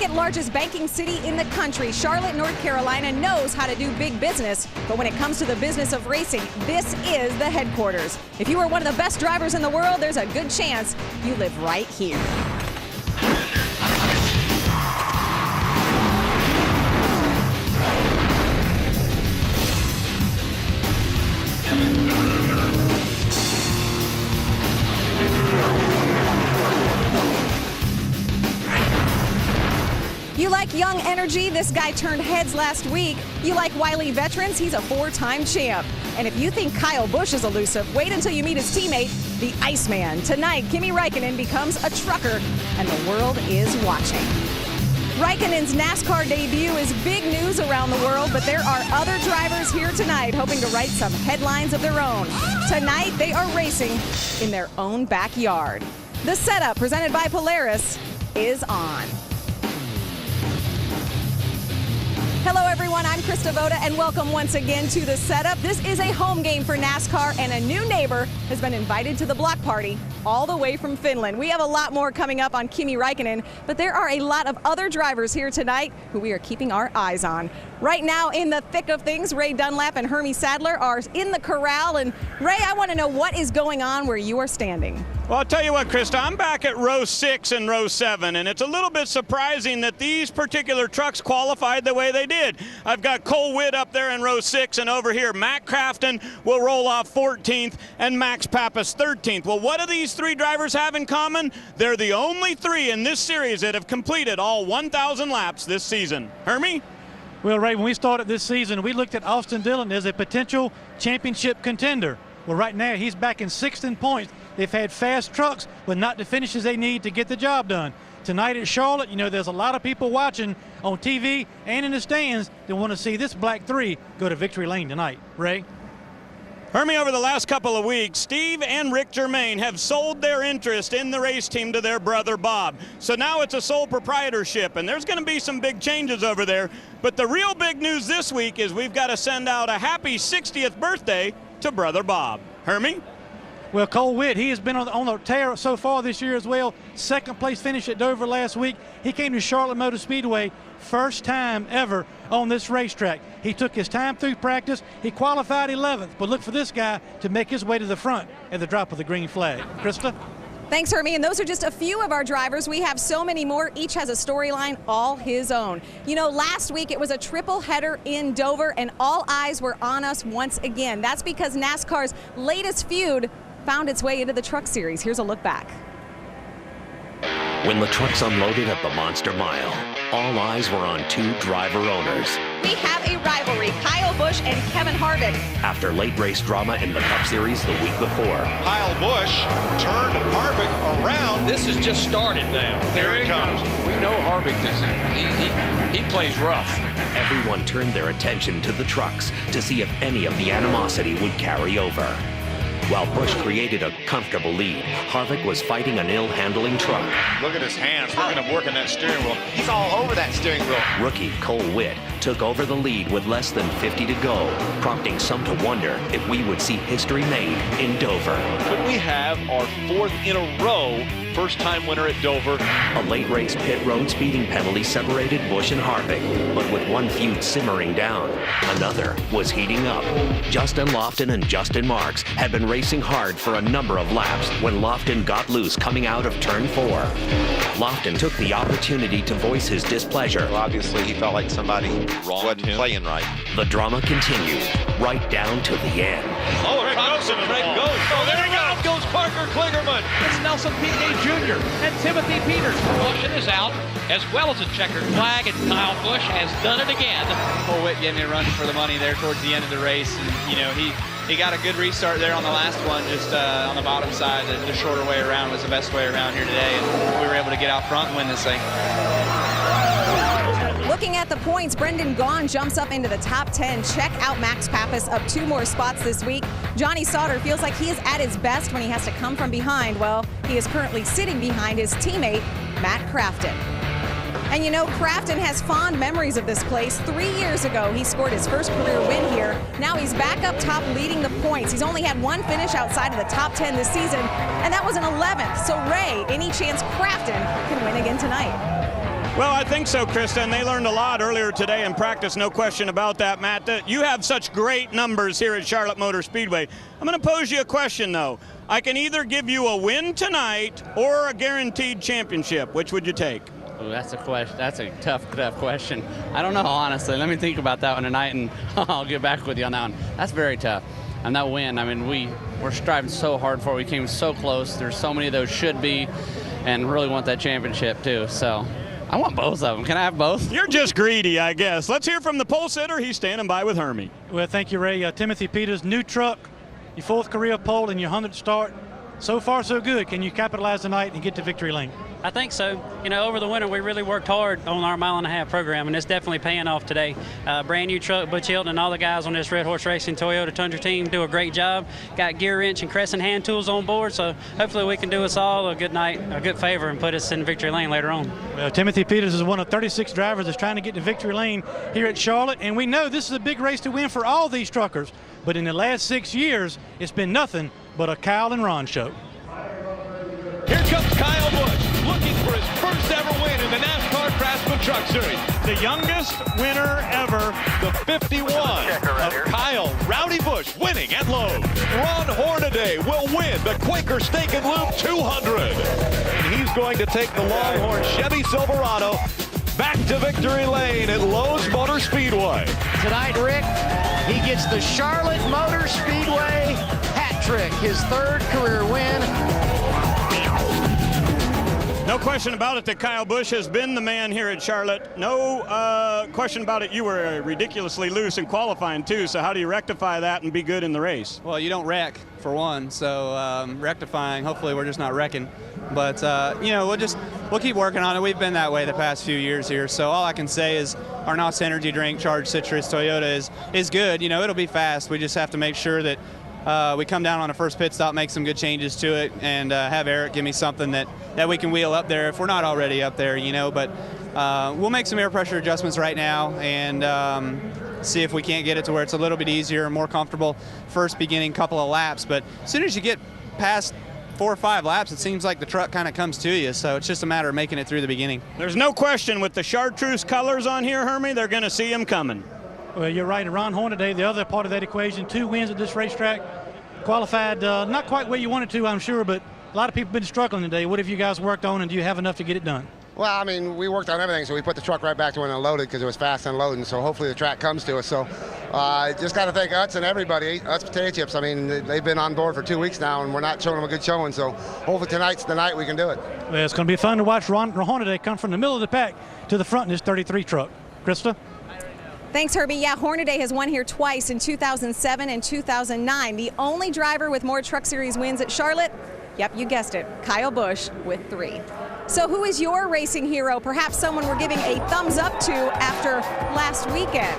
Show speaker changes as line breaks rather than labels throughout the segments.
second largest banking city in the country, Charlotte, North Carolina knows how to do big business. But when it comes to the business of racing, this is the headquarters. If you are one of the best drivers in the world, there's a good chance you live right here. You like young energy? This guy turned heads last week. You like wily veterans? He's a four-time champ. And if you think Kyle Busch is elusive, wait until you meet his teammate, the Iceman. Tonight, Kimi Raikonnen becomes a trucker, and the world is watching. Raikkonen's NASCAR debut is big news around the world, but there are other drivers here tonight hoping to write some headlines of their own. Tonight, they are racing in their own backyard. The setup, presented by Polaris, is on. Hello everyone, I'm Krista Voda and welcome once again to The Setup. This is a home game for NASCAR and a new neighbor has been invited to the block party all the way from Finland. We have a lot more coming up on Kimi Raikkonen, but there are a lot of other drivers here tonight who we are keeping our eyes on. Right now in the thick of things, Ray Dunlap and Hermie Sadler are in the corral. And Ray, I want to know what is going on where you are standing.
Well, I'll tell you what, Krista, I'm back at row 6 and row 7, and it's a little bit surprising that these particular trucks qualified the way they did. I've got Cole Witt up there in row 6, and over here, Matt Crafton will roll off 14th, and Max Pappas 13th. Well, what do these three drivers have in common? They're the only three in this series that have completed all 1,000 laps this season. Hermie?
Well, Ray, when we started this season, we looked at Austin Dillon as a potential championship contender. Well, right now, he's back in 6th in points. They've had fast trucks, but not the finishes they need to get the job done. Tonight at Charlotte, you know, there's a lot of people watching on TV and in the stands that want to see this Black 3 go to victory lane tonight. Ray?
Hermie, over the last couple of weeks, Steve and Rick Germain have sold their interest in the race team to their brother Bob. So now it's a sole proprietorship, and there's going to be some big changes over there. But the real big news this week is we've got to send out a happy 60th birthday to brother Bob. Hermie?
Well, Cole Witt, he has been on the tear so far this year as well. Second place finish at Dover last week. He came to Charlotte Motor Speedway first time ever on this racetrack. He took his time through practice. He qualified 11th, but look for this guy to make his way to the front at the drop of the green flag. Krista?
Thanks, Hermie, and those are just a few of our drivers. We have so many more. Each has a storyline all his own. You know, last week it was a triple header in Dover, and all eyes were on us once again. That's because NASCAR's latest feud found its way into the Truck Series. Here's a look back.
When the trucks unloaded at the Monster Mile, all eyes were on two driver owners.
We have a rivalry, Kyle Busch and Kevin Harvick.
After late race drama in the Cup Series the week before,
Kyle Busch turned Harvick around.
This has just started now.
There he comes.
We know Harvick doesn't. He plays rough.
everyone turned their attention to the trucks to see if any of the animosity would carry over. While Busch created a comfortable lead, Harvick was fighting an ill-handling truck.
Look at his hands. Look at him working that steering wheel. He's all over that steering wheel.
Rookie Cole Witt took over the lead with less than 50 to go, prompting some to wonder if we would see history made in Dover.
Could we have our fourth in a row first-time winner at Dover?
A late race pit road speeding penalty separated Busch and Harvick, but with one feud simmering down, another was heating up. Justin Lofton and Justin Marks had been racing hard for a number of laps when Lofton got loose coming out of turn 4. Lofton took the opportunity to voice his displeasure.
Well, obviously, he felt like somebody wasn't playing right.
The drama continued right down to the end.
Oh, Rick goes. Oh, there he goes Parker Kligerman.
It's Nelson Piquet Jr. and Timothy Peters.
Caution is out, as well as a checkered flag, and Kyle Busch has done it again.
Cole Witt getting a run for the money there towards the end of the race, and you know he got a good restart there on the last one, just on the bottom side. The shorter way around was the best way around here today, and we were able to get out front and win this thing.
Looking at the points, Brendan Gaughan jumps up into the top 10. Check out Max Pappas, up 2 more spots this week. Johnny Sauter feels like he is at his best when he has to come from behind. Well, he is currently sitting behind his teammate, Matt Crafton. And you know, Crafton has fond memories of this place. 3 years ago, he scored his first career win here. Now he's back up top leading the points. He's only had one finish outside of the top 10 this season, and that was an 11th. So Ray, any chance Crafton can win again tonight?
Well, I think so, Krista, and they learned a lot earlier today in practice, no question about that, Matt. You have such great numbers here at Charlotte Motor Speedway. I'm going to pose you a question, though. I can either give you a win tonight or a guaranteed championship. Which would you take?
Ooh, that's a question. That's a tough question. I don't know, honestly. Let me think about that one tonight, and I'll get back with you on that one. That's very tough. And that win, I mean, we're striving so hard for it. We came so close. There's so many of those should be, and really want that championship, too. So I want both of them. Can I have both?
You're just greedy, I guess. Let's hear from the pole sitter. He's standing by with Hermie.
Well, thank you, Ray. Timothy Peters, new truck, your 4th career pole and your 100th start. So far, so good. Can you capitalize tonight and get to victory lane?
I think so. You know, over the winter, we really worked hard on our mile-and-a-half program, and it's definitely paying off today. Brand new truck, Butch Hilton and all the guys on this Red Horse Racing Toyota Tundra team do a great job. Got gear wrench and crescent hand tools on board, so hopefully we can do us all a good night, a good favor, and put us in victory lane later on.
Well, Timothy Peters is one of 36 drivers that's trying to get to victory lane here at Charlotte, and we know this is a big race to win for all these truckers. But in the last 6 years, it's been nothing but a Kyle and Ron show.
Here comes Kyle Busch, looking for his first ever win in the NASCAR Craftsman Truck Series.
The youngest winner ever.
The 51 of Kyle Rowdy Busch winning at Lowe's. Ron Hornaday will win the Quaker Steak and Lube 200. And he's going to take the Longhorn Chevy Silverado back to victory lane at Lowe's Motor Speedway.
Tonight, Rick, he gets the Charlotte Motor Speedway hat trick, his 3rd career win.
No question about it that Kyle Busch has been the man here at Charlotte. No question about it. You were ridiculously loose in qualifying, too. So how do you rectify that and be good in the race?
Well, you don't wreck, for one. So rectifying, hopefully we're just not wrecking. But, you know, we'll keep working on it. We've been that way the past few years here. So all I can say is our NOS Energy Drink Charged Citrus Toyota is good. You know, it'll be fast. We just have to make sure that we come down on a first pit stop, make some good changes to it, and have Eric give me something that we can wheel up there if we're not already up there, you know. But we'll make some air pressure adjustments right now and see if we can't get it to where it's a little bit easier and more comfortable first beginning couple of laps. But as soon as you get past 4 or 5 laps, it seems like the truck kind of comes to you. So it's just a matter of making it through the beginning.
There's no question with the chartreuse colors on here, Hermie, they're going to see him coming.
Well, you're right. Ron Hornaday, the other part of that equation, 2 wins at this racetrack. Qualified not quite where you wanted to, I'm sure, but a lot of people have been struggling today. What have you guys worked on, and do you have enough to get it done?
Well, I mean, we worked on everything, so we put the truck right back to when it loaded because it was fast unloading, so hopefully the track comes to us. So just got to thank Utz and everybody, Utz Potato Chips. I mean, they've been on board for 2 weeks now, and we're not showing them a good showing, so hopefully tonight's the night we can do it.
Well, it's going to be fun to watch Ron Hornaday come from the middle of the pack to the front in his 33 truck. Krista?
Thanks, Herbie. Yeah, Hornaday has won here twice in 2007 and 2009. The only driver with more Truck Series wins at Charlotte, yep, you guessed it, Kyle Busch with 3. So who is your racing hero? Perhaps someone we're giving a thumbs up to after last weekend.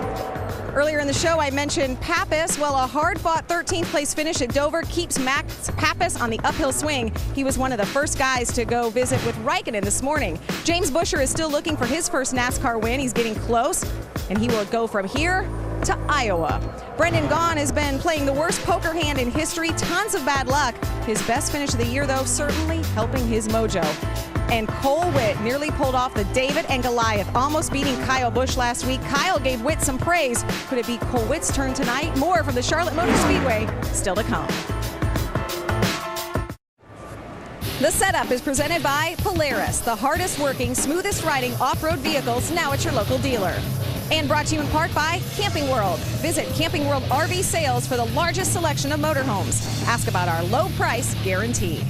Earlier in the show, I mentioned Pappas. Well, a hard-fought 13th place finish at Dover keeps Max Pappas on the uphill swing. He was one of the first guys to go visit with Raikkonen this morning. James Buescher is still looking for his first NASCAR win. He's getting close, and he will go from here to Iowa. Brendan Gaughan has been playing the worst poker hand in history. Tons of bad luck. His best finish of the year, though, certainly helping his mojo. And Cole Witt nearly pulled off the David and Goliath, almost beating Kyle Busch last week. Kyle gave Witt some praise. Could it be Cole Witt's turn tonight? More from the Charlotte Motor Speedway still to come. The setup is presented by Polaris, the hardest working, smoothest riding off-road vehicles, now at your local dealer. And brought to you in part by Camping World. Visit Camping World RV Sales for the largest selection of motorhomes. Ask about our low price guarantee.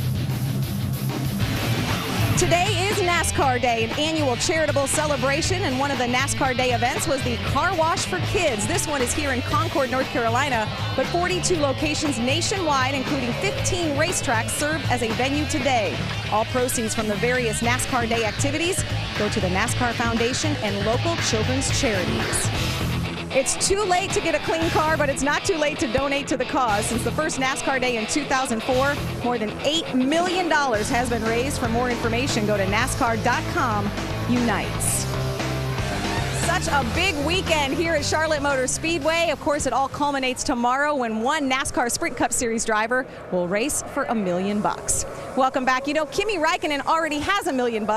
Today is NASCAR Day, an annual charitable celebration, and one of the NASCAR Day events was the Car Wash for Kids. This one is here in Concord, North Carolina, but 42 locations nationwide, including 15 racetracks, served as a venue today. All proceeds from the various NASCAR Day activities go to the NASCAR Foundation and local children's charities. It's too late to get a clean car, but it's not too late to donate to the cause. Since the first NASCAR Day in 2004, more than $8 million has been raised. For more information, go to NASCAR.com Unites. Such a big weekend here at Charlotte Motor Speedway. Of course, it all culminates tomorrow when one NASCAR Sprint Cup Series driver will race for $1 million. Welcome back. You know, Kimi Raikkonen already has $1 million.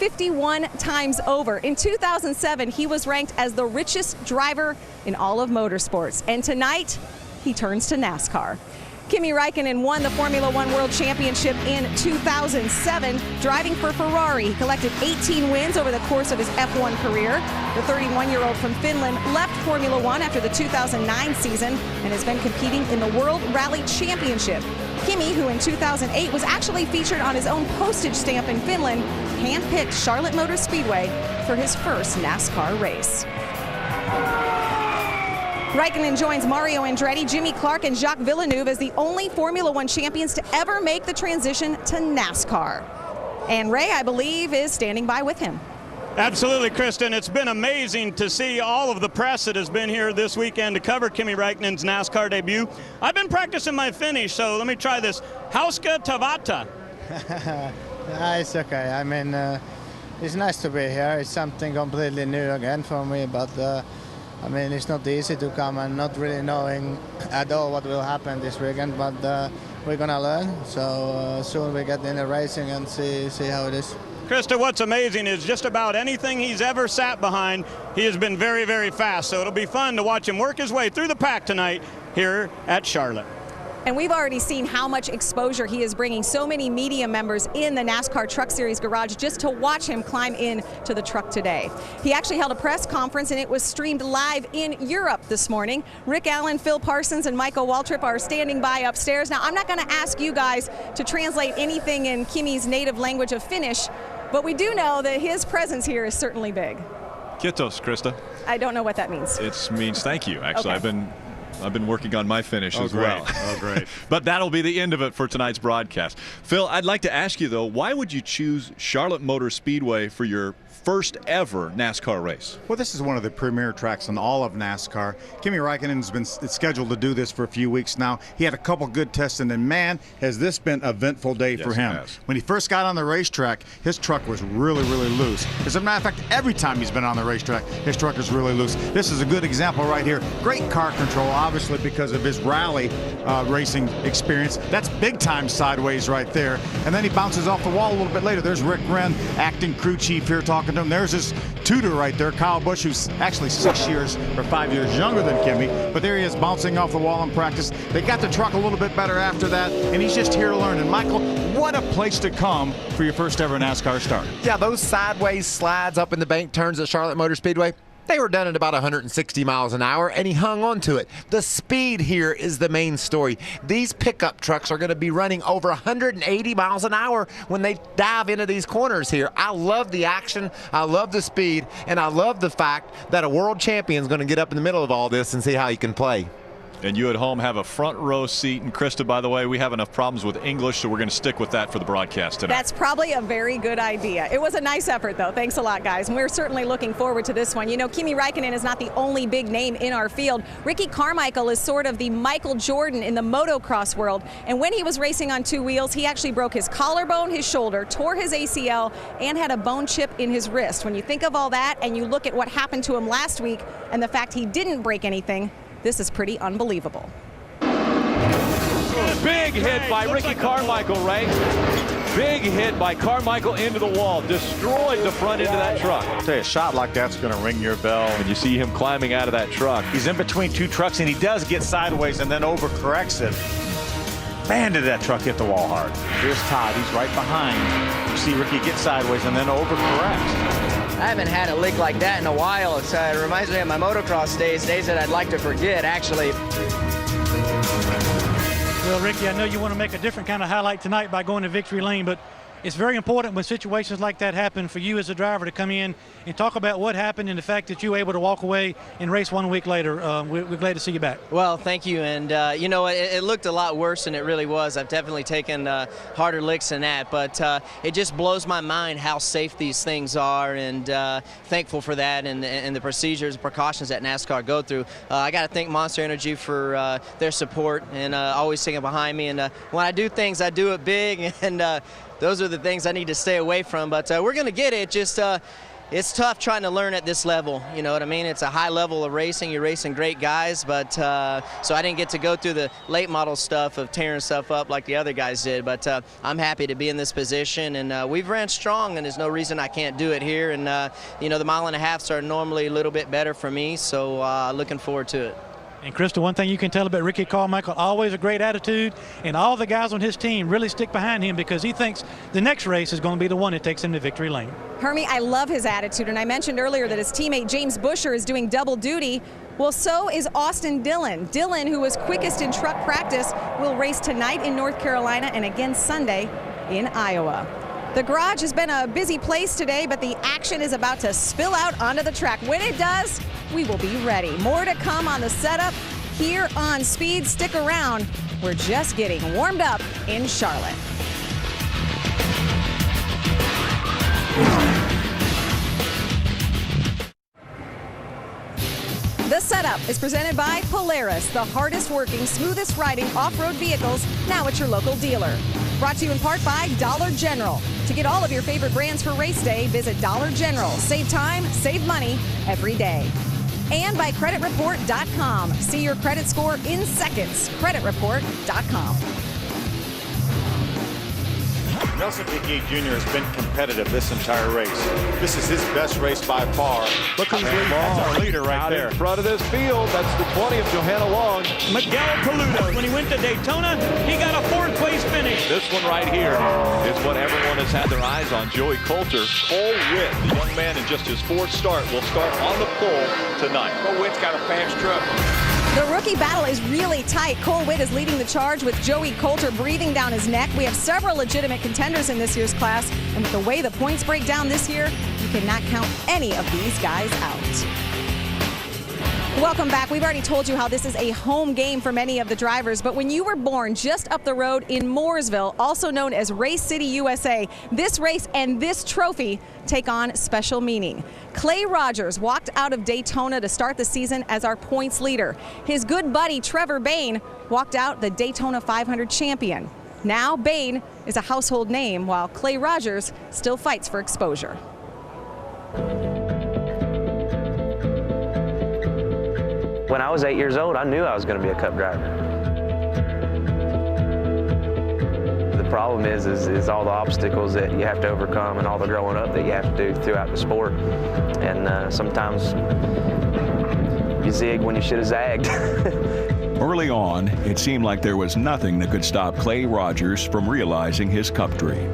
51 times over. In 2007, he was ranked as the richest driver in all of motorsports. And tonight, he turns to NASCAR. Kimi Raikkonen won the Formula One World Championship in 2007, driving for Ferrari. He collected 18 wins over the course of his F1 career. The 31-year-old from Finland left Formula One after the 2009 season and has been competing in the World Rally Championship. Kimi, who in 2008 was actually featured on his own postage stamp in Finland, handpicked Charlotte Motor Speedway for his first NASCAR race. Raikkonen joins Mario Andretti, Jimmy Clark, and Jacques Villeneuve as the only Formula One champions to ever make the transition to NASCAR. And Ray, I believe, is standing by with him.
Absolutely, Kristen. It's been amazing to see all of the press that has been here this weekend to cover Kimi Raikkonen's NASCAR debut. I've been practicing my Finnish, so let me try this. Hauska tavata.
It's okay. I mean, it's nice to be here. It's something completely new again for me, but I mean, it's not easy to come and not really knowing at all what will happen this weekend, but we're going to learn. So soon we get in the racing and see how it is.
Krista, what's amazing is just about anything he's ever sat behind, he has been very, very fast. So it'll be fun to watch him work his way through the pack tonight here at Charlotte.
And we've already seen how much exposure he is bringing so many media members in the NASCAR Truck Series garage just to watch him climb in to the truck today. He actually held a press conference and it was streamed live in Europe this morning. Rick Allen, Phil Parsons, and Michael Waltrip are standing by upstairs. Now, I'm not going to ask you guys to translate anything in Kimi's native language of Finnish, but we do know that his presence here is certainly big.
Kiitos, Krista.
I don't know what that means.
It means thank you, actually.
Okay.
I've been working on my Finnish as well.
Oh, great.
But that'll be the end of it for tonight's broadcast. Phil, I'd like to ask you, though, why would you choose Charlotte Motor Speedway for your first ever NASCAR race?
Well, this is one of the premier tracks in all of NASCAR. Kimi Raikkonen's been scheduled to do this for a few weeks now. He had a couple good tests, and then, man, has this been an eventful day for him. When he first got on the racetrack, his truck was really, really loose. As a matter of fact, every time he's been on the racetrack, his truck is really loose. This is a good example right here. Great car control, obviously, because of his rally racing experience. That's big-time sideways right there. And then he bounces off the wall a little bit later. There's Rick Wren, acting crew chief here, talking to him. There's his tutor right there, Kyle Busch, who's actually 6 years or 5 years younger than Kimi. But there he is, bouncing off the wall in practice. They got the truck a little bit better after that, and he's just here to learn. And Michael, what a place to come for your first ever NASCAR start.
Yeah, those sideways slides up in the bank turns at Charlotte Motor Speedway, they were done at about 160 miles an hour, and he hung on to it. The speed here is the main story. These pickup trucks are going to be running over 180 miles an hour when they dive into these corners here. I love the action, I love the speed, and I love the fact that a world champion is going to get up in the middle of all this and see how he can play.
And you at home have a front row seat. And Krista, by the way, we have enough problems with English, so we're going to stick with that for the broadcast tonight.
That's probably a very good idea. It was a nice effort, though. Thanks a lot, guys. And we're certainly looking forward to this one. You know, Kimi Raikkonen is not the only big name in our field. Ricky Carmichael is sort of the Michael Jordan in the motocross world. And when he was racing on two wheels, he actually broke his collarbone, his shoulder, tore his ACL, and had a bone chip in his wrist. When you think of all that and you look at what happened to him last week and the fact he didn't break anything, this is pretty unbelievable.
Big hit by Ricky Carmichael, Ray. Big hit by Carmichael into the wall. Destroyed the front end of that truck.
I'll tell you, a shot like that's going to ring your bell.
And you see him climbing out of that truck.
He's in between two trucks, and he does get sideways and then overcorrects it. Man, did that truck hit the wall hard. Here's Todd. He's right behind. You see Ricky get sideways and then overcorrects.
I haven't had a lick like that in a while. It reminds me of my motocross days that I'd like to forget, actually.
Well, Ricky, I know you want to make a different kind of highlight tonight by going to victory lane, but it's very important when situations like that happen for you as a driver to come in and talk about what happened and the fact that you were able to walk away and race 1 week later. We're glad to see you back.
Well, thank you. And, you know, it looked a lot worse than it really was. I've definitely taken harder licks than that. But it just blows my mind how safe these things are, and thankful for that and the procedures and precautions that NASCAR go through. I got to thank Monster Energy for their support and always sticking behind me. And when I do things, I do it big. And those are the things I need to stay away from. But we're going to get it. Just it's tough trying to learn at this level. You know what I mean? It's a high level of racing. You're racing great guys, but so I didn't get to go through the late model stuff of tearing stuff up like the other guys did. But I'm happy to be in this position, and we've ran strong, and there's no reason I can't do it here. And you know, the mile and a halfs are normally a little bit better for me, so looking forward to it.
And Crystal, one thing you can tell about Ricky Carmichael, always a great attitude, and all the guys on his team really stick behind him because he thinks the next race is going to be the one that takes him to victory lane.
Hermie, I love his attitude, and I mentioned earlier that his teammate James Busher is doing double duty. Well, so is Austin Dillon. Dillon, who was quickest in truck practice, will race tonight in North Carolina and again Sunday in Iowa. The garage has been a busy place today, but the action is about to spill out onto the track. When it does, we will be ready. More to come on the setup here on Speed. Stick around. We're just getting warmed up in Charlotte. The setup is presented by Polaris, the hardest working, smoothest riding off-road vehicles, now at your local dealer. Brought to you in part by Dollar General. To get all of your favorite brands for race day, visit Dollar General. Save time, save money every day. And by CreditReport.com. See your credit score in seconds. CreditReport.com.
Nelson Piquet Jr. has been competitive this entire race. This is his best race by far. Look who's leading. That's our leader right there.
In front of this field, that's the 20 of Johanna Long.
Miguel Paludo, when he went to Daytona, he got a 4th place finish.
This one right here is what everyone has had their eyes on. Joey Coulter. Cole Witt, the young man in just his 4th start, will start on the pole tonight.
Cole Witt's got a fast truck.
The rookie battle is really tight. Cole Witt is leading the charge with Joey Coulter breathing down his neck. We have several legitimate contenders in this year's class, and with the way the points break down this year, you cannot count any of these guys out. Welcome back. We've already told you how this is a home game for many of the drivers, but when you were born just up the road in Mooresville, also known as Race City, USA, this race and this trophy take on special meaning. Clay Rogers walked out of Daytona to start the season as our points leader. His good buddy Trevor Bayne walked out the Daytona 500 champion. Now Bayne is a household name while Clay Rogers still fights for exposure.
When I was 8 years old, I knew I was going to be a Cup driver. The problem is all the obstacles that you have to overcome and all the growing up that you have to do throughout the sport. And sometimes you zig when you should have zagged.
Early on, it seemed like there was nothing that could stop Clay Rogers from realizing his Cup dream.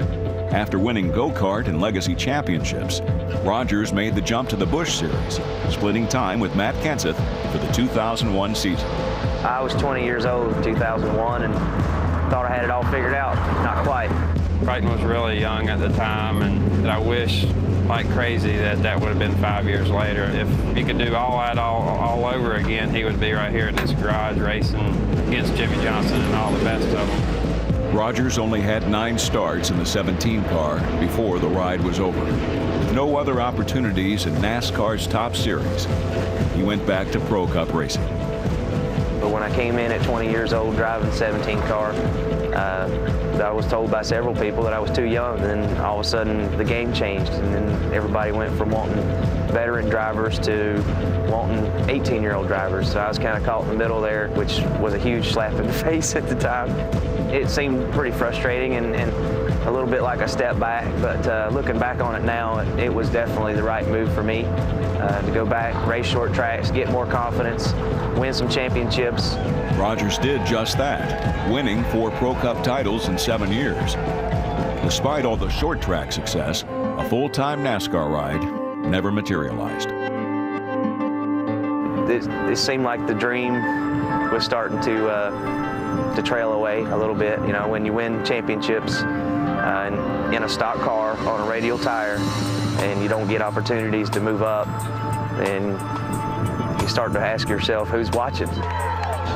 After winning go-kart and legacy championships, Rogers made the jump to the Busch Series, splitting time with Matt Kenseth for the 2001 season.
I was 20 years old in 2001 and thought I had it all figured out. Not quite.
Crichton was really young at the time, and I wish like crazy that would have been 5 years later. If he could do all that all over again, he would be right here in this garage racing against Jimmy Johnson and all the best of them.
Rogers only had 9 starts in the 17 car before the ride was over. With no other opportunities in NASCAR's top series, he went back to Pro Cup racing.
But when I came in at 20 years old driving 17 car, I was told by several people that I was too young. And then all of a sudden the game changed, and then everybody went from wanting veteran drivers to wanting 18-year-old drivers. So I was kind of caught in the middle there, which was a huge slap in the face at the time. It seemed pretty frustrating and a little bit like a step back, but looking back on it now, it was definitely the right move for me to go back, race short tracks, get more confidence, win some championships.
Rogers did just that, winning 4 Pro Cup titles in 7 years. Despite all the short track success, a full-time NASCAR ride never materialized.
This seemed like the dream was starting to trail away a little bit. You know, when you win championships in a stock car on a radial tire and you don't get opportunities to move up, then you start to ask yourself, who's watching?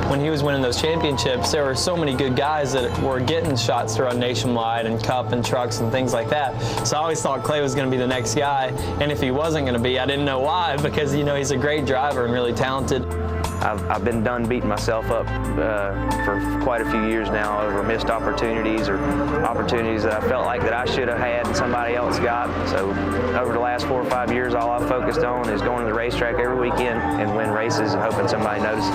When he was winning those championships, there were so many good guys that were getting shots to run nationwide and Cup and trucks and things like that. So I always thought Clay was going to be the next guy, and if he wasn't going to be, I didn't know why, because, you know, he's a great driver and really talented.
I've been done beating myself up for quite a few years now over missed opportunities or opportunities that I felt like that I should have had and somebody else got. So over the last 4 or 5 years, all I've focused on is going to the racetrack every weekend and win races and hoping somebody notices.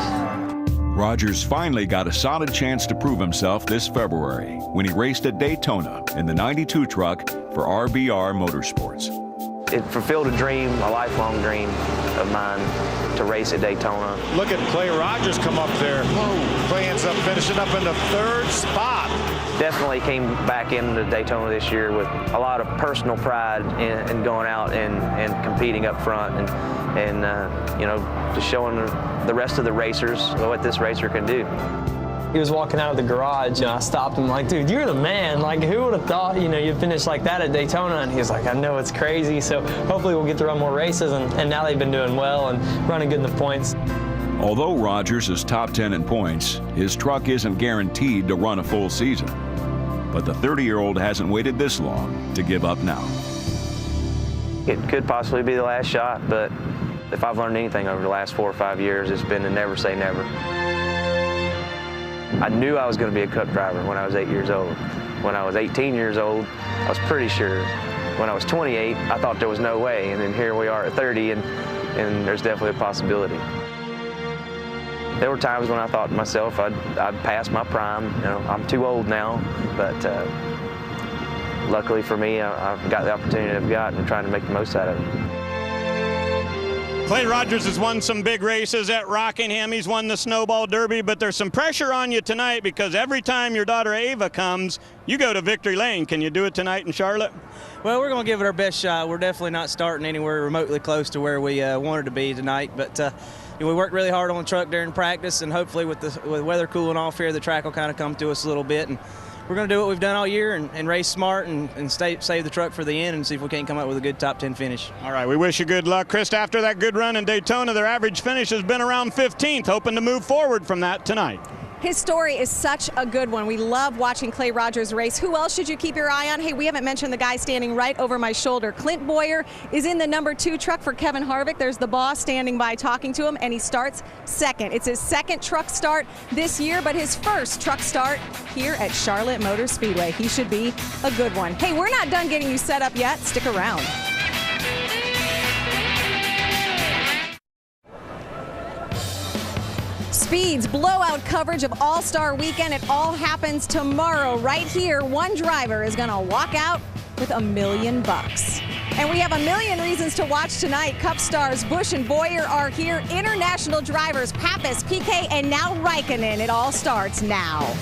Rogers finally got a solid chance to prove himself this February when he raced at Daytona in the 92 truck for RBR Motorsports.
It fulfilled a dream, a lifelong dream of mine, to race at Daytona.
Look at Clay Rogers come up there. Clay ends up finishing up in the 3rd spot.
Definitely came back into Daytona this year with a lot of personal pride in going out and competing up front and you know, just showing the rest of the racers what this racer can do.
He was walking out of the garage, and I stopped him like, dude, you're the man. Like, who would have thought, you know, you'd finish like that at Daytona? And he was like, I know, it's crazy. So hopefully we'll get to run more races, and now they've been doing well and running good in the points.
Although Rogers is top 10 in points, his truck isn't guaranteed to run a full season. But the 30-year-old hasn't waited this long to give up now.
It could possibly be the last shot, but if I've learned anything over the last 4 or 5 years, it's been to never say never. I knew I was going to be a Cup driver when I was 8 years old. When I was 18 years old, I was pretty sure. When I was 28, I thought there was no way, and then here we are at 30, and there's definitely a possibility. There were times when I thought to myself I'd passed my prime. You know, I'm too old now, but luckily for me, I've got the opportunity I've got and I'm trying to make the most out of it.
Clay Rogers has won some big races at Rockingham. He's won the Snowball Derby, but there's some pressure on you tonight because every time your daughter Ava comes, you go to victory lane. Can you do it tonight in Charlotte?
Well, we're going to give it our best shot. We're definitely not starting anywhere remotely close to where we wanted to be tonight, but we worked really hard on the truck during practice, and hopefully with the weather cooling off here, the track will kind of come to us a little bit. And we're going to do what we've done all year and race smart and save the truck for the end and see if we can't come up with a good top 10 finish.
All right, we wish you good luck. Chris, after that good run in Daytona, their average finish has been around 15th, hoping to move forward from that tonight.
His story is such a good one. We love watching Clay Rogers race. Who else should you keep your eye on? Hey, we haven't mentioned the guy standing right over my shoulder. Clint Boyer is in the number 2 truck for Kevin Harvick. There's the boss standing by talking to him, and he starts second. It's his second truck start this year, but his first truck start here at Charlotte Motor Speedway. He should be a good one. Hey, we're not done getting you set up yet. Stick around. Speed's blowout coverage of All-Star Weekend. It all happens tomorrow right here. One driver is going to walk out with $1 million. And we have a million reasons to watch tonight. Cup stars Busch and Boyer are here. International drivers Pappas, Piquet, and now Raikkonen. It all starts now.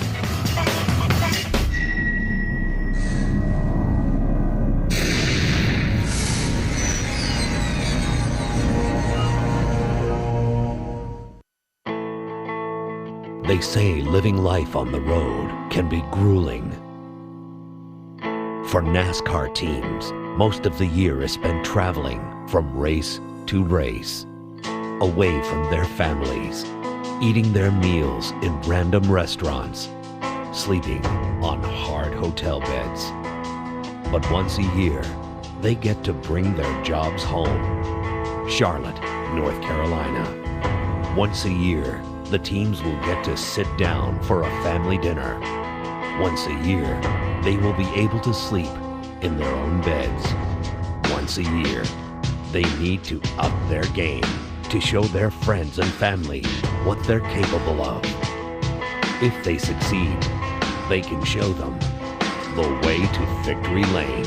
They say living life on the road can be grueling. For NASCAR teams, most of the year is spent traveling from race to race, away from their families, eating their meals in random restaurants, sleeping on hard hotel beds. But once a year, they get to bring their jobs home. Charlotte, North Carolina. Once a year, the teams will get to sit down for a family dinner. Once a year, they will be able to sleep in their own beds. Once a year, they need to up their game to show their friends and family what they're capable of. If they succeed, they can show them the way to victory lane.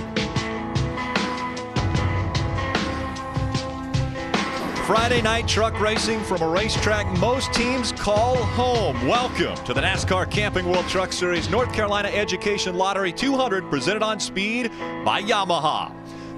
Friday night truck racing from a racetrack most teams call home. Welcome to the NASCAR Camping World Truck Series North Carolina Education Lottery 200 presented on Speed by Yamaha.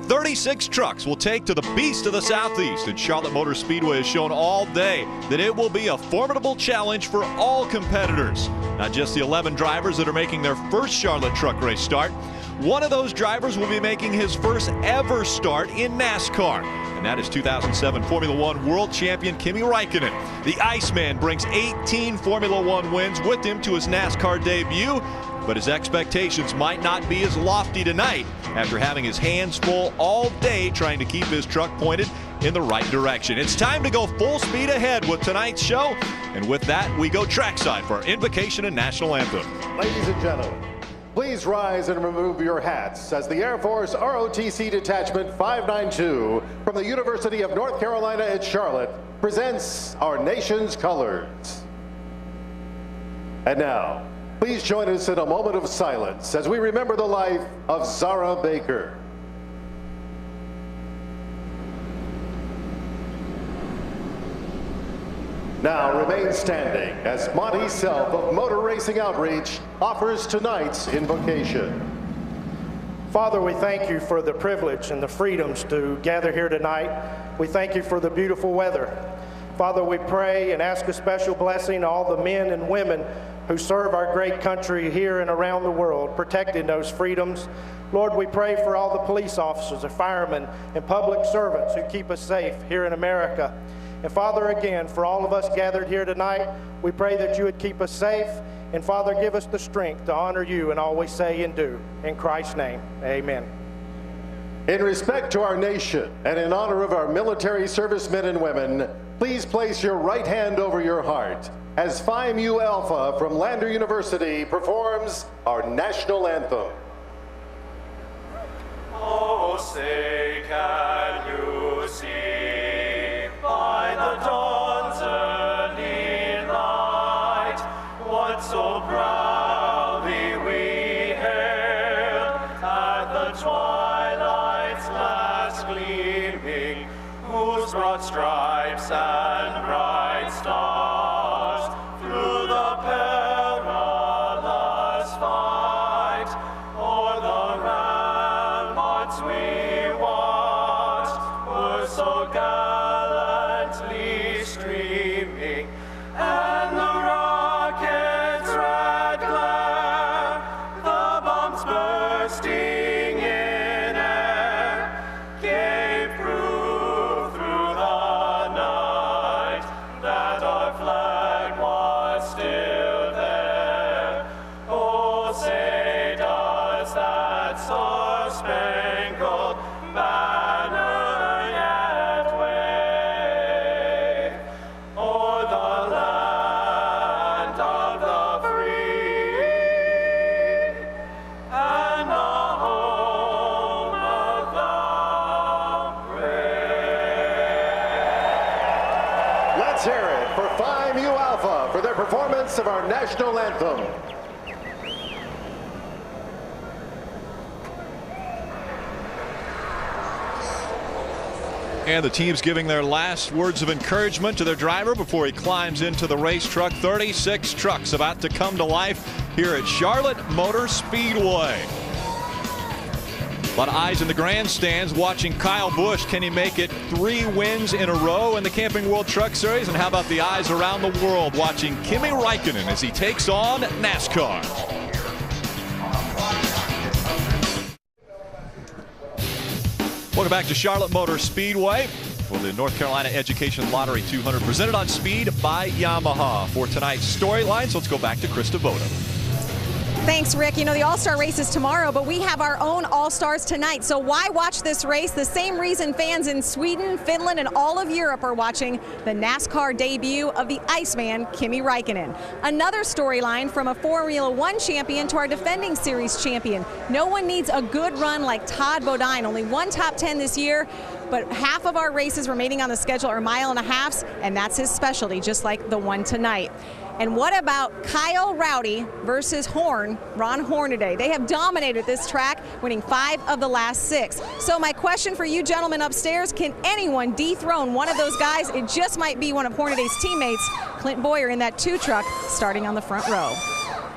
36 trucks will take to the beast of the Southeast, and Charlotte Motor Speedway has shown all day that it will be a formidable challenge for all competitors. Not just the 11 drivers that are making their first Charlotte truck race start. One of those drivers will be making his first ever start in NASCAR, and that is 2007 Formula One World Champion Kimi Raikonnen. The Iceman brings 18 Formula One wins with him to his NASCAR debut, but his expectations might not be as lofty tonight after having his hands full all day trying to keep his truck pointed in the right direction. It's time to go full speed ahead with tonight's show. And with that, we go trackside for our invocation and national anthem.
Ladies and gentlemen, please rise and remove your hats as the Air Force ROTC Detachment 592 from the University of North Carolina at Charlotte presents our nation's colors. And now, please join us in a moment of silence as we remember the life of Zara Baker. Now remain standing as Monty Self of Motor Racing Outreach offers tonight's invocation.
Father, we thank you for the privilege and the freedoms to gather here tonight. We thank you for the beautiful weather. Father, we pray and ask a special blessing to all the men and women who serve our great country here and around the world, protecting those freedoms. Lord, we pray for all the police officers, the firemen, and public servants who keep us safe here in America. And Father, again, for all of us gathered here tonight, we pray that you would keep us safe. And Father, give us the strength to honor you and all we say and do. In Christ's name, amen.
In respect to our nation and in honor of our military servicemen and women, please place your right hand over your heart as Phi Mu Alpha from Lander University performs our national anthem.
Oh, say can you see by the dawn's early light what so proudly we hailed at the twilight's last gleaming, whose broad stripes and bright stars through the perilous fight o'er the ramparts we watched were so gallantly streaming, and the rockets' red glare, the bombs bursting in air, gave proof through the night that our flag was still there. Oh, say does that star-spangled banner yet wave o'er the land of the free and the home of the brave.
Let's hear it for Phi Mu Alpha for their performance of our national anthem.
And the team's giving their last words of encouragement to their driver before he climbs into the race truck. 36 trucks about to come to life here at Charlotte Motor Speedway. A lot of eyes in the grandstands watching Kyle Busch. Can he make it 3 wins in a row in the Camping World Truck Series? And how about the eyes around the world watching Kimi Raikonnen as he takes on NASCAR? Welcome back to Charlotte Motor Speedway for the North Carolina Education Lottery 200 presented on Speed by Yamaha. For tonight's storylines, let's go back to Krista Boda.
Thanks, Rick. You know, the All-Star race is tomorrow, but we have our own All-Stars tonight. So why watch this race? The same reason fans in Sweden, Finland, and all of Europe are watching the NASCAR debut of the Iceman, Kimi Raikkonen. Another storyline from a Formula One champion to our defending series champion. No one needs a good run like Todd Bodine. Only one top 10 this year, but half of our races remaining on the schedule are mile and a halves, and that's his specialty, just like the one tonight. And what about Kyle Rowdy versus Ron Hornaday? They have dominated this track, winning 5 of the last 6. So my question for you gentlemen upstairs, can anyone dethrone one of those guys? It just might be one of Hornaday's teammates, Clint Boyer, in that 2 truck, starting on the front row.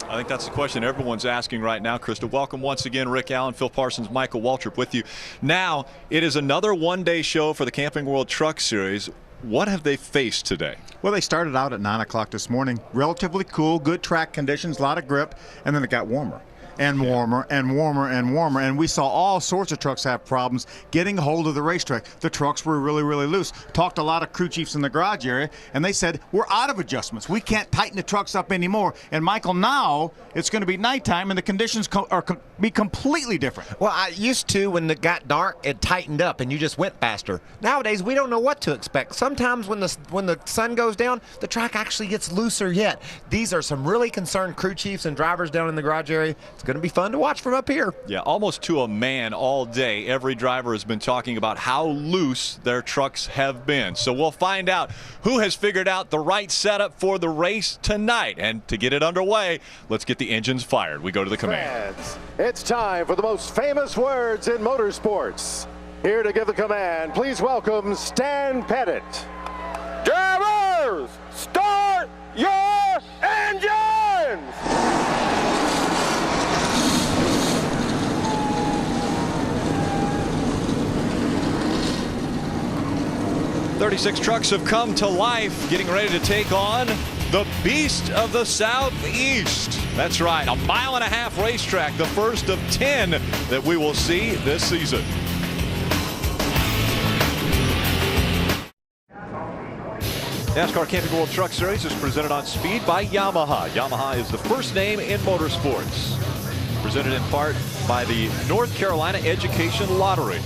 I think that's the question everyone's asking right now, Krista. Welcome once again, Rick Allen, Phil Parsons, Michael Waltrip with you. Now, it is another one-day show for the Camping World Truck Series. What have they faced today?
Well, they started out at 9 o'clock this morning. Relatively cool, good track conditions, a lot of grip, and then it got warmer. And warmer and warmer and warmer, and we saw all sorts of trucks have problems getting a hold of the racetrack. The trucks were really, really loose. Talked to a lot of crew chiefs in the garage area, and they said, we're out of adjustments. We can't tighten the trucks up anymore. And Michael, now it's going to be nighttime, and the conditions are be completely different.
Well, I used to, when it got dark, it tightened up and you just went faster. Nowadays, we don't know what to expect. Sometimes when the sun goes down, the track actually gets looser yet. These are some really concerned crew chiefs and drivers down in the garage area. It's going to be fun to watch from up here.
Yeah, almost to a man all day. Every driver has been talking about how loose their trucks have been. So we'll find out who has figured out the right setup for the race tonight. And to get it underway, let's get the engines fired. We go to the command.
It's time for the most famous words in motorsports. Here to give the command, please welcome Stan Pettit.
Drivers, start your engines!
36 trucks have come to life, getting ready to take on the Beast of the Southeast. That's right, a 1.5-mile racetrack, the first of 10 that we will see this season. NASCAR Camping World Truck Series is presented on speed by Yamaha. Yamaha is the first name in motorsports. Presented in part by the North Carolina Education Lottery.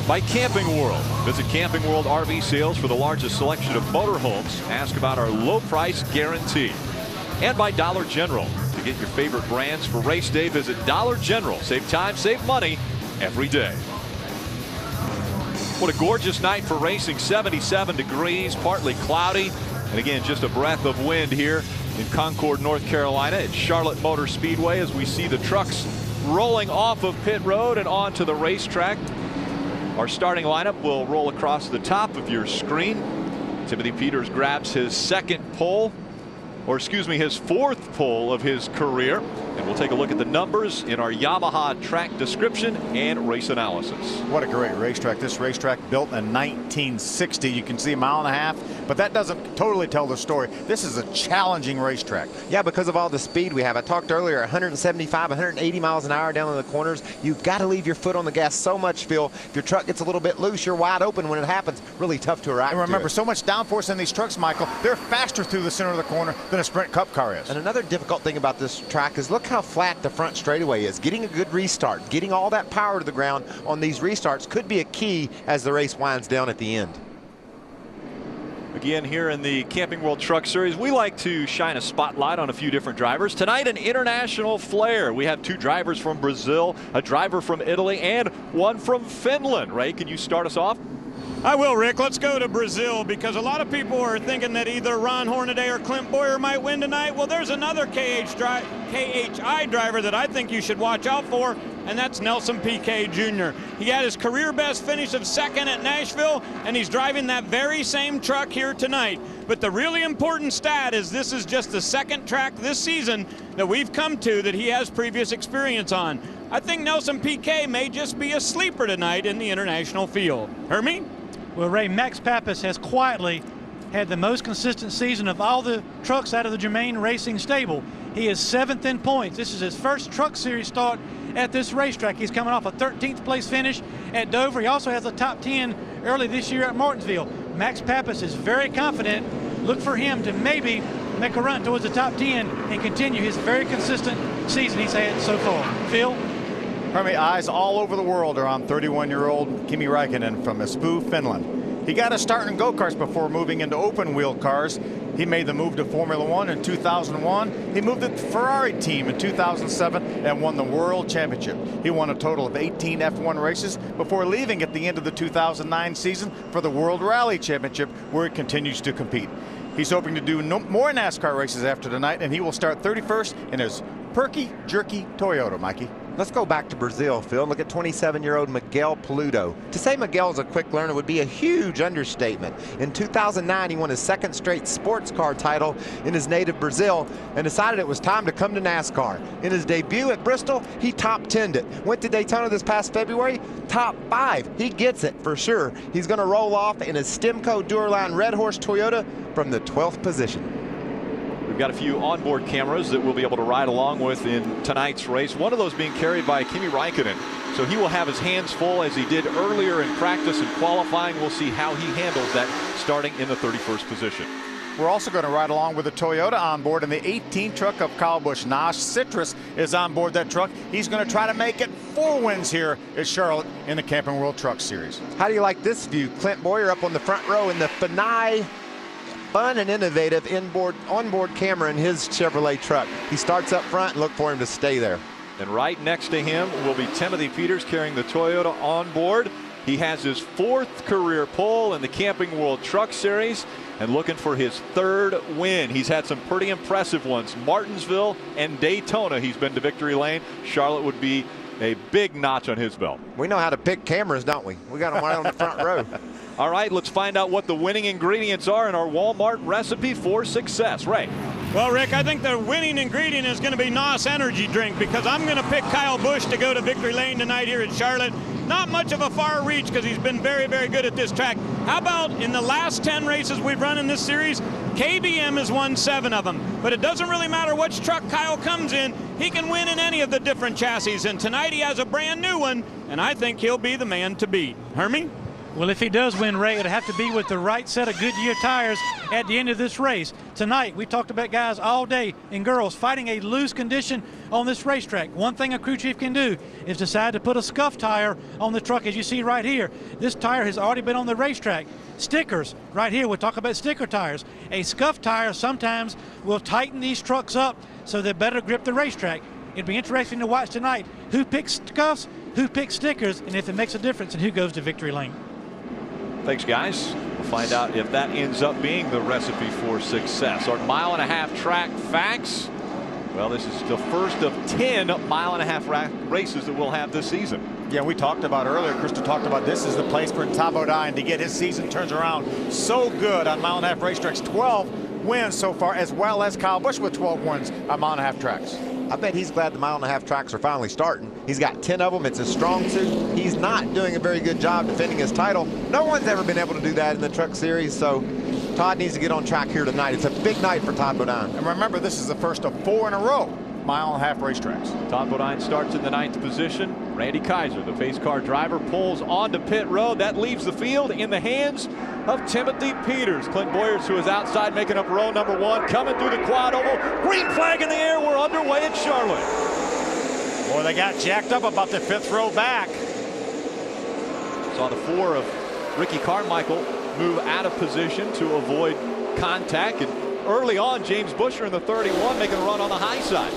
By Camping World. Visit Camping World RV sales for the largest selection of motorhomes. Ask about our low price guarantee. And by Dollar General. To get your favorite brands for race day, visit Dollar General. Save time, save money every day. What a gorgeous night for racing. 77 degrees, partly cloudy. And again, just a breath of wind here in Concord, North Carolina at Charlotte Motor Speedway as we see the trucks rolling off of pit road and onto the racetrack. Our starting lineup will roll across the top of your screen. Timothy Peters grabs his his fourth pole of his career. And we'll take a look at the numbers in our Yamaha track description and race analysis.
What a great racetrack. This racetrack built in 1960. You can see 1.5 miles, but that doesn't totally tell the story. This is a challenging racetrack.
Yeah, because of all the speed we have. I talked earlier, 175, 180 miles an hour down in the corners. You've got to leave your foot on the gas so much, Phil. If your truck gets a little bit loose, you're wide open when it happens. Really tough to react to.
And remember, so much downforce in these trucks, Michael. They're faster through the center of the corner than a Sprint Cup car is.
And another difficult thing about this track is look how flat the front straightaway is. Getting a good restart, getting all that power to the ground on these restarts could be a key as the race winds down at the end.
Again, here in the Camping World Truck Series, we like to shine a spotlight on a few different drivers. Tonight, an international flair. We have 2 drivers from Brazil, a driver from Italy, and one from Finland. Ray, can you start us off?
I will, Rick. Let's go to Brazil because a lot of people are thinking that either Ron Hornaday or Clint Boyer might win tonight. Well, there's another KHI driver that I think you should watch out for, and that's Nelson Piquet Jr. He had his career best finish of 2nd at Nashville, and he's driving that very same truck here tonight. But the really important stat is this is just the 2nd track this season that we've come to that he has previous experience on. I think Nelson Piquet may just be a sleeper tonight in the international field. Hermie?
Well, Ray, Max Pappas has quietly had the most consistent season of all the trucks out of the Germain Racing stable. He is 7th in points. This is his first Truck Series start at this racetrack. He's coming off a 13th place finish at Dover. He also has a top 10 early this year at Martinsville. Max Pappas is very confident. Look for him to maybe make a run towards the top 10 and continue his very consistent season he's had so far. Phil?
Hermie, eyes all over the world are on 31-year-old Kimi Raikonnen from Espoo, Finland. He got a start in go-karts before moving into open-wheel cars. He made the move to Formula One in 2001. He moved to the Ferrari team in 2007 and won the World Championship. He won a total of 18 F1 races before leaving at the end of the 2009 season for the World Rally Championship, where he continues to compete. He's hoping to do more NASCAR races after tonight, and he will start 31st in his perky, jerky Toyota, Mikey.
Let's go back to Brazil, Phil. Look at 27-year-old Miguel Paludo. To say Miguel's a quick learner would be a huge understatement. In 2009, he won his 2nd straight sports car title in his native Brazil and decided it was time to come to NASCAR. In his debut at Bristol, he top 10'd it. Went to Daytona this past February, top 5. He gets it for sure. He's going to roll off in his Stemco Durline Red Horse Toyota from the 12th position.
We've got a few onboard cameras that we'll be able to ride along with in tonight's race. One of those being carried by Kimi Raikkonen. So he will have his hands full as he did earlier in practice and qualifying. We'll see how he handles that starting in the 31st position.
We're also going to ride along with the Toyota on board, and the 18 truck of Kyle Busch. Nash Citrus is on board that truck. He's going to try to make it 4 wins here at Charlotte in the Camping World Truck Series.
How do you like this view? Clint Boyer up on the front row in the Fanai fun and innovative onboard camera in his Chevrolet truck. He starts up front and look for him to stay there.
And right next to him will be Timothy Peters carrying the Toyota onboard. He has his 4th career pole in the Camping World Truck Series and looking for his 3rd win. He's had some pretty impressive ones. Martinsville and Daytona, he's been to victory lane. Charlotte would be a big notch on his belt.
We know how to pick cameras, don't we? We got them right on the front row.
All right, let's find out what the winning ingredients are in our Walmart recipe for success. Ray.
Well, Rick, I think the winning ingredient is going to be NOS Energy Drink, because I'm going to pick Kyle Busch to go to victory lane tonight here at Charlotte. Not much of a far reach because he's been very, very good at this track. How about in the last 10 races we've run in this series, KBM has won 7 of them. But it doesn't really matter which truck Kyle comes in. He can win in any of the different chassis. And tonight he has a brand new one, and I think he'll be the man to beat. Hermie?
Well, if he does win, Ray, it'll have to be with the right set of Goodyear tires at the end of this race. Tonight, we talked about guys all day and girls fighting a loose condition on this racetrack. One thing a crew chief can do is decide to put a scuff tire on the truck, as you see right here. This tire has already been on the racetrack. Stickers, right here, we'll talk about sticker tires. A scuff tire sometimes will tighten these trucks up so they better grip the racetrack. It'll be interesting to watch tonight who picks scuffs, who picks stickers, and if it makes a difference in who goes to victory lane.
Thanks, guys. We'll find out if that ends up being the recipe for success. Our mile-and-a-half track facts. Well, this is the first of 10 mile-and-a-half races that we'll have this season.
Yeah, we talked about earlier, Crystal talked about this is the place for Todd Bodine to get his season turned around. So good on mile-and-a-half racetracks. 12 wins so far, as well as Kyle Busch with 12 wins on mile-and-a-half tracks.
I bet he's glad the mile-and-a-half tracks are finally starting. He's got 10 of them. It's a strong suit. He's not doing a very good job defending his title. No one's ever been able to do that in the Truck Series, so Todd needs to get on track here tonight. It's a big night for Todd Bodine.
And remember, this is the first of 4 in a row mile-and-a-half racetracks.
Todd Bodine starts in the 9th position. Randy Kaiser, the pace car driver, pulls onto pit road. That leaves the field in the hands of Timothy Peters. Clint Boyers, who is outside, making up row number 1, coming through the quad oval. Green flag in the air. We're underway at Charlotte.
Boy, they got jacked up about the 5th row back.
Saw the 4 of Ricky Carmichael move out of position to avoid contact. And early on, James Busher in the 31 making a run on the high side.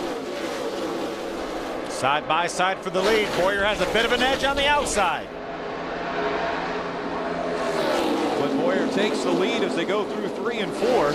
Side by side for the lead. Boyer has a bit of an edge on the outside.
When Boyer takes the lead as they go through 3 and 4.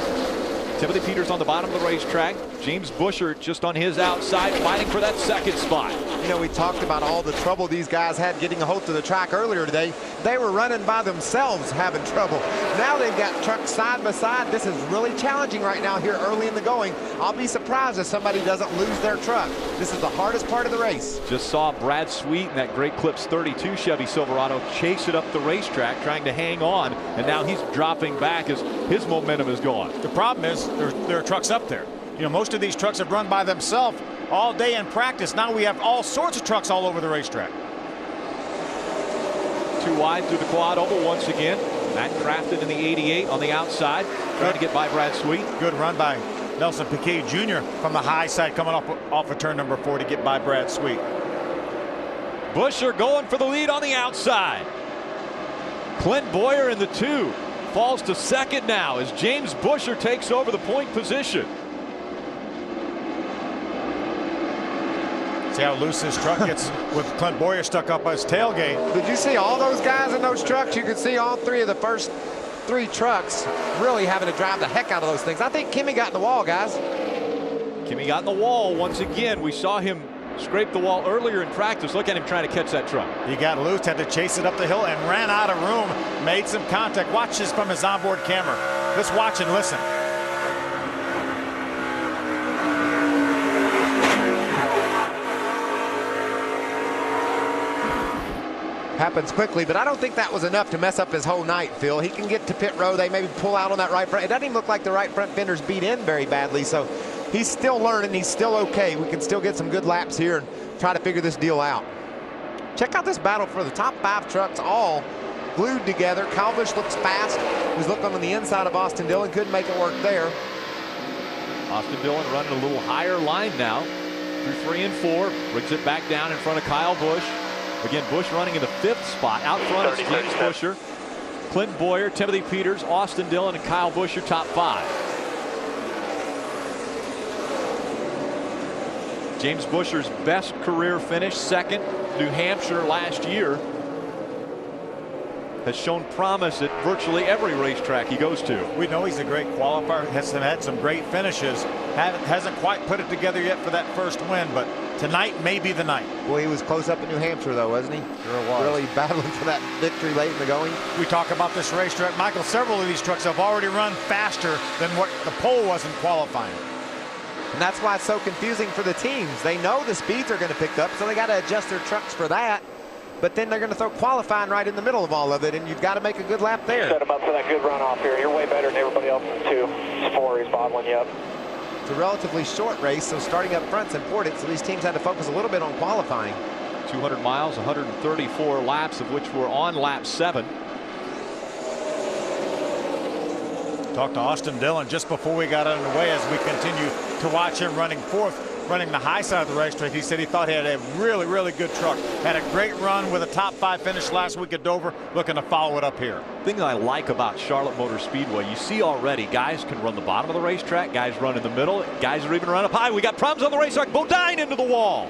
Timothy Peters on the bottom of the racetrack. James Busher just on his outside, fighting for that 2nd spot.
You know, we talked about all the trouble these guys had getting a hold to the track earlier today. They were running by themselves having trouble. Now they've got trucks side by side. This is really challenging right now here early in the going. I'll be surprised if somebody doesn't lose their truck. This is the hardest part of the race.
Just saw Brad Sweet in that Great Clips 32 Chevy Silverado chase it up the racetrack, trying to hang on, and now he's dropping back as his momentum is gone.
The problem is there are trucks up there. You know, most of these trucks have run by themselves all day in practice. Now we have all sorts of trucks all over the racetrack.
2 wide through the quad oval once again. Matt Crafton in the 88 on the outside, trying to get by Brad Sweet.
Good run by Nelson Piquet Jr. from the high side, coming off of turn number 4 to get by Brad Sweet.
Busher going for the lead on the outside. Clint Boyer in the 2 falls to 2nd now as James Busher takes over the point position.
See how loose this truck gets with Clint Boyer stuck up by his tailgate.
Did you see all those guys in those trucks? You could see all 3 of the first 3 trucks really having to drive the heck out of those things. I think Kimi got in the wall, guys.
Kimi got in the wall once again. We saw him scrape the wall earlier in practice. Look at him trying to catch that truck.
He got loose, had to chase it up the hill, and ran out of room. Made some contact. Watch this from his onboard camera. Let's watch and listen.
Happens quickly, but I don't think that was enough to mess up his whole night, Phil. He can get to pit row. They maybe pull out on that right front. It doesn't even look like the right front fender's beat in very badly, so he's still learning. He's still okay. We can still get some good laps here and try to figure this deal out. Check out this battle for the top 5 trucks, all glued together. Kyle Busch looks fast. He's looking on the inside of Austin Dillon. Couldn't make it work there.
Austin Dillon running a little higher line now through 3 and 4. Brings it back down in front of Kyle Busch. Again, Busch running in the 5th spot. Out front is James Busher, Clinton Boyer, Timothy Peters, Austin Dillon, and Kyle Busch, your top 5. James Busher's best career finish, 2nd, New Hampshire last year. Has shown promise at virtually every racetrack he goes to.
We know he's a great qualifier, has had some great finishes. Hasn't quite put it together yet for that first win, but tonight may be the night.
Well, he was close up in New Hampshire, though, wasn't he?
Sure was.
Really battling for that victory late in the going.
We talk about this racetrack. Michael, several of these trucks have already run faster than what the pole was in qualifying.
And that's why it's so confusing for the teams. They know the speeds are going to pick up, so they got to adjust their trucks for that. But then they're going to throw qualifying right in the middle of all of it, and you've got to make a good lap there.
Set him up for that good runoff here. You're way better than everybody else in 2. He's bottling you up.
It's a relatively short race, so starting up front's important, so these teams had to focus a little bit on qualifying.
200 miles, 134 laps, of which were on lap 7.
Talked to Austin Dillon just before we got underway as we continue to watch him running 4th, running the high side of the racetrack. He said he thought he had a really, really good truck. Had a great run with a top 5 finish last week at Dover, looking to follow it up here.
The thing I like about Charlotte Motor Speedway, you see already guys can run the bottom of the racetrack, guys run in the middle, guys are even run up high. We got problems on the racetrack. Bodine into the wall.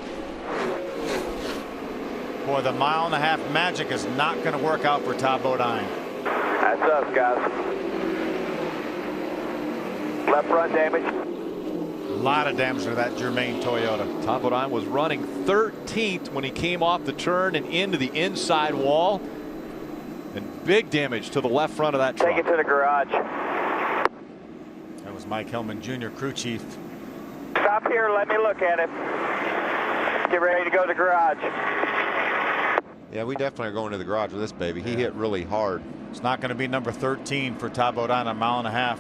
Boy, the 1.5 mile magic is not going to work out for Todd Bodine.
That's us, guys. Left front damage.
A lot of damage to that Germain Toyota.
Todd Bodine was running 13th when he came off the turn and into the inside wall. And big damage to the left front of that truck.
Take it to the garage.
That was Mike Hellman Jr., crew chief.
Stop here, let me look at it. Get ready to go to the garage.
Yeah, we definitely are going to the garage with this baby. He hit really hard.
It's not going to be number 13 for Todd Bodine, 1.5 miles.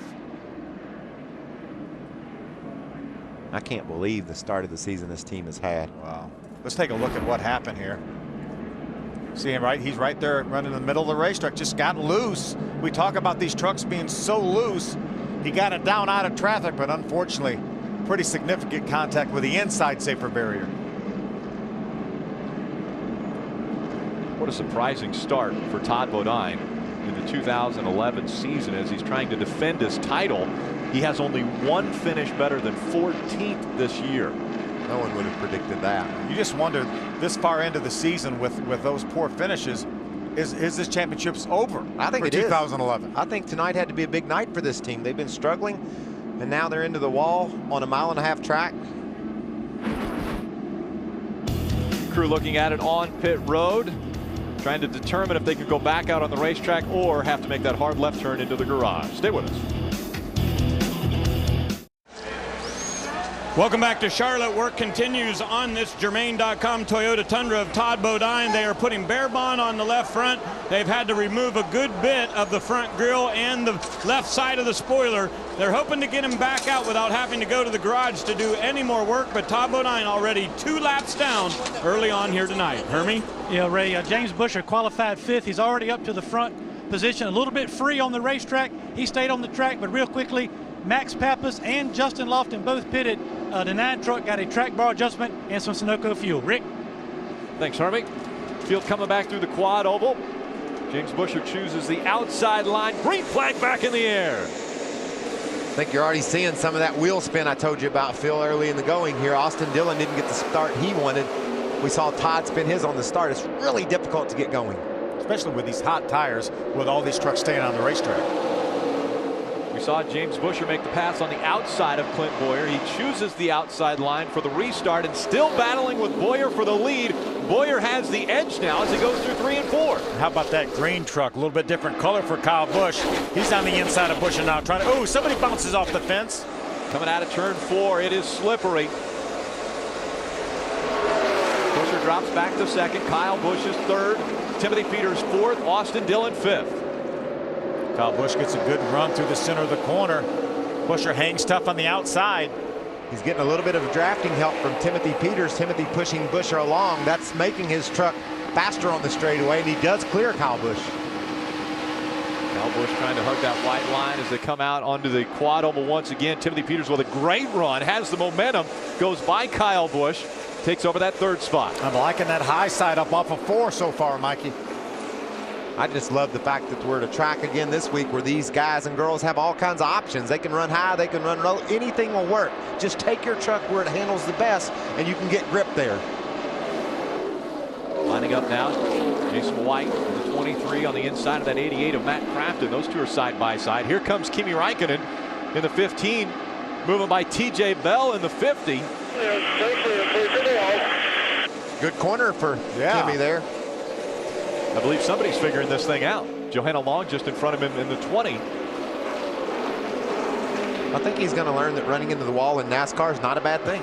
I can't believe the start of the season this team has had.
Wow. Let's take a look at what happened here. See him right? He's right there running in the middle of the racetrack. Just got loose. We talk about these trucks being so loose. He got it down out of traffic, but unfortunately, pretty significant contact with the inside safer barrier.
What a surprising start for Todd Bodine in the 2011 season as he's trying to defend his title. He has only 1 finish better than 14th this year.
No one would have predicted that.
You just wonder this far into the season with those poor finishes, is this championship's over?
I think
for
it
2011.
Is. I think tonight had to be a big night for this team. They've been struggling, and now they're into the wall on a 1.5 mile track.
Crew looking at it on pit road, trying to determine if they can go back out on the racetrack or have to make that hard left turn into the garage. Stay with us.
Welcome back to Charlotte. Work continues on this Germain.com Toyota Tundra of Todd Bodine. They are putting bare bond on the left front. They've had to remove a good bit of the front grille and the left side of the spoiler. They're hoping to get him back out without having to go to the garage to do any more work, but Todd Bodine already 2 laps down early on here tonight. Hermie?
Yeah, Ray, James Busher qualified 5th. He's already up to the front position, a little bit free on the racetrack. He stayed on the track, but real quickly, Max Pappas and Justin Lofton both pitted. The 9 truck got a track bar adjustment and some Sunoco fuel. Rick?
Thanks, Hermie. Field coming back through the quad oval. James Busher chooses the outside line. Green flag back in the air.
I think you're already seeing some of that wheel spin I told you about, Phil, early in the going here. Austin Dillon didn't get the start he wanted. We saw Todd spin his on the start. It's really difficult to get going.
Especially with these hot tires, with all these trucks staying on the racetrack.
We saw James Busher make the pass on the outside of Clint Boyer. He chooses the outside line for the restart and still battling with Boyer for the lead. Boyer has the edge now as he goes through 3 and 4.
How about that green truck? A little bit different color for Kyle Busch. He's on the inside of Busher now trying to, oh, somebody bounces off the fence.
Coming out of turn 4, it is slippery. Busher drops back to 2nd. Kyle Busch is 3rd. Timothy Peters 4th. Austin Dillon 5th.
Kyle Busch gets a good run through the center of the corner. Busher hangs tough on the outside.
He's getting a little bit of drafting help from Timothy Peters. Timothy pushing Busher along. That's making his truck faster on the straightaway, and he does clear Kyle Busch.
Kyle Busch trying to hug that white line as they come out onto the quad oval once again. Timothy Peters with a great run, has the momentum, goes by Kyle Busch, takes over that third spot.
I'm liking that high side up off of 4 so far, Mikey.
I just love the fact that we're at a track again this week where these guys and girls have all kinds of options. They can run high, they can run low, anything will work. Just take your truck where it handles the best and you can get grip there.
Lining up now, Jason White, the 23 on the inside of that 88 of Matt Crafton. Those two are side by side. Here comes Kimi Raikkonen in the 15, moving by TJ Bell in the 50.
Good corner for Kimi there.
I believe somebody's figuring this thing out. Johanna Long just in front of him in the 20.
I think he's going to learn that running into the wall in NASCAR is not a bad thing.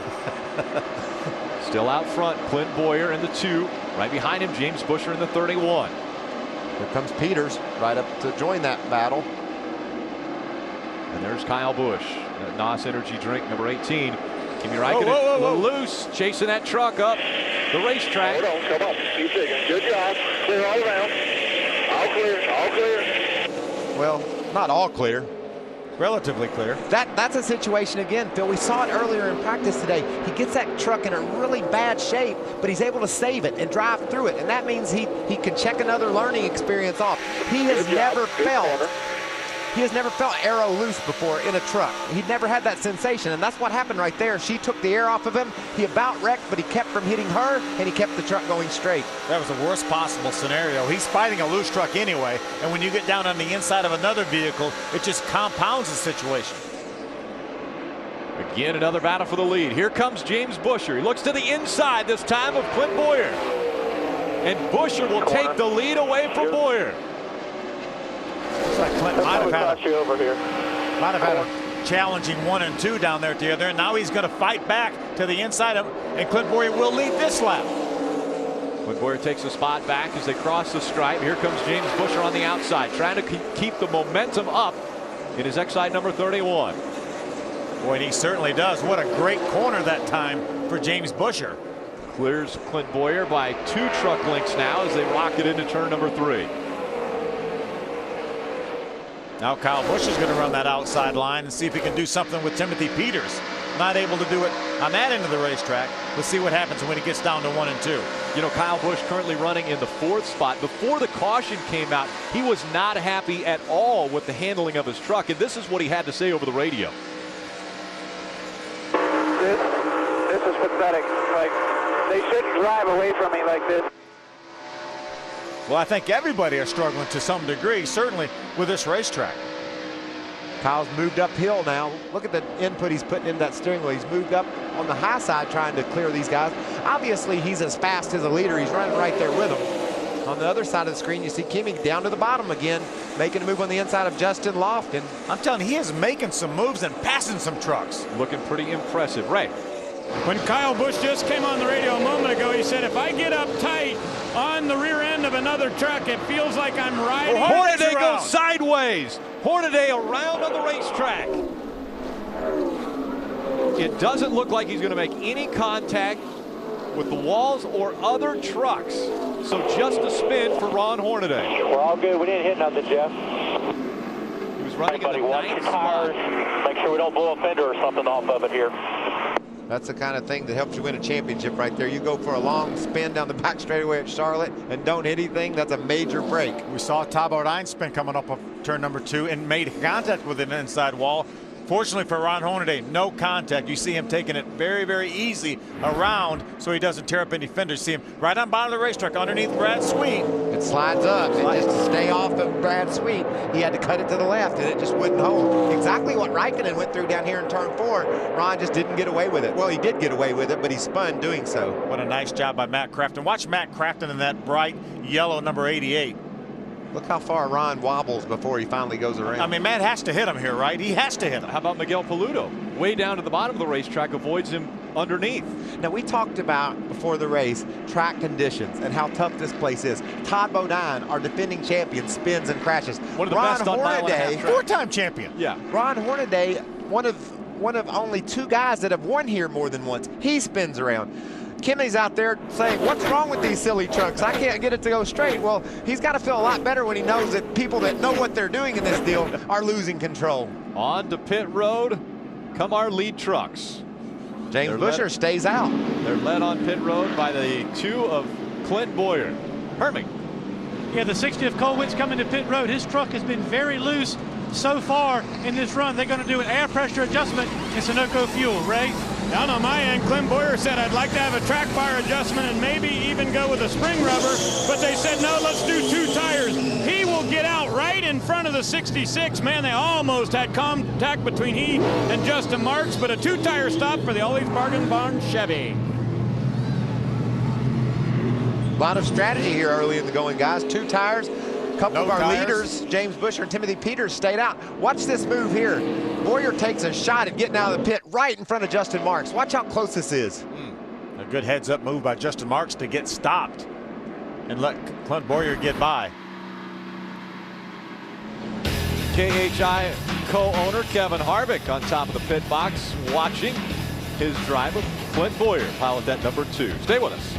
Still out front, Clint Boyer in the 2. Right behind him, James Buescher in the 31.
Here comes Peters right up to join that battle.
And there's Kyle Busch, that NOS energy drink, number 18. Kimi Raikkonen loose, chasing that truck up the racetrack.
Hold on, come on, keep digging. Good job. Clear all around. All clear, all clear.
Well, not all clear.
Relatively clear.
That's a situation again, Phil. We saw it earlier in practice today. He gets that truck in a really bad shape, but he's able to save it and drive through it. And that means he can check another learning experience off. He has never felt aero loose before in a truck. He'd never had that sensation, and that's what happened right there. She took the air off of him. He about wrecked, but he kept from hitting her, and he kept the truck going straight.
That was the worst possible scenario. He's fighting a loose truck anyway, and when you get down on the inside of another vehicle, it just compounds the situation.
Again, another battle for the lead. Here comes James Buescher. He looks to the inside this time of Clint Boyer. And Buescher will take the lead away from Boyer.
Looks like Clint might have had a challenging 1 and 2 down there at the other, and now he's going to fight back to the inside of him, and Clint Boyer will lead this lap.
Clint Boyer takes a spot back as they cross the stripe. Here comes James Buescher on the outside, trying to keep the momentum up in his Exide number 31.
Boy, and he certainly does. What a great corner that time for James Buescher.
Clears Clint Boyer by 2 truck lengths now as they lock it into turn number 3.
Now Kyle Busch is going to run that outside line and see if he can do something with Timothy Peters. Not able to do it on that end of the racetrack. Let's see what happens when he gets down to 1 and 2.
You know, Kyle Busch currently running in the 4th spot. Before the caution came out, he was not happy at all with the handling of his truck, and this is what he had to say over the radio.
This is pathetic. Like, they shouldn't drive away from me like this.
Well, I think everybody is struggling to some degree, certainly with this racetrack.
Kyle's moved uphill now. Look at the input he's putting in that steering wheel. He's moved up on the high side trying to clear these guys. Obviously, he's as fast as a leader. He's running right there with them. On the other side of the screen, you see Kimi down to the bottom again, making a move on the inside of Justin Lofton.
I'm telling you, he is making some moves and passing some trucks.
Looking pretty impressive. Ray.
When Kyle Busch just came on the radio a moment ago, he said, if I get up tight on the rear end of another truck, it feels like I'm riding.
Hornaday goes sideways. Hornaday around on the racetrack. It doesn't look like he's going to make any contact with the walls or other trucks. So just a spin for Ron Hornaday.
We're all good. We didn't hit nothing, Jeff.
He was running in the 9th spot.
Make sure we don't blow a fender or something off of it here.
That's the kind of thing that helps you win a championship right there. You go for a long spin down the back straightaway at Charlotte and don't hit anything. That's a major break.
We saw Todd Bodine spin coming up of turn number 2 and made contact with an inside wall. Fortunately for Ron Hornaday, no contact. You see him taking it very, very easy around so he doesn't tear up any fenders. See him right on bottom of the racetrack underneath Brad Sweet.
It slides up, and just to stay off of Brad Sweet, he had to cut it to the left, and it just wouldn't hold. Exactly what Raikkonen went through down here in turn 4. Ron just didn't get away with it. Well, he did get away with it, but he spun doing so.
What a nice job by Matt Crafton. Watch Matt Crafton in that bright yellow number 88.
Look how far Ron wobbles before he finally goes around.
I mean, Matt has to hit him here, right? He has to hit him.
How about Miguel Paludo? Way down to the bottom of the racetrack, avoids him underneath.
Now, we talked about before the race track conditions and how tough this place is. Todd Bodine, our defending champion, spins and crashes.
One of the best on mile and a half track.
4-time champion.
Yeah.
Ron Hornaday, one of only 2 guys that have won here more than once. He spins around. Kimi's out there saying, what's wrong with these silly trucks? I can't get it to go straight. Well, he's got to feel a lot better when he knows that people that know what they're doing in this deal are losing control.
On to pit road come our lead trucks.
James Busher stays out.
They're led on pit road by the 2 of Clint Boyer. Herming.
Yeah, the 60th Cole Witt's coming to pit road. His truck has been very loose so far in this run. They're going to do an air pressure adjustment in Sunoco fuel. Ray?
Down on my end, Clint Boyer said, I'd like to have a track bar adjustment and maybe even go with a spring rubber, but they said, no, let's do 2 tires. He will get out right in front of the 66. Man, they almost had contact between he and Justin Marks, but a 2-tire stop for the Always Bargain Barn Chevy.
A lot of strategy here early in the going, guys. 2 tires. A couple of our leaders, James Busher and Timothy Peters, stayed out. Watch this move here. Boyer takes a shot at getting out of the pit right in front of Justin Marks. Watch how close this is.
A good heads-up move by Justin Marks to get stopped and let Clint Boyer get by.
KHI co-owner Kevin Harvick on top of the pit box watching his drive with Clint Boyer, pilot that number 2. Stay with us.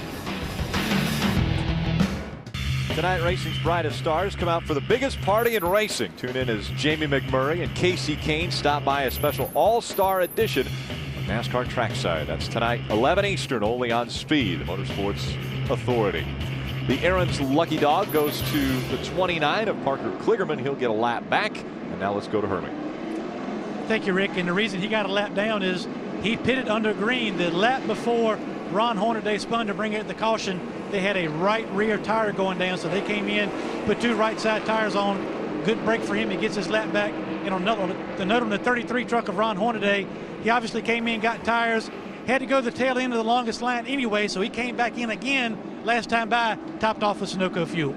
Tonight, racing's brightest stars come out for the biggest party in racing. Tune in as Jamie McMurray and Casey Kane stop by a special all-star edition of NASCAR Trackside. That's tonight, 11 Eastern, only on Speed, the Motorsports Authority. The Aaron's Lucky Dog goes to the 29 of Parker Kligerman. He'll get a lap back. And now let's go to Herming.
Thank you, Rick. And the reason he got a lap down is he pitted under green. The lap before Ron Hornaday spun to bring it the caution, they had a right rear tire going down, so they came in, put 2 right side tires on. Good break for him. He gets his lap back. And on the note on the 33 truck of Ron Hornaday, he obviously came in, got tires, had to go to the tail end of the longest line anyway, so he came back in again last time by, topped off with Sunoco fuel.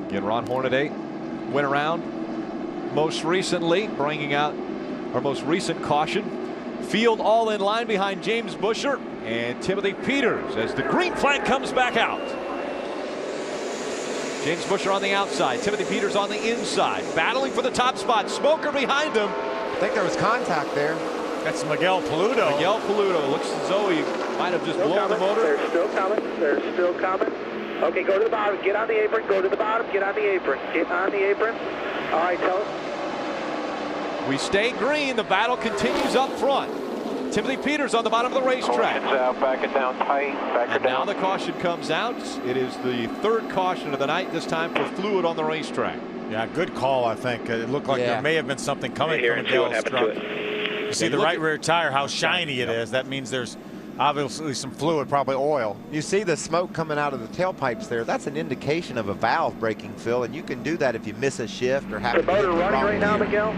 Again, Ron Hornaday went around most recently, bringing out our most recent caution. Field all in line behind James Busher and Timothy Peters as the green flag comes back out. James Busher on the outside, Timothy Peters on the inside, battling for the top spot. Smoker behind him.
I think there was contact there.
That's Miguel Paludo.
Miguel Paludo. Looks as though he might have just blown the motor.
They're still coming. They're still coming. Okay, go to the bottom. Get on the apron. Go to the bottom. Get on the apron. Get on the apron. All right, tell us.
We stay green. The battle continues up front. Timothy Peters on the bottom of the racetrack.
Caution's out, back it down tight, back her
Now
down.
the caution comes out. It is the 3rd caution of the night, this time for fluid on the racetrack.
Yeah, good call, I think. It looked like there may have been something coming from Miguel's truck. You see the right rear tire, how shiny it is. That means there's obviously some fluid, probably oil.
You see the smoke coming out of the tailpipes there. That's an indication of a valve breaking, Phil, and you can do that if you miss a shift or have
the motor running right now, Miguel?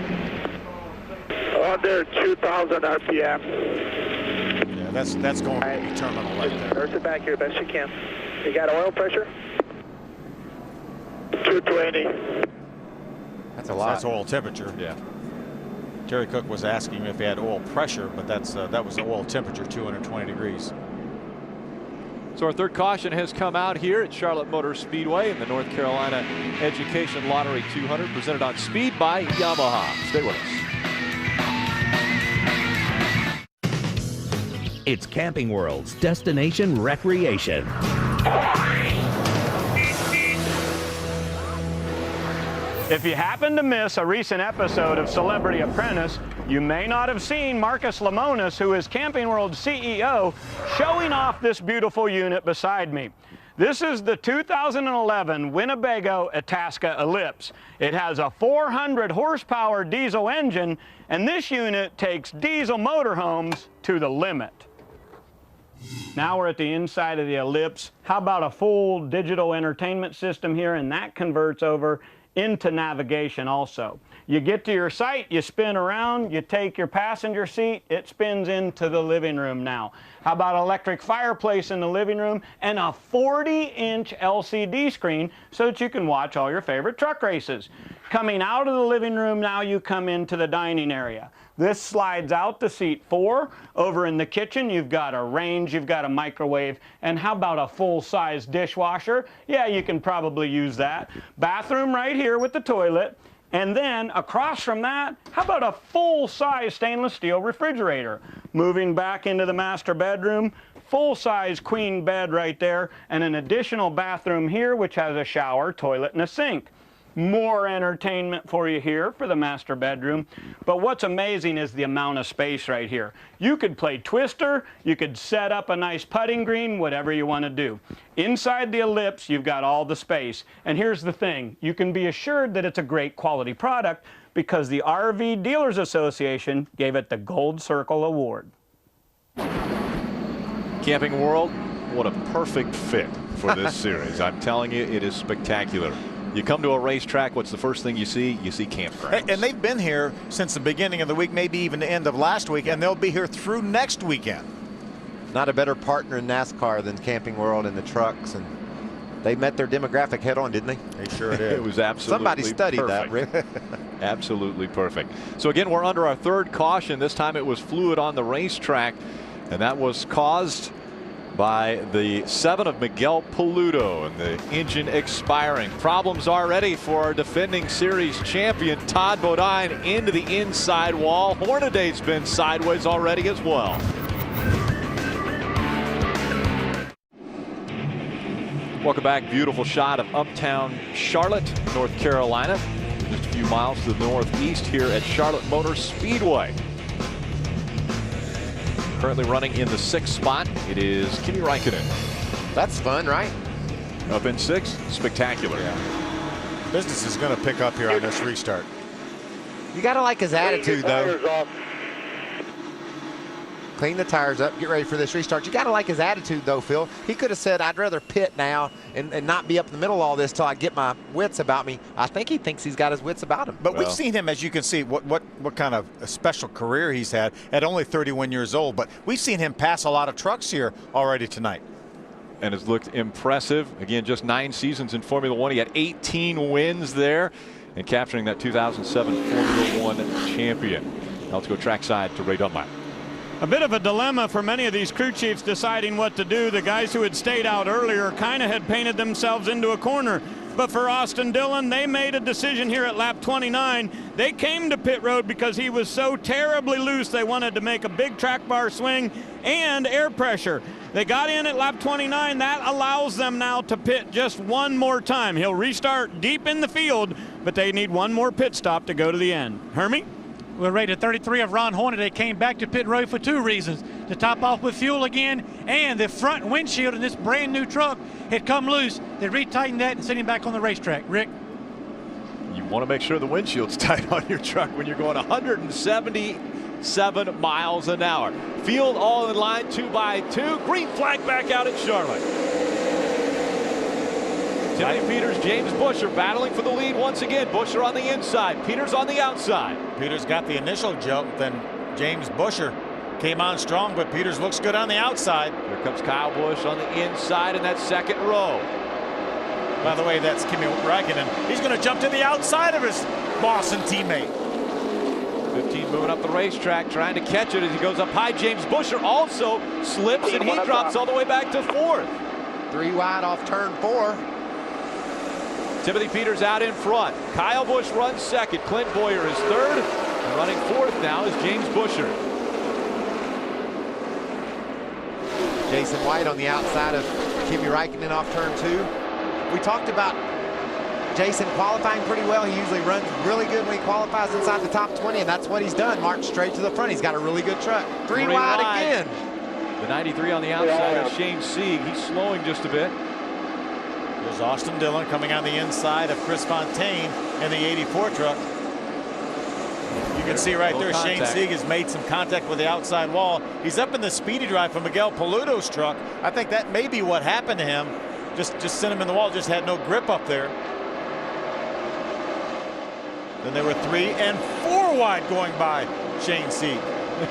Under 2,000 RPM.
Yeah, that's going to be terminal right there.
Nurse it back here best you can. You got oil pressure? 220.
That's a lot.
That's oil temperature.
Yeah.
Jerry Cook was asking if he had oil pressure, but that was the oil temperature, 220 degrees.
So our 3rd caution has come out here at Charlotte Motor Speedway in the North Carolina Education Lottery 200, presented on Speed by Yamaha. Stay with us.
It's Camping World's Destination Recreation.
If you happen to miss a recent episode of Celebrity Apprentice, you may not have seen Marcus Lemonis, who is Camping World's CEO, showing off this beautiful unit beside me. This is the 2011 Winnebago Itasca Ellipse. It has a 400 horsepower diesel engine, and this unit takes diesel motorhomes to the limit. Now we're at the inside of the Ellipse. How about a full digital entertainment system here, and that converts over into navigation also. You get to your site, you spin around, you take your passenger seat, it spins into the living room now. How about an electric fireplace in the living room and a 40-inch LCD screen so that you can watch all your favorite truck races. Coming out of the living room now, you come into the dining area. This slides out to seat 4. Over in the kitchen, you've got a range, you've got a microwave, and how about a full-size dishwasher? Yeah, you can probably use that. Bathroom right here with the toilet. And then across from that, how about a full-size stainless steel refrigerator? Moving back into the master bedroom, full-size queen bed right there, and an additional bathroom here which has a shower, toilet, and a sink. More entertainment for you here for the master bedroom. But what's amazing is the amount of space right here. You could play Twister, you could set up a nice putting green, whatever you want to do. Inside the Ellipse, you've got all the space. And here's the thing, you can be assured that it's a great quality product because the RV Dealers Association gave it the Gold Circle Award.
Camping World, what a perfect fit for this series. I'm telling you, it is spectacular. You come to a racetrack, what's the first thing you see? You see campgrounds.
And they've been here since the beginning of the week, maybe even the end of last week, and they'll be here through next weekend.
Not a better partner in NASCAR than Camping World and the trucks, and they met their demographic head on, didn't they?
They sure did.
It was absolutely
Somebody studied
perfect.
that, Rick.
Absolutely perfect. So again, we're under our third caution. This time it was fluid on the racetrack, and that was caused by the 7 of Miguel Paludo and the engine expiring. Problems already for our defending series champion Todd Bodine into the inside wall. Hornaday's been sideways already as well. Welcome back. Beautiful shot of uptown Charlotte, North Carolina. Just a few miles to the northeast here at Charlotte Motor Speedway. Currently running in the 6th spot. It is Kimi Raikkonen.
That's fun, right?
Up in 6th. Spectacular.
Yeah. Business is going to pick up here on this restart.
You got to like his attitude, though. Clean the tires up, get ready for this restart. You got to like his attitude, though, Phil. He could have said, I'd rather pit now and not be up in the middle of all this till I get my wits about me. I think he thinks he's got his wits about him.
But we've seen him, as you can see, what kind of a special career he's had at only 31 years old. But we've seen him pass a lot of trucks here already tonight.
And has looked impressive. Again, just 9 seasons in Formula One. He had 18 wins there and capturing that 2007 Formula One champion. Now let's go trackside to Ray Dunlap.
A bit of a dilemma for many of these crew chiefs deciding what to do. The guys who had stayed out earlier kind of had painted themselves into a corner. But for Austin Dillon, they made a decision here at lap 29. They came to pit road because he was so terribly loose they wanted to make a big track bar swing and air pressure. They got in at lap 29. That allows them now to pit just one more time. He'll restart deep in the field, but they need one more pit stop to go to the end. Hermie?
Well, rated 33 of Ron Hornaday came back to pit road for 2 reasons. To top off with fuel again, and the front windshield in this brand new truck had come loose. They retightened that and sent him back on the racetrack. Rick?
You want to make sure the windshield's tight on your truck when you're going 177 miles an hour. Field all in line 2 by 2. Green flag back out at Charlotte. Timothy Peters, James Buescher battling for the lead once again. Buescher on the inside, Peters on the outside.
Peters got the initial jump, then James Buescher came on strong, but Peters looks good on the outside.
Here comes Kyle Busch on the inside in that 2nd row.
By the way, that's Kimi Raikkonen. He's going to jump to the outside of his boss and teammate.
15 moving up the racetrack, trying to catch it as he goes up high. James Buescher also slips and he drops all the way back to 4th.
3 wide off turn 4.
Timothy Peters out in front. Kyle Busch runs 2nd. Clint Boyer is 3rd. And running 4th now is James Buescher.
Jason White on the outside of Kimi Raikkonen off turn 2. We talked about Jason qualifying pretty well. He usually runs really good when he qualifies inside the top 20, and that's what he's done. Marched straight to the front. He's got a really good truck. 3 wide again.
The 93 on the outside is Shane Sieg. He's slowing just a bit.
There's Austin Dillon coming on the inside of Chris Fontaine in the 84 truck. You can see right there, Shane Sieg has made some contact with the outside wall. He's up in the speedy drive from Miguel Paludo's truck. I think that may be what happened to him. Just sent him in the wall, just had no grip up there. Then there were 3 and 4 wide going by Shane Sieg.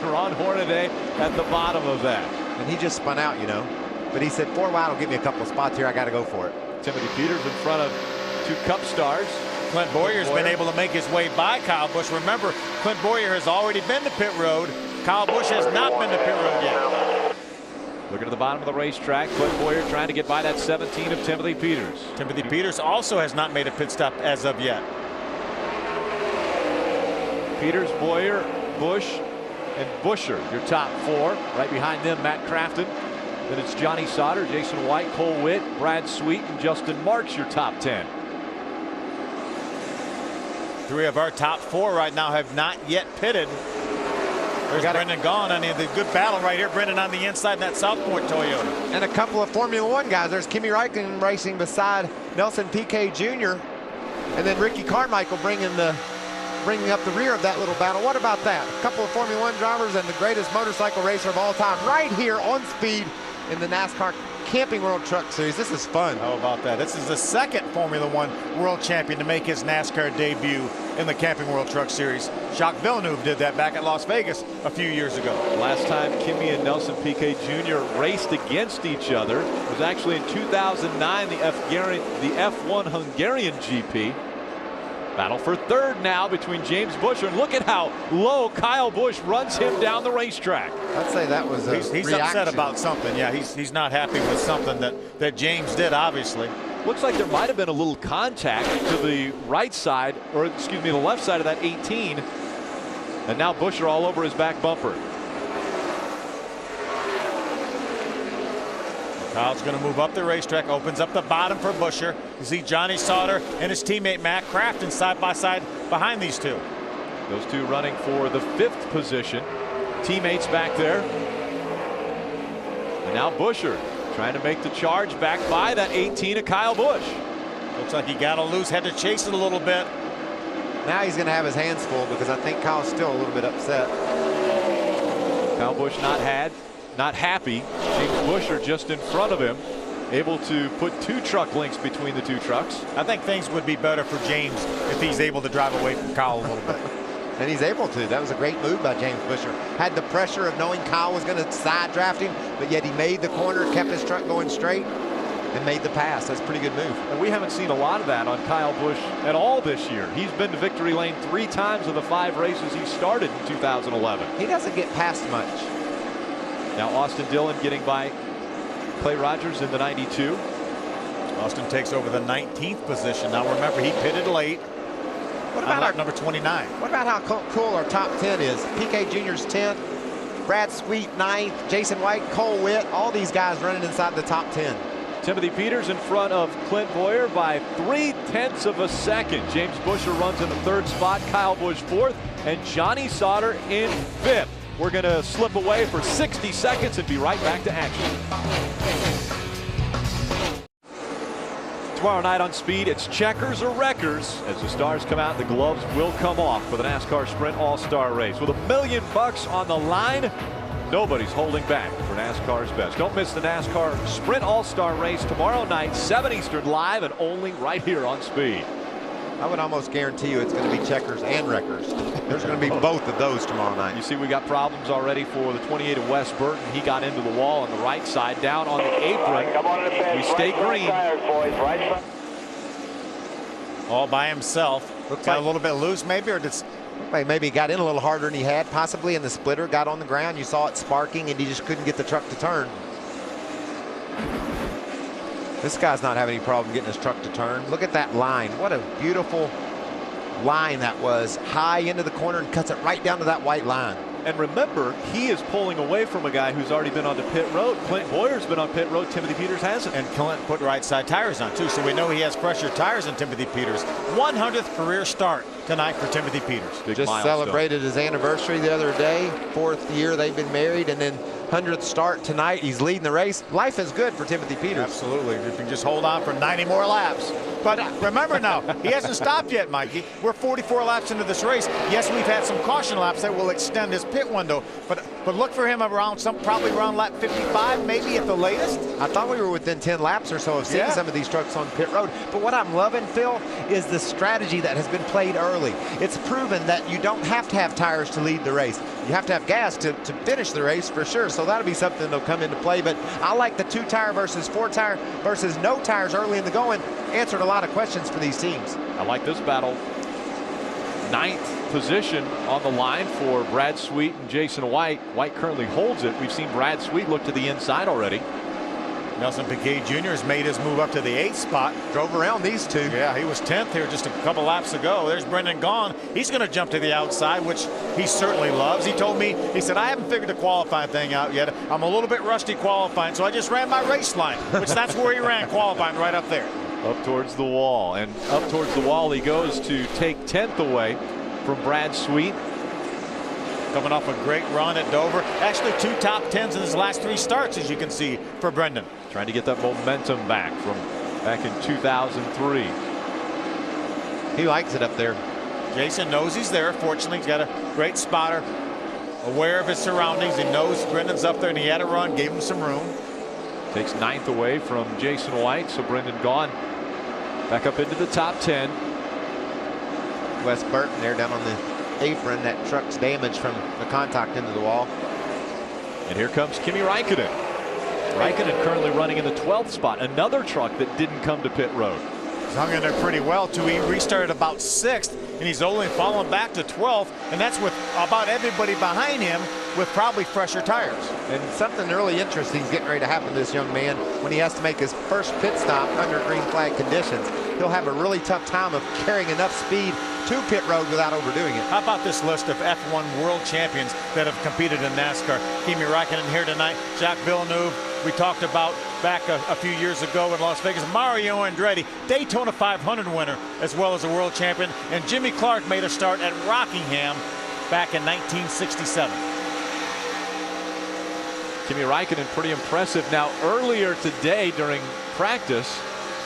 Ron Hornaday at the bottom of that.
And he just spun out, you know. But he said 4 wide will give me a couple of spots here. I got to go for it.
Timothy Peters in front of 2 Cup stars.
Clint Boyer's been able to make his way by Kyle Busch. Remember, Clint Boyer has already been to pit road. Kyle Busch has not been to pit road yet.
Looking at the bottom of the racetrack, Clint Boyer trying to get by that 17 of Timothy Peters.
Timothy Peters also has not made a pit stop as of yet.
Peters, Boyer, Bush, and Busher, your top 4. Right behind them, Matt Crafton. Then it's Johnny Sauter, Jason White, Cole Witt, Brad Sweet, and Justin Marks, your top 10.
3 of our top 4 right now have not yet pitted. There's Brendan Gaughan, and the good battle right here. Brendan on the inside in that South Point Toyota.
And a couple of Formula One guys. There's Kimi Raikkonen racing beside Nelson Piquet Jr. And then Ricky Carmichael bringing up the rear of that little battle. What about that? A couple of Formula One drivers and the greatest motorcycle racer of all time right here on Speed in the NASCAR Camping World Truck Series. This is fun.
How about that? This is the second Formula One world champion to make his NASCAR debut in the Camping World Truck Series. Jacques Villeneuve did that back at Las Vegas a few years ago.
Last time Kimi and Nelson Piquet Jr. raced against each other was actually in 2009, the F1 Hungarian GP. Battle for third now between James Busher, and look at how low Kyle Busch runs him down the racetrack.
I'd say that was a
he's upset about something. Yeah, he's not happy with something that James did, obviously.
Looks like there might have been a little contact to the right side, or excuse me, the left side of that 18. And now Busher all over his back bumper.
Kyle's going to move up the racetrack, opens up the bottom for Busher. You see Johnny Sauter and his teammate Matt Crafton side by side behind these two.
Those two running for the 5th position. Teammates back there. And now Busher trying to make the charge back by that 18 of Kyle Busch.
Looks like he got a loose, had to chase it a little bit.
Now he's going to have his hands full because I think Kyle's still a little bit upset.
Kyle Busch not happy. James Busher just in front of him, able to put 2 truck links between the 2 trucks.
I think things would be better for James if he's able to drive away from Kyle a little bit.
And he's able to. That was a great move by James Busher. Had the pressure of knowing Kyle was going to side draft him, but yet he made the corner, kept his truck going straight, and made the pass. That's a pretty good move.
And we haven't seen a lot of that on Kyle Busch at all this year. He's been to victory lane 3 times of the 5 races he started in 2011.
He doesn't get past much.
Now Austin Dillon getting by Clay Rogers in the 92.
Austin takes over the 19th position. Now remember, he pitted late. What about our number 29?
What about how cool our top 10 is? PK Jr.'s 10th, Brad Sweet 9th, Jason White, Cole Witt, all these guys running inside the top 10.
Timothy Peters in front of Clint Boyer by 0.3 of a second. James Busher runs in the 3rd spot, Kyle Busch 4th, and Johnny Sauter in 5th. We're going to slip away for 60 seconds and be right back to action. Tomorrow night on Speed, it's checkers or wreckers. As the stars come out, the gloves will come off for the NASCAR Sprint All-Star Race. With $1 million on the line, nobody's holding back for NASCAR's best. Don't miss the NASCAR Sprint All-Star Race tomorrow night, 7 Eastern, live and only right here on Speed.
I would almost guarantee you it's going to be checkers and wreckers. There's going to be both of those tomorrow night.
You see we got problems already for the 28 of Wes Burton. He got into the wall on the right side, down on the apron. We stay green.
All by himself. Got a little bit loose maybe, or just
maybe he got in a little harder than he had possibly, and the splitter got on the ground. You saw it sparking, and he just couldn't get the truck to turn. This guy's not having any problem getting his truck to turn. Look at that line. What a beautiful line that was. High into the corner and cuts it right down to that white line.
And remember, he is pulling away from a guy who's already been on the pit road. Clint Boyer's been on pit road. Timothy Peters hasn't.
And Clint put right side tires on too, so we know he has fresher tires than Timothy Peters. 100th career start tonight for Timothy Peters.
Just celebrated his anniversary the other day. 4th year they've been married, and then 100th start tonight. He's leading the race. Life is good for Timothy Peters.
Absolutely. If you can just hold on for 90 more laps. But remember now, he hasn't stopped yet, Mikey. We're 44 laps into this race. Yes, we've had some caution laps that will extend his pit window, but look for him around probably around lap 55, maybe at the latest.
I thought we were within 10 laps or so of seeing some of these trucks on pit road. But what I'm loving, Phil, is the strategy that has been played early. It's proven that you don't have to have tires to lead the race. You have to have gas to finish the race for sure. So that'll be something that'll come into play. But I like the 2-tire versus 4-tire versus no tires early in the going. Answered a lot of questions for these teams.
I like this battle. 9th position on the line for Brad Sweet and Jason White. White currently holds it. We've seen Brad Sweet look to the inside already.
Nelson Piquet Jr. has made his move up to the 8th spot.
Drove around these two.
Yeah, he was 10th here just a couple laps ago. There's Brendan Gaughan. He's going to jump to the outside, which he certainly loves. He told me, he said, I haven't figured the qualifying thing out yet. I'm a little bit rusty qualifying, so I just ran my race line, which that's where he ran qualifying, right up there.
Up towards the wall, and up towards the wall he goes to take 10th away from Brad Sweet.
Coming off a great run at Dover. Actually 2 top 10s in his last 3 starts, as you can see, for Brendan.
Trying to get that momentum back from back in 2003.
He likes it up there.
Jason knows he's there. Fortunately, he's got a great spotter, aware of his surroundings. He knows Brendan's up there, and he had a run, gave him some room.
Takes 9th away from Jason White, so Brendan Gaughan back up into the top 10.
Wes Burton there down on the apron. That truck's damaged from the contact into the wall.
And here comes Kimi Raikkonen. Raikkonen currently running in the 12th spot. Another truck that didn't come to pit road.
He's hung in there pretty well, too. He restarted about 6th, and he's only fallen back to 12th, and that's with about everybody behind him with probably fresher tires.
And something really interesting is getting ready to happen to this young man when he has to make his first pit stop under green flag conditions. He'll have a really tough time of carrying enough speed to pit road without overdoing it.
How about this list of F1 world champions that have competed in NASCAR? Kimi Raikkonen here tonight, Jacques Villeneuve, we talked about back a few years ago in Las Vegas, Mario Andretti, Daytona 500 winner as well as a world champion, and Jimmy Clark made a start at Rockingham back in 1967.
Kimi Raikkonen pretty impressive. Now earlier today during practice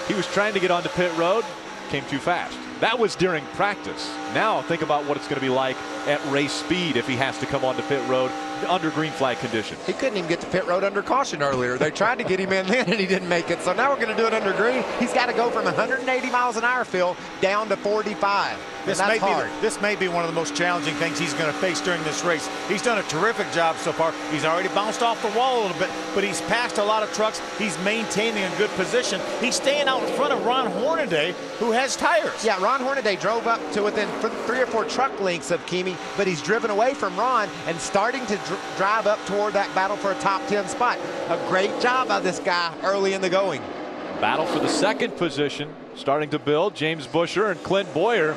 he was trying to get onto pit road, came too fast. That was during practice. Now think about what it's going to be like at race speed if he has to come onto pit road under green flag conditions.
He couldn't even get to pit road under caution earlier. They tried to get him in then and he didn't make it. So now we're going to do it under green. He's got to go from 180 miles an hour, Phil, down to 45. This
may be one of the most challenging things he's going to face during this race. He's done a terrific job so far. He's already bounced off the wall a little bit, but he's passed a lot of trucks. He's maintaining a good position. He's staying out in front of Ron Hornaday, who has tires.
Yeah, Ron Hornaday drove up to within 3 or 4 truck lengths of Kimi, but he's driven away from Ron and starting to drive up toward that battle for a top 10 spot. A great job by this guy early in the going.
Battle for the 2nd position starting to build. James Buescher and Clint Boyer.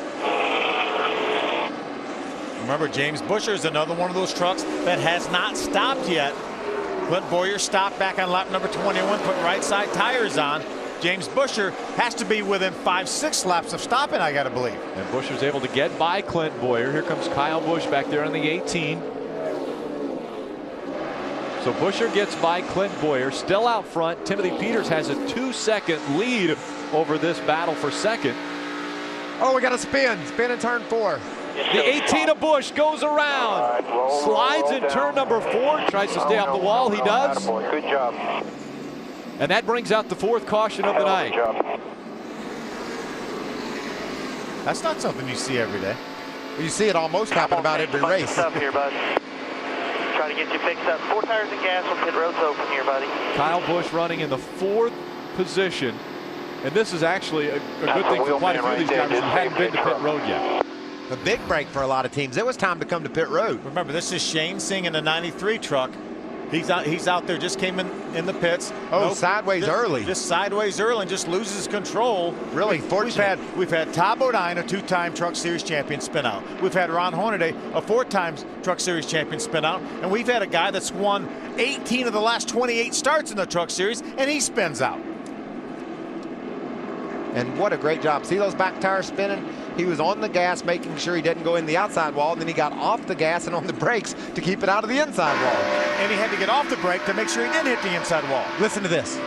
Remember, James Buescher is another one of those trucks that has not stopped yet. Clint Boyer stopped back on lap number 21, put right side tires on. James Buescher has to be within 5-6 laps of stopping, I got to believe.
And Buescher's able to get by Clint Boyer. Here comes Kyle Busch back there on the 18. So Buescher gets by Clint Boyer, still out front. Timothy Peters has a 2-second lead over this battle for 2nd.
Oh, we got a spin in turn 4.
The 18 of Busch goes around, slides in turn number 4, tries to stay off the wall. He does.
Good job.
And that brings out the 4th caution of the night.
That's not something you see every day.
You see it almost happen about every race.
Stuff here, bud. Try to get you fixed up. 4 tires and gas when pit road's open here, buddy.
Kyle Busch running in the 4th position. And this is actually a good thing for quite a few of these drivers who hadn't been to pit road yet.
A big break for a lot of teams. It was time to come to pit road.
Remember, this is Shane Singh in the 93 truck. He's out there, just came in the pits.
Sideways early.
Just sideways early and just loses control.
Really fortunate.
We've had Todd Bodine, a 2-time Truck Series champion, spin out. We've had Ron Hornaday, a 4-time Truck Series champion, spin out. And we've had a guy that's won 18 of the last 28 starts in the Truck Series, and he spins out.
And what a great job. See those back tires spinning? He was on the gas, making sure he didn't go in the outside wall, and then he got off the gas and on the brakes to keep it out of the inside wall.
And he had to get off the brake to make sure he didn't hit the inside wall.
Listen to this.
All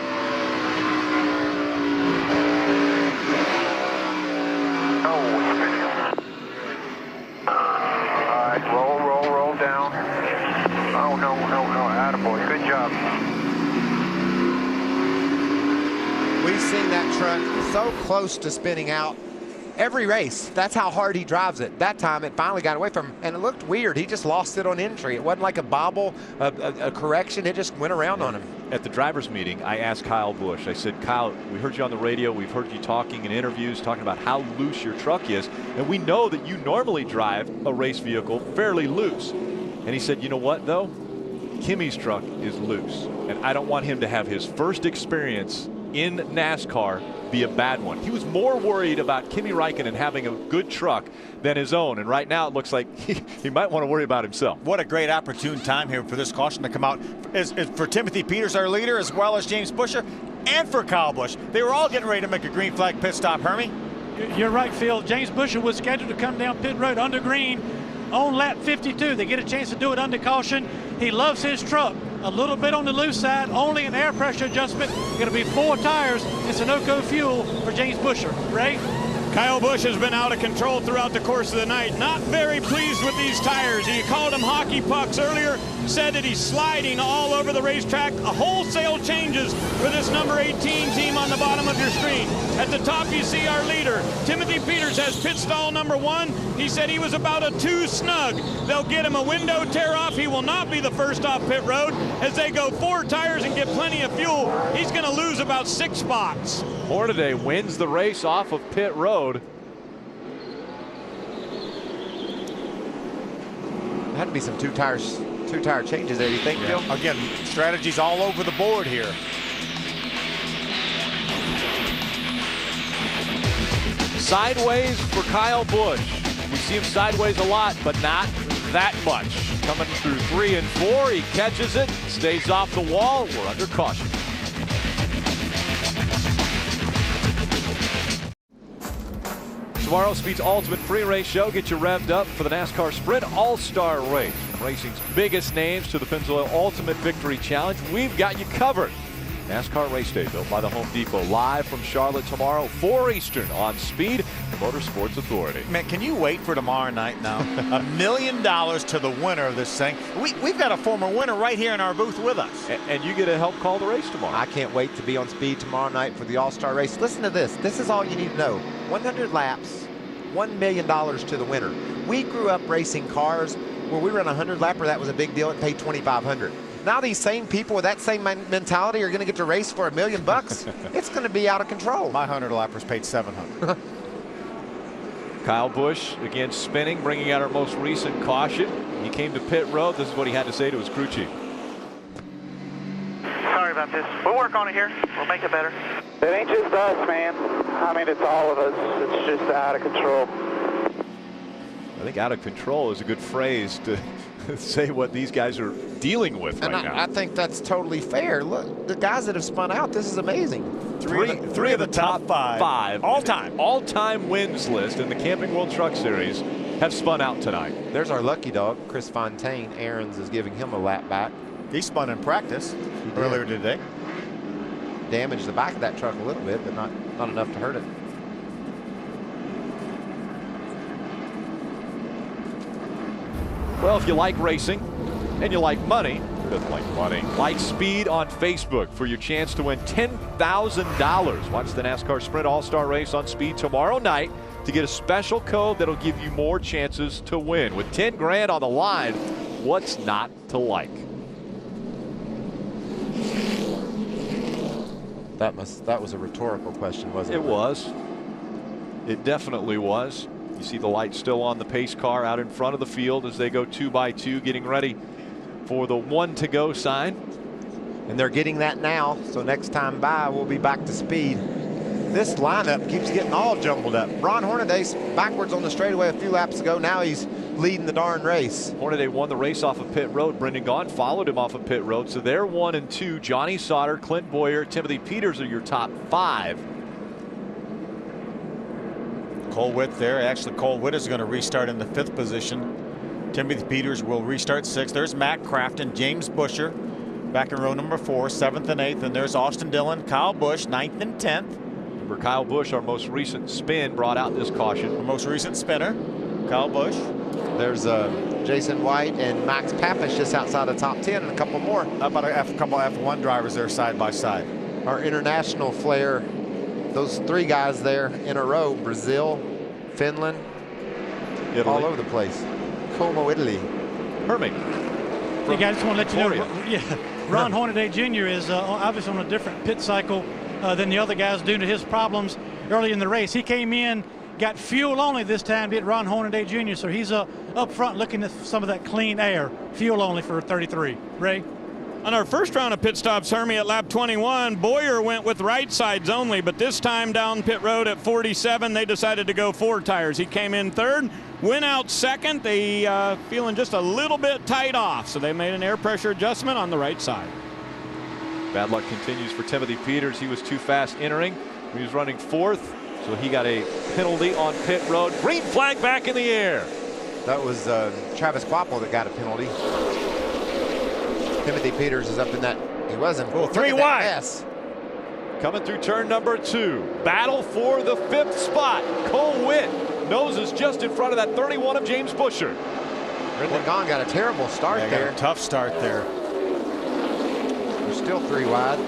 right, roll down. Oh, no, attaboy. Good job.
We've seen that truck so close to spinning out every race. That's how hard he drives it. That time it finally got away from him, and it looked weird. He just lost it on entry. It wasn't like a bobble, a correction. It just went around on him.
At the drivers meeting, I asked Kyle Busch. I said, Kyle, we heard you on the radio. We've heard you talking in interviews, talking about how loose your truck is. And we know that you normally drive a race vehicle fairly loose. And he said, you know what, though?
Kimi's truck is loose, and I don't want him to have his first experience in NASCAR be a bad one. He was more worried about Kimi Raikkonen having a good truck than his own, and right now it looks like he might want to worry about himself.
What a great opportune time here for this caution to come out is for Timothy Peters, our leader, as well as James Busher, and for Kyle Busch. They were all getting ready to make a green flag pit stop, Hermie.
You're right, Phil. James Busher was scheduled to come down pit road under green on lap 52. They get a chance to do it under caution. He loves his truck. A little bit on the loose side, only an air pressure adjustment. Going to be 4 tires and Sunoco fuel for James Busher. Ray?
Kyle Busch has been out of control throughout the course of the night. Not very pleased with these tires. He called them hockey pucks earlier, said that he's sliding all over the racetrack. A wholesale changes for this number 18 team on the bottom of your screen. At the top you see our leader. Timothy Peters has pit stall number 1. He said he was about a 2 snug. They'll get him a window tear off. He will not be the first off pit road. As they go 4 tires and get plenty of fuel, he's going to lose about 6 spots.
Hornaday wins the race off of pit road.
There had to be some two-tire changes there, you think, Phil?
Again, strategies all over the board here.
Sideways for Kyle Busch. We see him sideways a lot, but not that much. Coming through 3 and 4, he catches it, stays off the wall. We're under caution. Tomorrow, Speed's Ultimate Free Race Show. Get you revved up for the NASCAR Sprint All-Star Race. From racing's biggest names to the Pennzoil Ultimate Victory Challenge, we've got you covered. NASCAR Race Day, built by the Home Depot, live from Charlotte tomorrow, 4 Eastern on Speed, the Motorsports Authority.
Man, can you wait for tomorrow night now? $1 million to the winner of this thing. We've got a former winner right here in our booth with us.
And you get to help call the race tomorrow.
I can't wait to be on Speed tomorrow night for the All-Star Race. Listen to this. This is all you need to know. 100 laps, $1 million to the winner. We grew up racing cars where we ran a 100-lapper. That was a big deal. It paid $2,500. Now these same people with that same mentality are going to get to race for $1 million. It's going to be out of control.
My 100-lappers paid $700.
Kyle Busch again spinning, bringing out our most recent caution. He came to pit road. This is what he had to say to his crew chief.
Sorry about this. We'll work on it here. We'll make it better. It ain't just us, man. I mean, it's all of us. It's just out of control.
I think out of control is a good phrase to say what these guys are dealing with right now.
I think that's totally fair. Look, the guys that have spun out, this is amazing.
Three of the top five all-time wins list in the Camping World Truck Series have spun out tonight.
There's our lucky dog, Chris Fontaine. Aaron's is giving him a lap back.
He spun in practice earlier today.
Damaged the back of that truck a little bit, but not enough to hurt it.
Well, if you like racing and you like money, who doesn't like money? Like Speed on Facebook for your chance to win $10,000. Watch the NASCAR Sprint All-Star Race on Speed tomorrow night to get a special code that'll give you more chances to win. With 10 grand on the line, what's not to like?
That was a rhetorical question, wasn't it?
It was. It definitely was. You see the light still on the pace car out in front of the field as they go 2 by 2, getting ready for the 1 to go sign.
And they're getting that now, so next time by, we'll be back to speed. This lineup keeps getting all jumbled up. Ron Hornaday's backwards on the straightaway a few laps ago. Now he's leading the darn race.
Hornaday won the race off of pit road. Brendan Gaughan followed him off of pit road. So they're 1 and 2. Johnny Sauter, Clint Boyer, Timothy Peters are your top 5.
Cole Witt there. Actually, Cole Witt is going to restart in the 5th position. Timothy Peters will restart 6th. There's Matt Crafton, James Busher back in row number 4, 7th and 8th. And there's Austin Dillon, Kyle Busch, 9th and 10th.
Remember, Kyle Busch, our most recent spin, brought out this caution.
Our most recent spinner, Kyle Busch.
There's Jason White and Max Pappas just outside the top 10 and a couple more.
How about a couple F1 drivers there side by side?
Our international flair, those 3 guys there in a row, Brazil, Finland, Italy. All over the place. Como, Italy.
Hermie.
Hey guys, just want to let you know, Ron Hornaday Jr. is obviously on a different pit cycle than the other guys due to his problems early in the race. He came in, got fuel only this time, did Ron Hornaday Jr., so he's a up front looking at some of that clean air. Fuel only for 33. Ray?
On our first round of pit stops, Hermie, at lap 21, Boyer went with right sides only, but this time down pit road at 47, they decided to go 4 tires. He came in third, went out second. They feeling just a little bit tight off, so they made an air pressure adjustment on the right side.
Bad luck continues for Timothy Peters. He was too fast entering. He was running 4th, so he got a penalty on pit road. Green flag back in the air.
That was Travis Quapple that got a penalty. Timothy Peters is up in that. He wasn't.
Oh, 3 wide. Yes. Coming through turn number 2. Battle for the 5th spot. Cole Witt noses just in front of that 31 of James Busher.
Brendan Gaughan got a terrible start there.
Got a tough start there.
They're still 3 wide.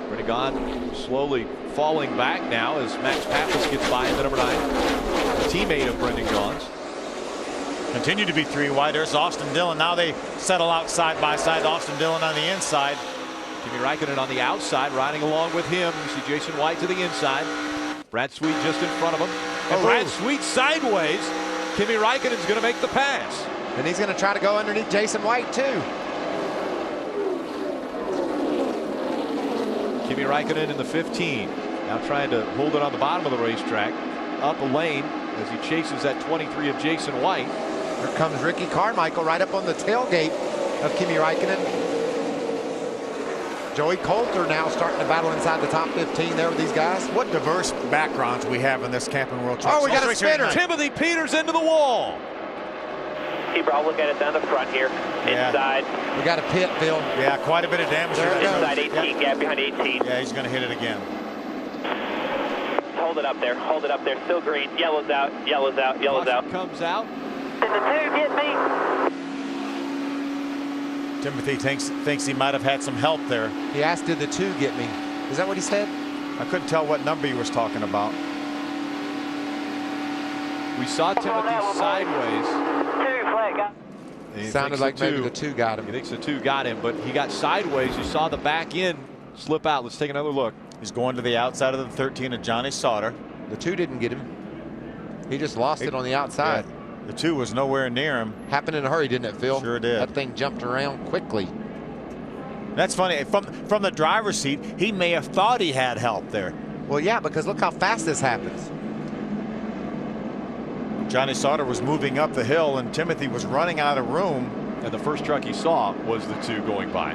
Brendan Gaughan slowly falling back now as Max Pappas gets by in the number 9. A teammate of Brendan Gaughan's.
Continue to be 3 wide. There's Austin Dillon. Now they settle out side by side. Austin Dillon on the inside.
Kimi Raikkonen on the outside, riding along with him. You see Jason White to the inside. Brad Sweet just in front of him. And Brad Sweet sideways. Kimi Raikkonen's going to make the pass.
And he's going to try to go underneath Jason White, too.
Kimi Raikkonen in the 15. Now trying to hold it on the bottom of the racetrack. Up a lane as he chases that 23 of Jason White.
Here comes Ricky Carmichael right up on the tailgate of Kimi Raikkonen. Joey Coulter now starting to battle inside the top 15 there with these guys.
What diverse backgrounds we have in this Camping World Truck.
Oh, we got a spinner.
Timothy Peters into the wall.
I'll look at it down the front here. Inside.
We got a pit, Phil.
Yeah, quite a bit of damage.
Inside 18, gap behind 18.
Yeah, he's going to hit it again.
Hold it up there. Hold it up there. Still green. Yellow's out. Yellow's out. Yellow's out.
Comes out.
Did the 2 get me?
Timothy thinks he might have had some help there.
He asked, did the 2 get me? Is that what he said?
I couldn't tell what number he was talking about.
We saw Timothy sideways.
2 flag.
Sounded like maybe the 2 got him.
He thinks the 2 got him, but he got sideways. You saw the back end slip out. Let's take another look.
He's going to the outside of the 13 of Johnny Sauter.
The 2 didn't get him. He just lost it on the outside.
Yeah, the 2 was nowhere near him.
Happened in a hurry, didn't it, Phil?
Sure did.
That thing jumped around quickly.
That's funny. From the driver's seat, he may have thought he had help there.
Well, yeah, because look how fast this happens.
Johnny Sauter was moving up the hill, and Timothy was running out of room.
And the first truck he saw was the 2 going by.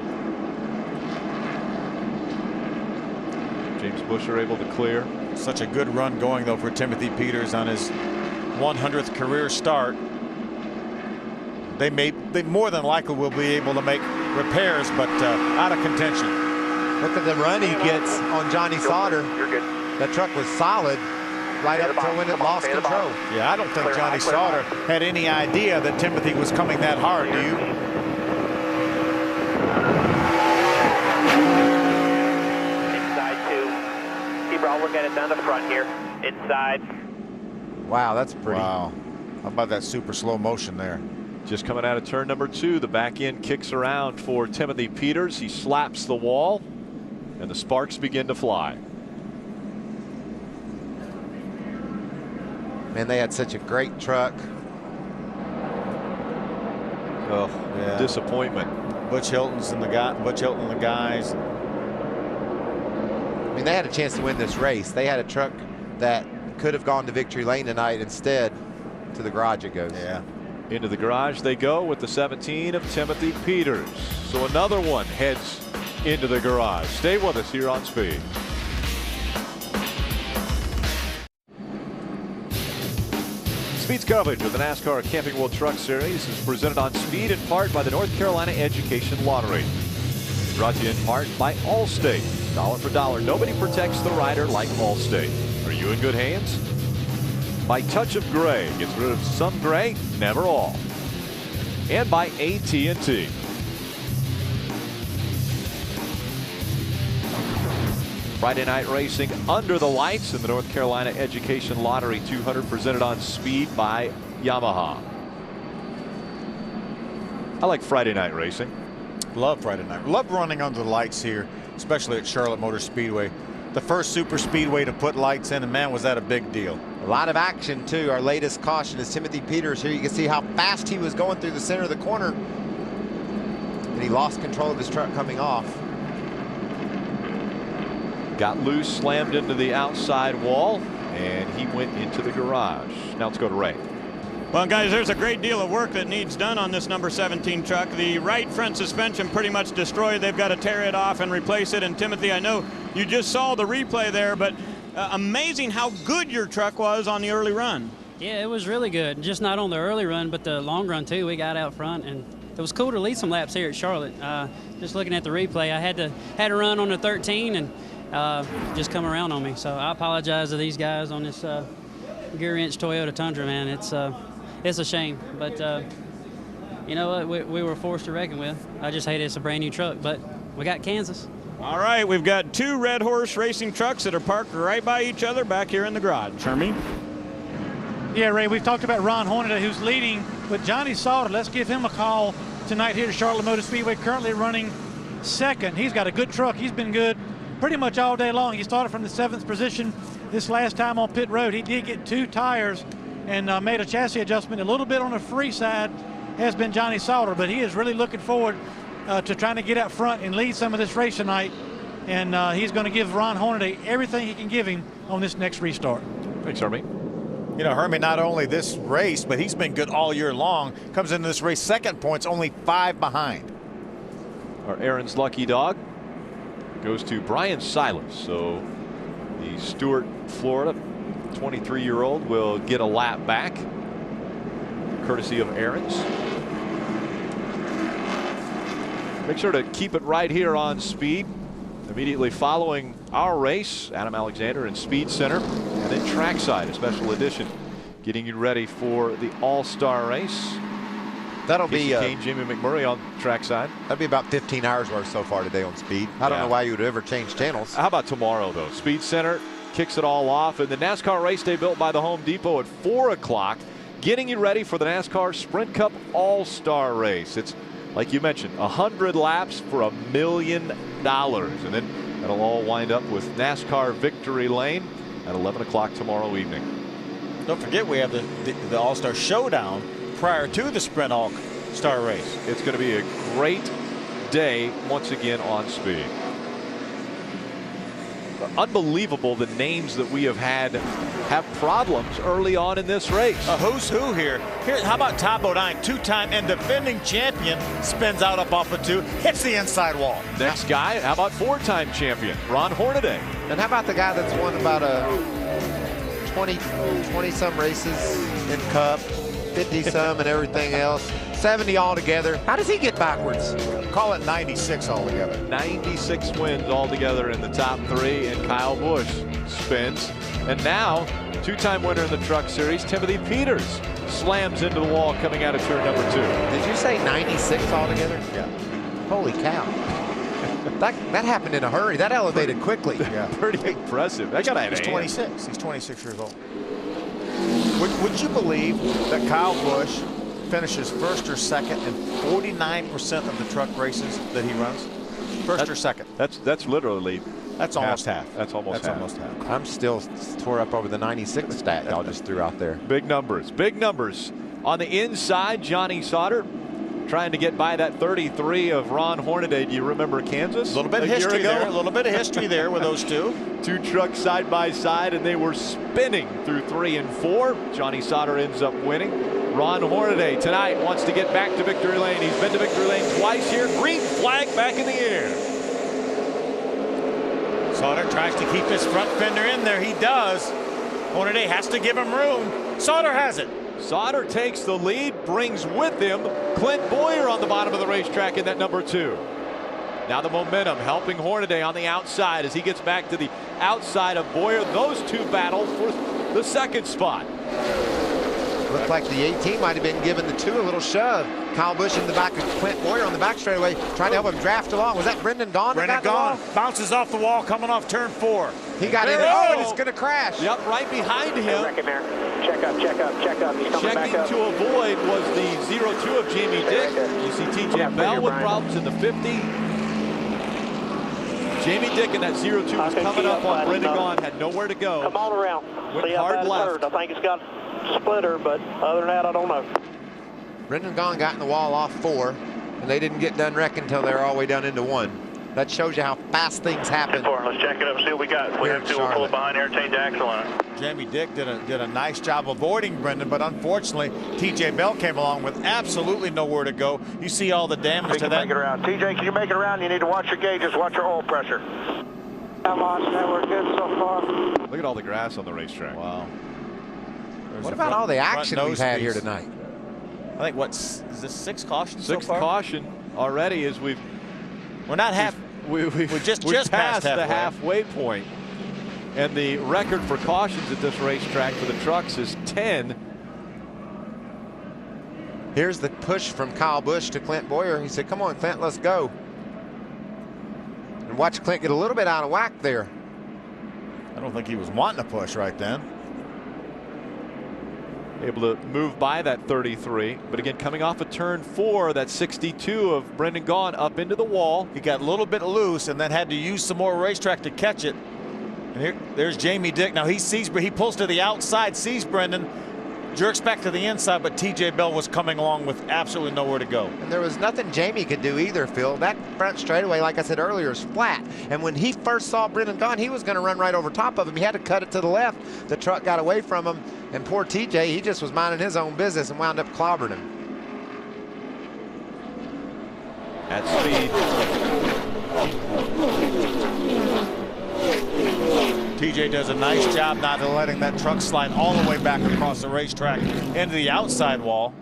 James Busher able to clear.
Such a good run going, though, for Timothy Peters on his 100th career start. They more than likely will be able to make repairs, but out of contention.
Look at the run he gets on Johnny Sauter.
You're good.
That truck was solid right up to when it lost control.
Yeah, I don't think Johnny Sauter had any idea that Timothy was coming that hard, do you?
Inside 2. I'll look at it down the front here. Inside.
Wow, that's pretty.
Wow. How about that super slow motion there?
Just coming out of turn number 2, the back end kicks around for Timothy Peters. He slaps the wall, and the sparks begin to fly.
Man, they had such a great truck.
Oh, yeah. Disappointment.
Butch Hilton and the guys.
I mean, they had a chance to win this race. They had a truck that could have gone to victory lane tonight. Instead, to the garage it goes.
Yeah.
Into the garage they go with the 17 of Timothy Peters. So another one heads into the garage. Stay with us here on Speed. Speed's coverage of the NASCAR Camping World Truck Series is presented on Speed in part by the North Carolina Education Lottery. Brought to you in part by Allstate. Dollar for dollar, nobody protects the rider like Allstate. Are you in good hands? By Touch of Gray, gets rid of some gray, never all. And by AT&T. Friday night racing under the lights in the North Carolina Education Lottery 200 presented on Speed by Yamaha. I like Friday night racing.
Love Friday night. Love running under the lights here, especially at Charlotte Motor Speedway. The first super speedway to put lights in, and man, was that a big deal.
A lot of action, too. Our latest caution is Timothy Peters. Here you can see how fast he was going through the center of the corner. And he lost control of his truck coming off.
Got loose, slammed into the outside wall, and he went into the garage. Now let's go to Ray.
Well, guys, there's a great deal of work that needs done on this number 17 truck. The right front suspension pretty much destroyed. They've got to tear it off and replace it. And Timothy, I know you just saw the replay there, but amazing how good your truck was on the early run.
Yeah, it was really good. Just not on the early run, but the long run too. We got out front, and it was cool to lead some laps here at Charlotte. Just looking at the replay, I had to run on the 13 and just come around on me. So I apologize to these guys on this gear inch Toyota Tundra, man. It's a shame, but you know what? We were forced to reckon with. I just hate it's a brand new truck, but we got Kansas.
All right, we've got 2 Red Horse racing trucks that are parked right by each other back here in the garage. Hermie?
Yeah, Ray, we've talked about Ron Hornaday, who's leading, but Johnny Sauter, let's give him a call tonight here at Charlotte Motor Speedway, currently running second. He's got a good truck. He's been good pretty much all day long. He started from the 7th position this last time on pit road. He did get 2 tires and made a chassis adjustment. A little bit on the free side has been Johnny Sauter, but he is really looking forward to trying to get out front and lead some of this race tonight. And he's going to give Ron Hornaday everything he can give him on this next restart.
Thanks, Hermie.
You know, Hermie, not only this race, but he's been good all year long. Comes into this race second points, only 5 behind.
Our Aaron's lucky dog goes to Brian Silas. So the Stuart, Florida 23-year-old will get a lap back, courtesy of Aaron's. Make sure to keep it right here on Speed. Immediately following our race, Adam Alexander in Speed Center, and then Trackside, a special edition, getting you ready for the All-Star race.
That'll be
Kane, Jamie McMurray on Trackside.
That'll be about 15 hours worth so far today on Speed. I don't know why you would ever change channels.
How about tomorrow, though? Speed Center kicks it all off, and the NASCAR race day built by the Home Depot at 4 o'clock, getting you ready for the NASCAR Sprint Cup All-Star race. It's, like you mentioned, 100 laps for $1 million. And then that'll all wind up with NASCAR Victory Lane at 11 o'clock tomorrow evening.
Don't forget, we have the All-Star Showdown prior to the Sprint All-Star race.
It's going to be a great day once again on Speed. Unbelievable the names that we have had have problems early on in this race.
A who's who here. How about Todd Bodine, 2-time and defending champion, spins out up off of 2, hits the inside wall.
Next guy, how about 4-time champion Ron Hornaday?
And how about the guy that's won about 20 some races in Cup, 50 some and everything else, 70 altogether. How does he get backwards?
Call it 96 altogether.
96 wins altogether in the top 3, and Kyle Busch spins. And now, 2-time winner in the Truck Series, Timothy Peters, slams into the wall coming out of turn number 2.
Did you say 96 altogether?
Yeah.
Holy cow. that happened in a hurry. That elevated quickly.
Yeah. Pretty impressive. That guy
He's 26. He's 26 years old. Would you believe that Kyle Busch finishes first or second in 49% of the truck races that he runs? First or second?
That's literally
almost half.
That's almost half.
I'm still tore up over the 96 stat y'all just threw out there.
Big numbers. Big numbers. On the inside, Johnny Sauter trying to get by that 33 of Ron Hornaday. Do you remember Kansas?
A little bit of history there. A little bit of history there with those two.
2 trucks side by side, and they were spinning through 3 and 4. Johnny Sauter ends up winning. Ron Hornaday tonight wants to get back to victory lane. He's been to victory lane twice here. Green flag back in the air.
Sauter tries to keep his front fender in there. He does. Hornaday has to give him room. Sauter has it.
Sauter takes the lead, brings with him Clint Boyer on the bottom of the racetrack in that number 2. Now the momentum helping Hornaday on the outside as he gets back to the outside of Boyer. Those 2 battle for the second spot.
Looked like the 18 might have been giving the 2 a little shove. Kyle Busch in the back of Clint Boyer on the back straightaway, trying to help him draft along. Was that Brendan Gaughan?
Brendan Gaughan bounces off the wall coming off turn 4.
He got in. Oh, and it's going to crash.
Yep, right behind him.
Check up. He's coming back up.
Checking to avoid was the 0-2 of Jamie Dick. You see TJ Bell with problems in the 50. Jamie Dick in that 0-2 was coming up on Brendan Gaughan, had nowhere to go.
Come on around.
Went
See how
hard
bad it's
left.
hurt. I think it's got splitter, but other than that, I don't know.
Brendan Gaughan got in the wall off 4, and they didn't get done wrecking until they were all the way down into 1. That shows you how fast things happen.
Let's check it up and see what we got. If we have to, we'll pull it behind there and change the axle on it.
Jamie Dick did a nice job avoiding Brendan, but unfortunately, TJ Bell came along with absolutely nowhere to go. You see all the damage to that.
Make it around. TJ, can you make it around? You need to watch your gauges, watch your oil pressure. I'm on that. We're good so far.
Look at all the grass on the racetrack.
Wow.
What about all the action we've had here tonight?
I think is this 6 cautions
Sixth
so far?
caution already as we're
not half.
We're
just
past
halfway.
the halfway point. And the record for cautions at this racetrack for the trucks is 10.
Here's the push from Kyle Busch to Clint Boyer. He said, come on, Clint, let's go. And watch Clint get a little bit out of whack there.
I don't think he was wanting to push right then.
Able to move by that 33, but again coming off of turn 4, that 62 of Brendan Gaughan up into the wall.
He got a little bit loose and then had to use some more racetrack to catch it. And there's Jamie Dick. Now he pulls to the outside, sees Brendan, jerks back to the inside, but TJ Bell was coming along with absolutely nowhere to go.
And there was nothing Jamie could do either, Phil. That front straightaway, like I said earlier, is flat. And when he first saw Brendan Gaughan, he was going to run right over top of him. He had to cut it to the left. The truck got away from him. And poor TJ, he just was minding his own business and wound up clobbering him.
At speed.
TJ does a nice job not letting that truck slide all the way back across the racetrack into the outside wall.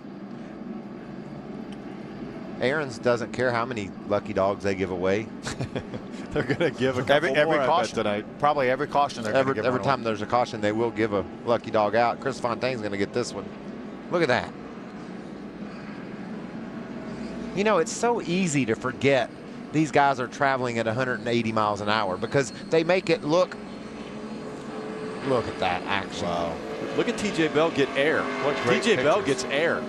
Aaron's doesn't care how many lucky dogs they give away.
They're going to give a couple
every
more
caution
tonight.
Probably every caution they're going to give
every time there's a caution, they will give a lucky dog out. Chris Fontaine's going to get this one. Look at that. You know, it's so easy to forget these guys are traveling at 180 miles an hour because they make it look at that action.
Wow. Look at TJ Bell get air.
What great
TJ Bell
pictures.
gets air.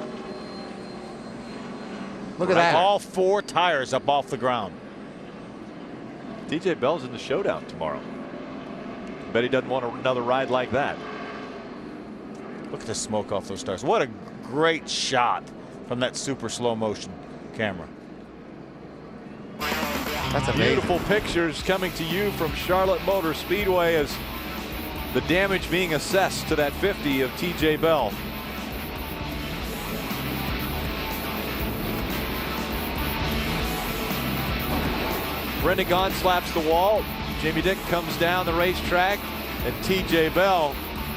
Look at that.
All 4 tires up off the ground.
TJ Bell's in the showdown tomorrow. Bet he doesn't want another ride like that.
Look at the smoke off those tires. What a great shot from that super slow motion camera.
That's amazing.
Beautiful pictures coming to you from Charlotte Motor Speedway as the damage being assessed to that 50 of TJ Bell. Brendan Gaughan slaps the wall. Jamie Dick comes down the racetrack, and TJ Bell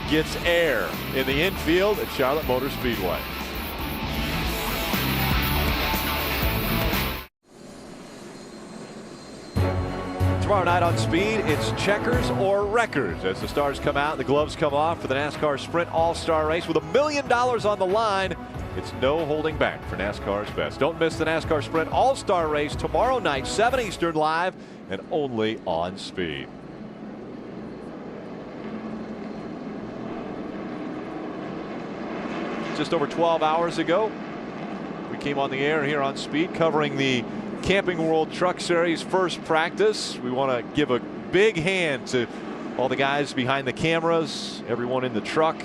gets air in the infield at Charlotte Motor Speedway. Tomorrow night on Speed, it's checkers or wreckers as the stars come out and the gloves come off for the NASCAR Sprint All-Star Race with $1 million on the line. It's no holding back for NASCAR's best. Don't miss the NASCAR Sprint All-Star Race tomorrow night, 7 Eastern, live and only on Speed. Just over 12 hours ago, we came on the air here on Speed covering the Camping World Truck Series first practice. We want to give a big hand to all the guys behind the cameras, everyone in the truck,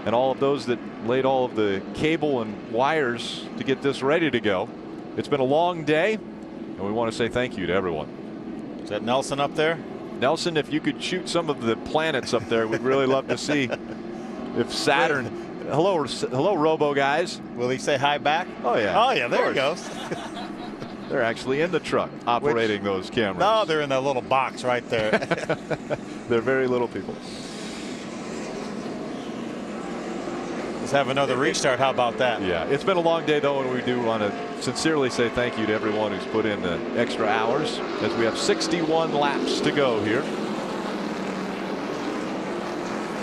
and all of those that laid all of the cable and wires to get this ready to go. It's been a long day, and we want to say thank you to everyone.
Is that Nelson up there?
Nelson, if you could shoot some of the planets up there, we'd really love to see if Saturn. Hello, Robo guys.
Will he say hi back?
Oh yeah.
Oh yeah, there he goes.
They're actually in the truck operating those cameras.
No, they're in that little box right there.
They're very little people.
Let's have another restart. How about that?
Yeah, it's been a long day though, and we do want to sincerely say thank you to everyone who's put in the extra hours as we have 61 laps to go here.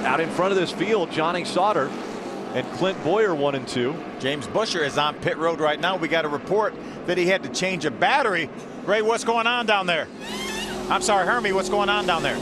Out in front of this field, Johnny Sauter and Clint Boyer 1 and 2.
James Busher is on pit road right now. We got a report that he had to change a battery. Ray, what's going on down there? I'm sorry, Hermie, what's going on down there?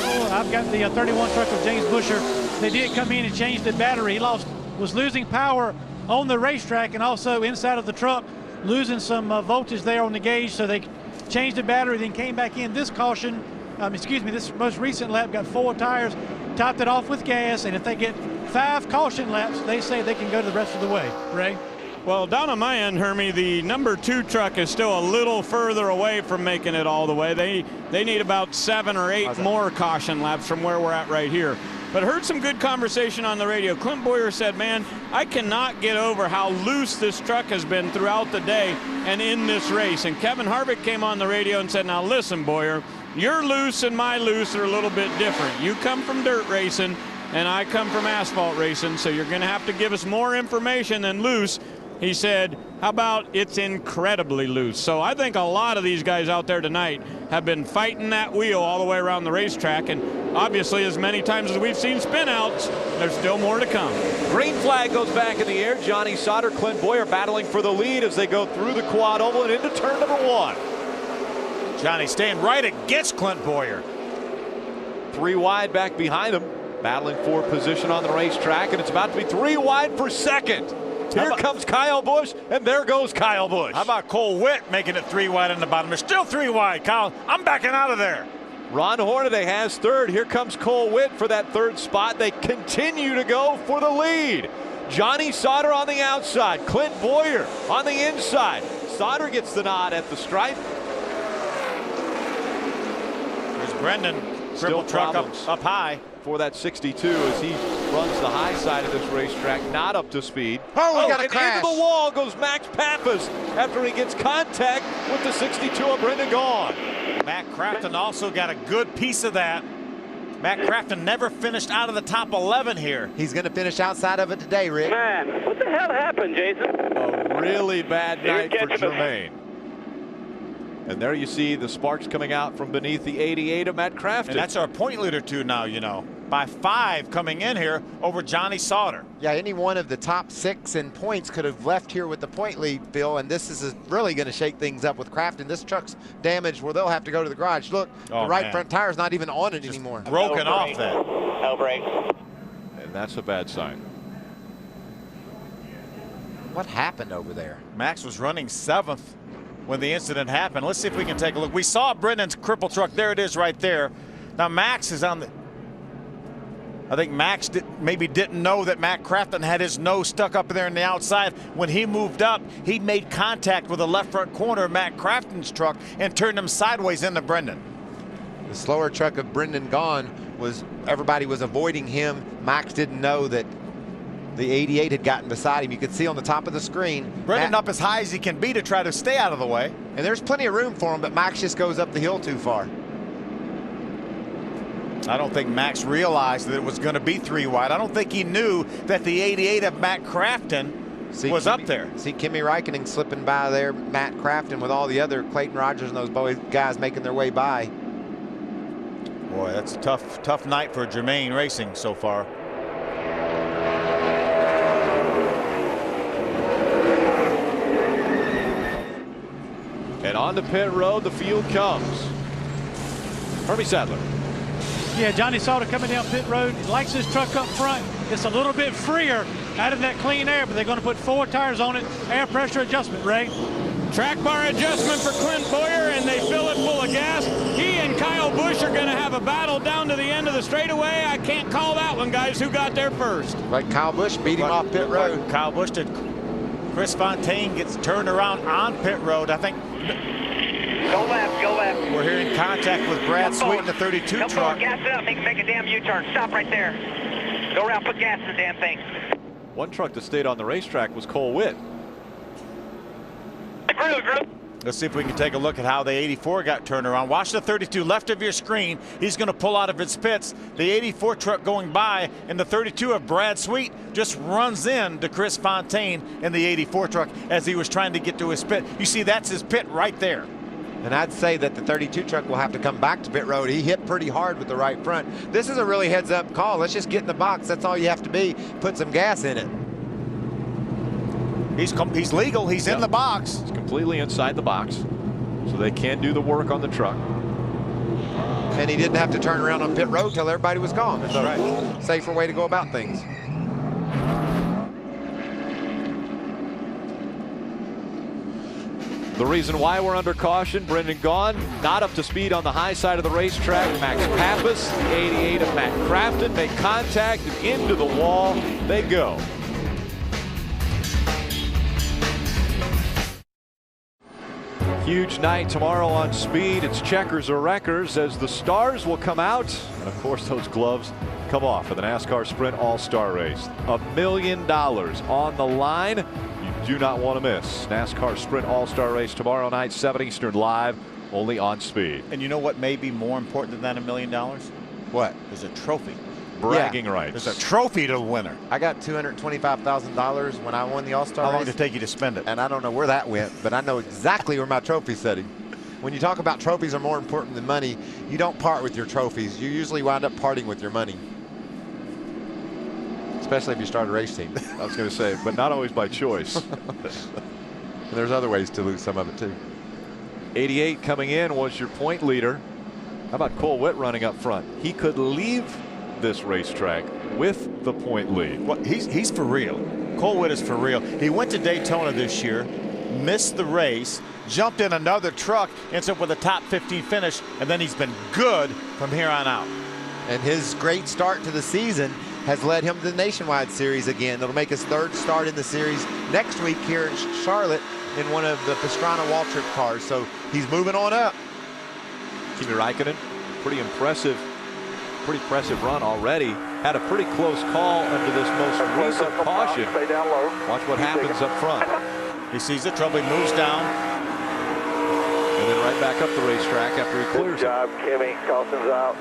Oh, I've got the 31 truck of James Busher. They did come in and change the battery. He was losing power on the racetrack and also inside of the truck, losing some voltage there on the gauge, so they changed the battery, then came back in. This caution, this most recent lap got 4 tires, topped it off with gas, and if they get 5 caution laps, they say they can go the rest of the way. Ray?
Well, down on my end, Hermie, the number 2 truck is still a little further away from making it all the way. They need about 7 or 8 more caution laps from where we're at right here. But heard some good conversation on the radio. Clint Boyer said, man, I cannot get over how loose this truck has been throughout the day and in this race. And Kevin Harvick came on the radio and said, now listen, Boyer, your loose and my loose are a little bit different. You come from dirt racing and I come from asphalt racing, so you're going to have to give us more information than loose. He said, how about it's incredibly loose? So I think a lot of these guys out there tonight have been fighting that wheel all the way around the racetrack, and obviously as many times as we've seen spin outs, there's still more to come.
Green flag goes back in the air. Johnny Sauter, Clint Boyer battling for the lead as they go through the quad oval and into turn number 1.
Johnny staying right against Clint Boyer.
3 wide back behind him, battling for position on the racetrack, and it's about to be 3 wide for second. Here comes Kyle Busch, and there goes Kyle Busch.
How about Cole Witt making it 3 wide in the bottom? There's still 3 wide, Kyle. I'm backing out of there.
Ron Hornaday has third. Here comes Cole Witt for that 3rd spot. They continue to go for the lead. Johnny Sauter on the outside. Clint Boyer on the inside. Sauter gets the nod at the stripe.
There's Brendan.
Still
truck up high
for that 62 as he runs the high side of this racetrack, not up to speed.
Oh, we got a
and
crash.
Into the wall goes Max Pappas after he gets contact with the 62 of Brendan Gaughan.
Matt Crafton also got a good piece of that. Matt Crafton never finished out of the top 11 here.
He's going to finish outside of it today, Rick.
Man, what the hell happened, Jason?
A really bad night for Jermaine. And there you see the sparks coming out from beneath the 88 of Matt Crafton.
And that's our point leader too now, you know. By 5 coming in here over Johnny Sauter.
Yeah, any one of the top 6 in points could have left here with the point lead, Phil, and this is really going to shake things up with Crafton. This truck's damaged where they'll have to go to the garage. Look, the right front tire's not even on it anymore.
Broken off that.
No brakes.
And that's a bad sign.
What happened over there?
Max was running 7th when the incident happened. Let's see if we can take a look. We saw Brendan's cripple truck. There it is right there. Now Max is on the... I think Max maybe didn't know that Matt Crafton had his nose stuck up there on the outside. When he moved up, he made contact with the left front corner of Matt Crafton's truck and turned him sideways into Brendan.
The slower truck of Brendan Gaughan everybody was avoiding him. Max didn't know that the 88 had gotten beside him. You could see on the top of the screen.
Brendan up as high as he can be to try to stay out of the way.
And there's plenty of room for him, but Max just goes up the hill too far.
I don't think Max realized that it was going to be 3 wide. I don't think he knew that the 88 of Matt Crafton was up there.
See Kimi Raikkonen slipping by there, Matt Crafton with all the other Clayton Rogers and those guys making their way by.
Boy, that's a tough night for Jermaine Racing so far.
And on to pit road, the field comes. Hermie Sadler.
Yeah, Johnny Sauter coming down pit road. He likes his truck up front. It's a little bit freer out of that clean air, but they're going to put 4 tires on it. Air pressure adjustment, Ray.
Track bar adjustment for Clint Boyer, and they fill it full of gas. He and Kyle Busch are going to have a battle down to the end of the straightaway. I can't call that one, guys. Who got there first?
Like Kyle Busch beat him off pit road.
Kyle Busch did. Chris Fontaine gets turned around on pit road. I think.
Go left, go left.
We're here in contact with Brad Sweet in the 32
Come
truck.
forward, gas it up, make a damn U-turn. Stop right there. Go around, put gas in the damn thing.
One truck that stayed on the racetrack was Cole Witt.
Let's see if we can take a look at how the 84 got turned around. Watch the 32 left of your screen. He's going to pull out of its pits. The 84 truck going by, and the 32 of Brad Sweet just runs in to Chris Fontaine in the 84 truck as he was trying to get to his pit. You see, that's his pit right there.
And I'd say that the 32 truck will have to come back to pit road. He hit pretty hard with the right front. This is a really heads-up call. Let's just get in the box. That's all you have to be. Put some gas in it.
He's legal. He's in the box.
He's completely inside the box, so they can do the work on the truck.
And he didn't have to turn around on pit road till everybody was gone. That's right. Safer way to go about things.
The reason why we're under caution, Brendan Gaughan, not up to speed on the high side of the racetrack. Max Pappas, 88 of Matt Crafton, make contact and into the wall they go. Huge night tomorrow on speed. It's checkers or wreckers as the stars will come out. And of course, those gloves come off for the NASCAR Sprint All-Star Race. $1 million on the line. You do not want to miss NASCAR Sprint All-Star Race tomorrow night, 7 Eastern, live only on speed.
And you know what may be more important than $1 million?
What?
There's a trophy.
Bragging rights.
There's a trophy to the winner.
I got $225,000 when I won the All-Star race.
How long did it take you to spend it?
And I don't know where that went, but I know exactly where my trophy's sitting. When you talk about trophies are more important than money, you don't part with your trophies. You usually wind up parting with your money. Especially if you start a race team.
I was going to say, but not always by choice.
And there's other ways to lose some of it too.
88 coming in was your point leader. How about Cole Witt running up front? He could leave this racetrack with the point lead.
Well, he's for real. Cole Witt is for real. He went to Daytona this year, missed the race, jumped in another truck, ends up with a top 15 finish, and then he's been good from here on out.
And his great start to the season has led him to the Nationwide Series again. It'll make his 3rd start in the series next week here in Charlotte in one of the Pastrana Waltrip cars. So he's moving on up.
Kimi Raikonnen, pretty impressive run already. Had a pretty close call under this most recent caution. Watch what happens up front.
He sees the trouble, he moves down.
And then right back up the racetrack after he clears
Good job, Kimi. Caution's out.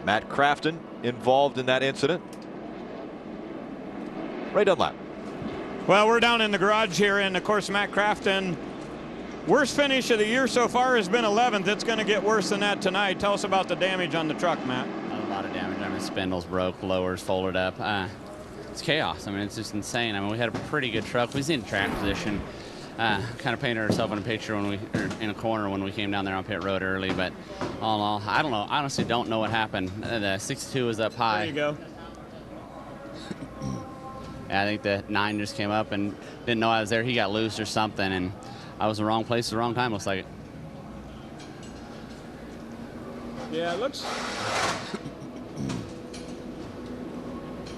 Matt Crafton involved in that incident. Ray Dunlap.
Well, we're down in the garage here, and of course, Matt Crafton, worst finish of the year so far has been 11th. It's going to get worse than that tonight. Tell us about the damage on the truck, Matt.
A lot of damage. I mean, spindles broke, lowers folded up. It's chaos. I mean, it's just insane. I mean, we had a pretty good truck. We was in track position. Kind of painted ourselves in a picture when in a corner when we came down there on pit road early. But all in all, I don't know. I honestly don't know what happened. The 62 was up high.
There you go.
I think the 9 just came up and didn't know I was there. He got loose or something, and I was in the wrong place at the wrong time, looks like it.
Yeah, it looks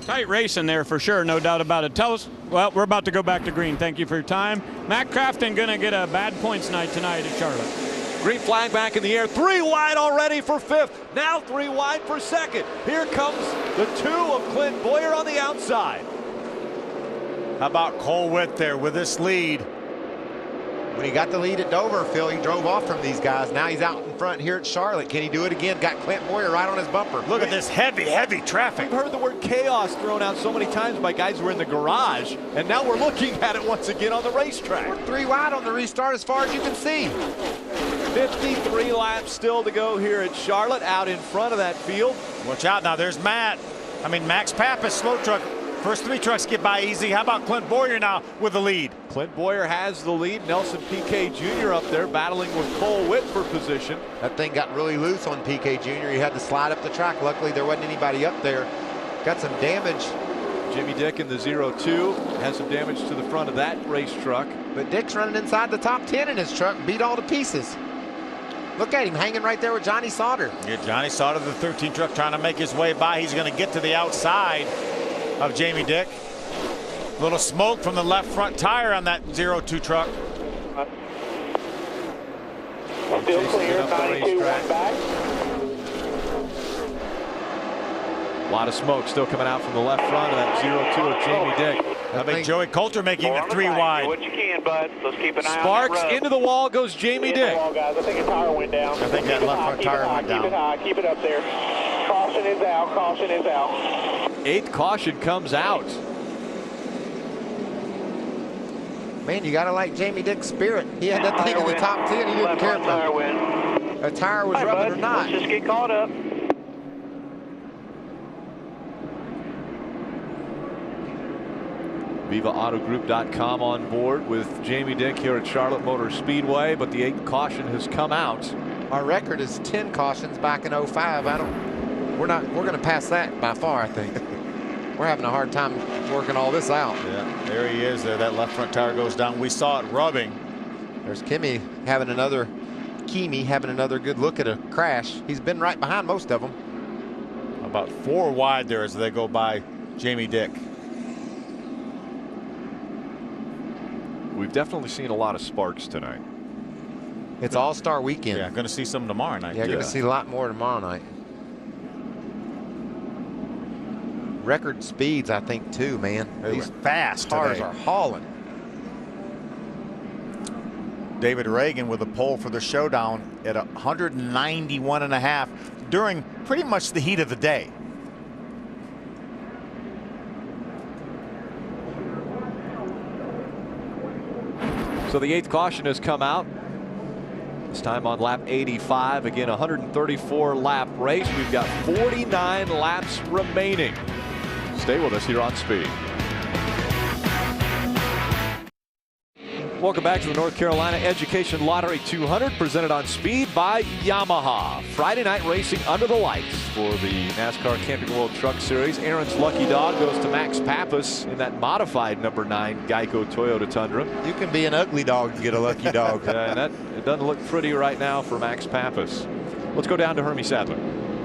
tight racing there for sure, no doubt about it. Tell us, well, we're about to go back to green. Thank you for your time. Matt Crafton going to get a bad points night tonight at Charlotte.
Green flag back in the air. 3 wide already for 5th. Now 3 wide for 2nd. Here comes the 2 of Clint Boyer on the outside.
How about Cole Witt there with this lead?
When he got the lead at Dover, Phil, he drove off from these guys. Now he's out in front here at Charlotte. Can he do it again? Got Clint Boyer right on his bumper.
Look at this heavy traffic.
We've heard the word chaos thrown out so many times by guys who are in the garage, and now we're looking at it once again on the racetrack.
We're 3 wide on the restart as far as you can see.
53 laps still to go here at Charlotte, out in front of that field.
Watch out now, there's Matt. I mean, Max Pappas, slow truck. First 3 trucks get by easy. How about Clint Boyer now with the lead?
Clint Boyer has the lead. Nelson Piquet Jr. up there battling with Cole Witt for position.
That thing got really loose on Piquet Jr. He had to slide up the track. Luckily, there wasn't anybody up there. Got some damage.
Jimmy Dick in the 0-2 has some damage to the front of that race truck.
But Dick's running inside the top 10 in his truck, beat all to pieces. Look at him hanging right there with Johnny Sauter.
Yeah, Johnny Sauter, the 13 truck, trying to make his way by. He's going to get to the outside of Jamie Dick. Little smoke from the left front tire on that 0-2 truck.
Still clear, 92, 1 back.
A lot of smoke still coming out from the left front of that 0-2 of Jamie Dick.
I think Joey Coulter making it 3 wide.
Do what you can, bud. Let's keep an eye
Sparks
on that
into the wall goes Jamie Dick.
Wall, guys. I think a tire went down.
I think that left front tire went down.
Keep it high. Keep it up there. Caution is out. Caution is out.
8th caution comes out.
Man, you gotta like Jamie Dick's spirit. He had that thing in the top 10. He didn't care if a tire was rubbing or not.
Let's just get caught up.
VivaAutoGroup.com on board with Jamie Dick here at Charlotte Motor Speedway, but the 8th caution has come out.
Our record is 10 cautions back in 05. We're going to pass that by far, I think. We're having a hard time working all this out.
Yeah, there he is there. That left front tire goes down. We saw it rubbing.
There's Kimi having another good look at a crash. He's been right behind most of them.
About 4 wide there as they go by Jamie Dick.
We've definitely seen a lot of sparks tonight.
It's All-Star weekend.
Yeah, going to see some tomorrow night.
Yeah, going to see a lot more tomorrow night. Record speeds, I think, too, man.
These fast
cars
today
are hauling.
David Reagan with a pole for the showdown at 191.5 during pretty much the heat of the day.
So the 8th caution has come out. This time on lap 85. Again, 134 lap race. We've got 49 laps remaining. Stay with us here on Speed. Welcome back to the North Carolina Education Lottery 200, presented on Speed by Yamaha. Friday night racing under the lights for the NASCAR Camping World Truck Series. Aaron's lucky dog goes to Max Pappas in that modified number 9 Geico Toyota Tundra.
You can be an ugly dog and get a lucky dog.
And it doesn't look pretty right now for Max Pappas. Let's go down to Hermie Sadler.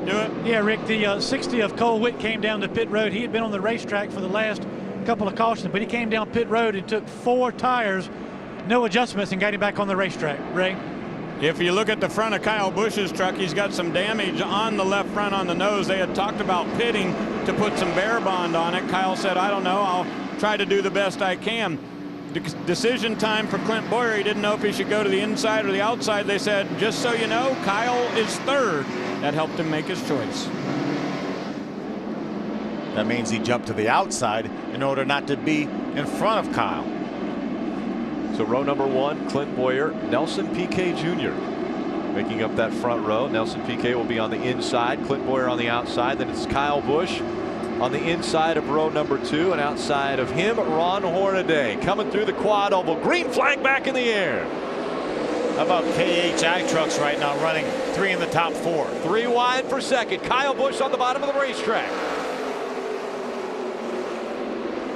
Do it. Yeah, Rick, the 60 of Cole Witt came down to pit road. He had been on the racetrack for the last couple of cautions, but he came down pit road and took 4 tires, no adjustments, and got him back on the racetrack. Ray?
If you look at the front of Kyle Busch's truck, he's got some damage on the left front on the nose. They had talked about pitting to put some bear bond on it. Kyle said, I don't know, I'll try to do the best I can. Decision time for Clint Boyer. He didn't know if he should go to the inside or the outside. They said, just so you know, Kyle is 3rd. That helped him make his choice.
That means he jumped to the outside in order not to be in front of Kyle.
So row number 1, Clint Boyer, Nelson Piquet Jr. making up that front row. Nelson Piquet will be on the inside, Clint Boyer on the outside. Then it's Kyle Busch on the inside of row number 2, and outside of him, Ron Hornaday coming through the quad oval. Green flag back in the air.
How about KHI trucks right now running 3 in the top 4?
3 wide for second. Kyle Busch on the bottom of the racetrack.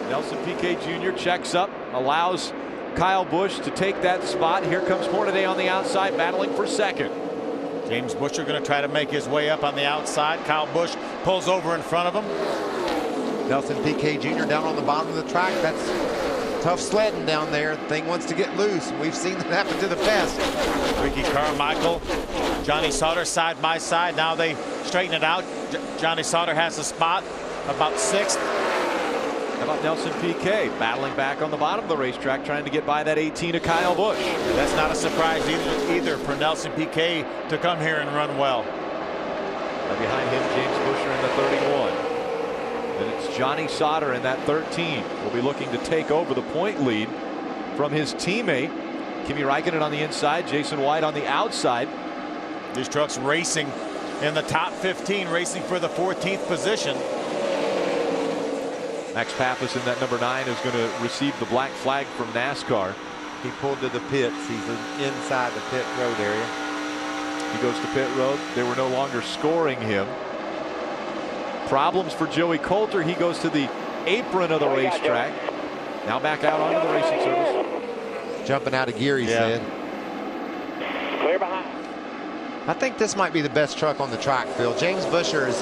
Nelson Piquet Jr. checks up, allows Kyle Busch to take that spot. Here comes Hornaday on the outside, battling for second.
James Busher going to try to make his way up on the outside. Kyle Busch pulls over in front of him.
Nelson Piquet Jr. down on the bottom of the track. That's tough sledding down there. Thing wants to get loose. We've seen that happen to the best.
Ricky Carmichael, Johnny Sauter side by side. Now they straighten it out. Johnny Sauter has the spot about 6th.
How about Nelson Piquet battling back on the bottom of the racetrack, trying to get by that 18 of Kyle Busch.
That's not a surprise either for Nelson Piquet to come here and run well.
Right behind him, James Busher in the 31. Then it's Johnny Sauter in that 13. Will be looking to take over the point lead from his teammate. Kimi Raikkonen on the inside, Jason White on the outside.
These trucks racing in the top 15, racing for the 14th position.
Max Pappas in that number 9 is going to receive the black flag from NASCAR.
He pulled to the pits. He's inside the pit road area.
He goes to pit road. They were no longer scoring him. Problems for Joey Coulter. He goes to the apron of the racetrack. Now back out onto the racing surface.
Jumping out of gear, he said.
Clear behind.
I think this might be the best truck on the track, Phil. James Busher is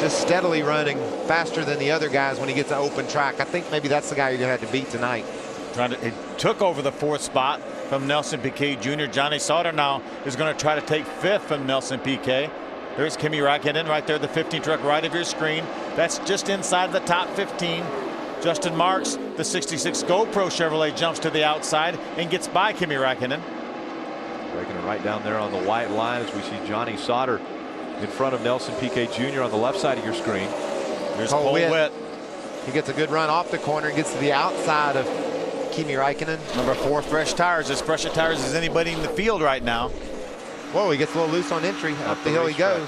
just steadily running faster than the other guys when he gets an open track. I think maybe that's the guy you're going to have to beat tonight.
He took over the 4th spot from Nelson Piquet Jr. Johnny Sauter now is going to try to take 5th from Nelson Piquet. There's Kimi Raikkonen right there, the 15 truck right of your screen. That's just inside the top 15. Justin Marks, the 66 GoPro Chevrolet, jumps to the outside and gets by Kimi Raikkonen.
Raikkonen right down there on the white line as we see Johnny Sauter in front of Nelson Piquet Jr. on the left side of your screen.
There's Cole Witt.
He gets a good run off the corner and gets to the outside of Kimi Raikkonen.
Number 4, fresh tires. As fresh tires as anybody in the field right now.
Whoa, he gets a little loose on entry. Up the hill he goes.